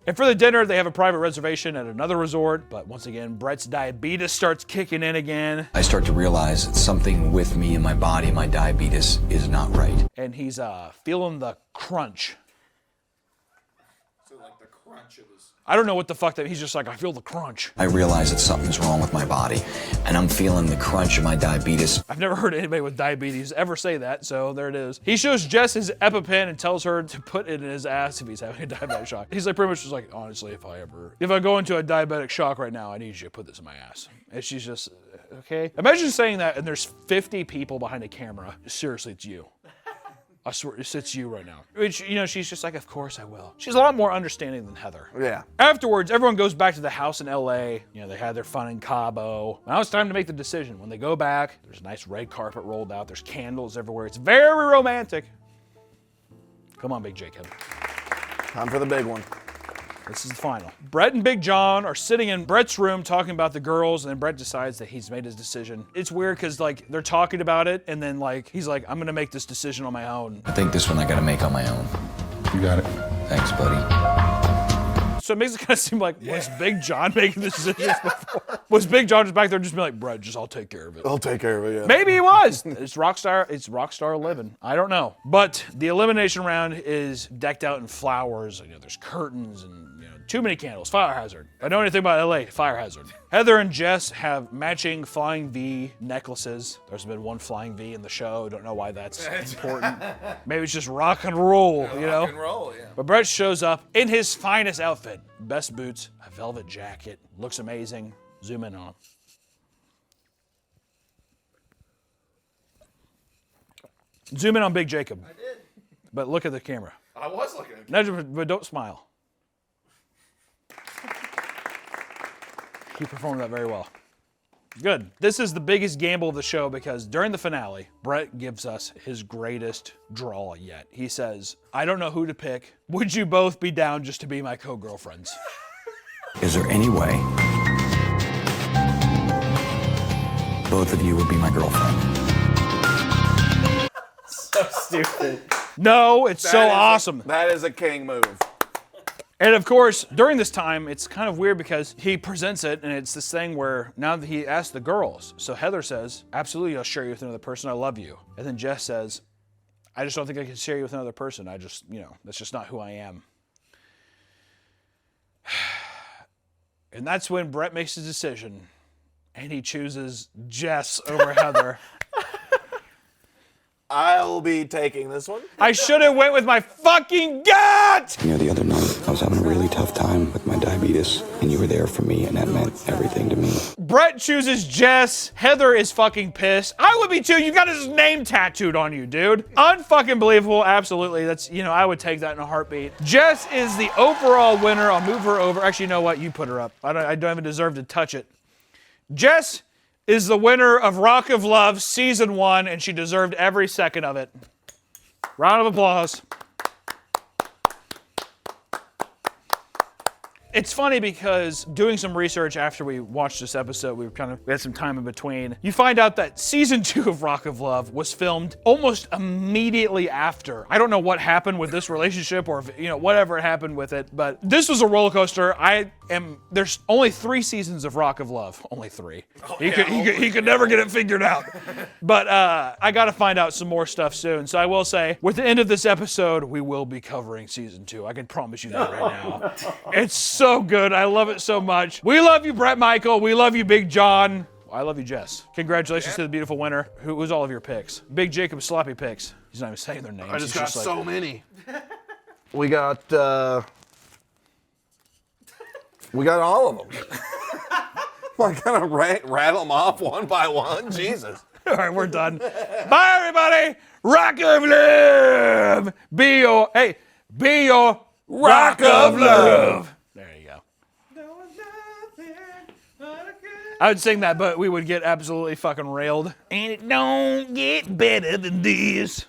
And for the dinner, they have a private reservation at another resort. But once again, Bret's diabetes starts kicking in again. I start to realize that something with me and my body, my diabetes, is not right. And he's feeling the crunch. So the crunch of his... I don't know what the fuck that he's just like, I feel the crunch. I realize that something's wrong with my body, and I'm feeling the crunch of my diabetes. I've never heard anybody with diabetes ever say that, so there it is. He shows Jess his EpiPen and tells her to put it in his ass if he's having a diabetic shock. He's like pretty much just like, honestly, if I go into a diabetic shock right now, I need you to put this in my ass. And she's just, okay. Imagine saying that and there's 50 people behind a camera. Seriously, it's you. I swear, it's you right now. Which, you know, she's just like, of course I will. She's a lot more understanding than Heather. Yeah. Afterwards, everyone goes back to the house in LA. You know, they had their fun in Cabo. Now it's time to make the decision. When they go back, there's a nice red carpet rolled out. There's candles everywhere. It's very romantic. Come on, Big Jacob. Time for the big one. This is the final. Brett and Big John are sitting in Brett's room talking about the girls, and then Brett decides that he's made his decision. It's weird because like they're talking about it, and then like he's like, I'm gonna make this decision on my own. I think this one I gotta make on my own. You got it. Thanks, buddy. So it makes it kind of seem like, was Big John making the decisions before? Was Big John just back there just being like, Brett, just I'll take care of it. I'll take care of it, yeah. Maybe he was. It's Rockstar living. I don't know. But the elimination round is decked out in flowers. You know, there's curtains and too many candles. Fire hazard. If I know anything about LA, fire hazard. Heather and Jess have matching Flying V necklaces. There's been one Flying V in the show. Don't know why that's important. Maybe it's just rock and roll, you know? Rock and roll, yeah. But Brett shows up in his finest outfit. Best boots, a velvet jacket. Looks amazing. Zoom in on him. Zoom in on Big Jacob. I did. But look at the camera. I was looking at No, but don't smile. He performed that very well. Good. This is the biggest gamble of the show because during the finale, Brett gives us his greatest draw yet. He says, I don't know who to pick. Would you both be down just to be my co-girlfriends? Is there any way both of you would be my girlfriend? So stupid. No, it's so awesome. That is a king move. And of course, during this time, it's kind of weird because he presents it, and it's this thing where now that he asks the girls. So Heather says, absolutely, I'll share you with another person. I love you. And then Jess says, I just don't think I can share you with another person. I just, that's just not who I am. And that's when Brett makes his decision, and he chooses Jess over Heather. I'll be taking this one. I should have went with my fucking gut! You know, the other night, I was having a really tough time with my diabetes, and you were there for me, and that meant everything to me. Brett chooses Jess. Heather is fucking pissed. I would be too. You got his name tattooed on you, dude. Unfucking believable. Absolutely. That's, I would take that in a heartbeat. Jess is the overall winner. I'll move her over. Actually, you know what? You put her up. I don't even deserve to touch it. Jess is the winner of Rock of Love Season 1, and she deserved every second of it. Round of applause. It's funny because doing some research after we watched this episode, we had some time in between. You find out that season 2 of Rock of Love was filmed almost immediately after. I don't know what happened with this relationship or if, whatever happened with it, but this was a roller coaster. There's only 3 seasons of Rock of Love. Only 3. He could never get it figured out. But I got to find out some more stuff soon. So I will say, with the end of this episode, we will be covering season 2. I can promise you that right now. It's so good. I love it so much. We love you, Brett Michael. We love you, Big John. I love you, Jess. Congratulations to the beautiful winner. Who's all of your picks? Big Jacob sloppy picks. He's not even saying their names. I just got so many. We got all of them. I gotta rattle them off one by one. Jesus. All right, we're done. Bye, everybody. Rock of Love. Be your Rock of Love. There you go. I would sing that, but we would get absolutely fucking railed. And it don't get better than this.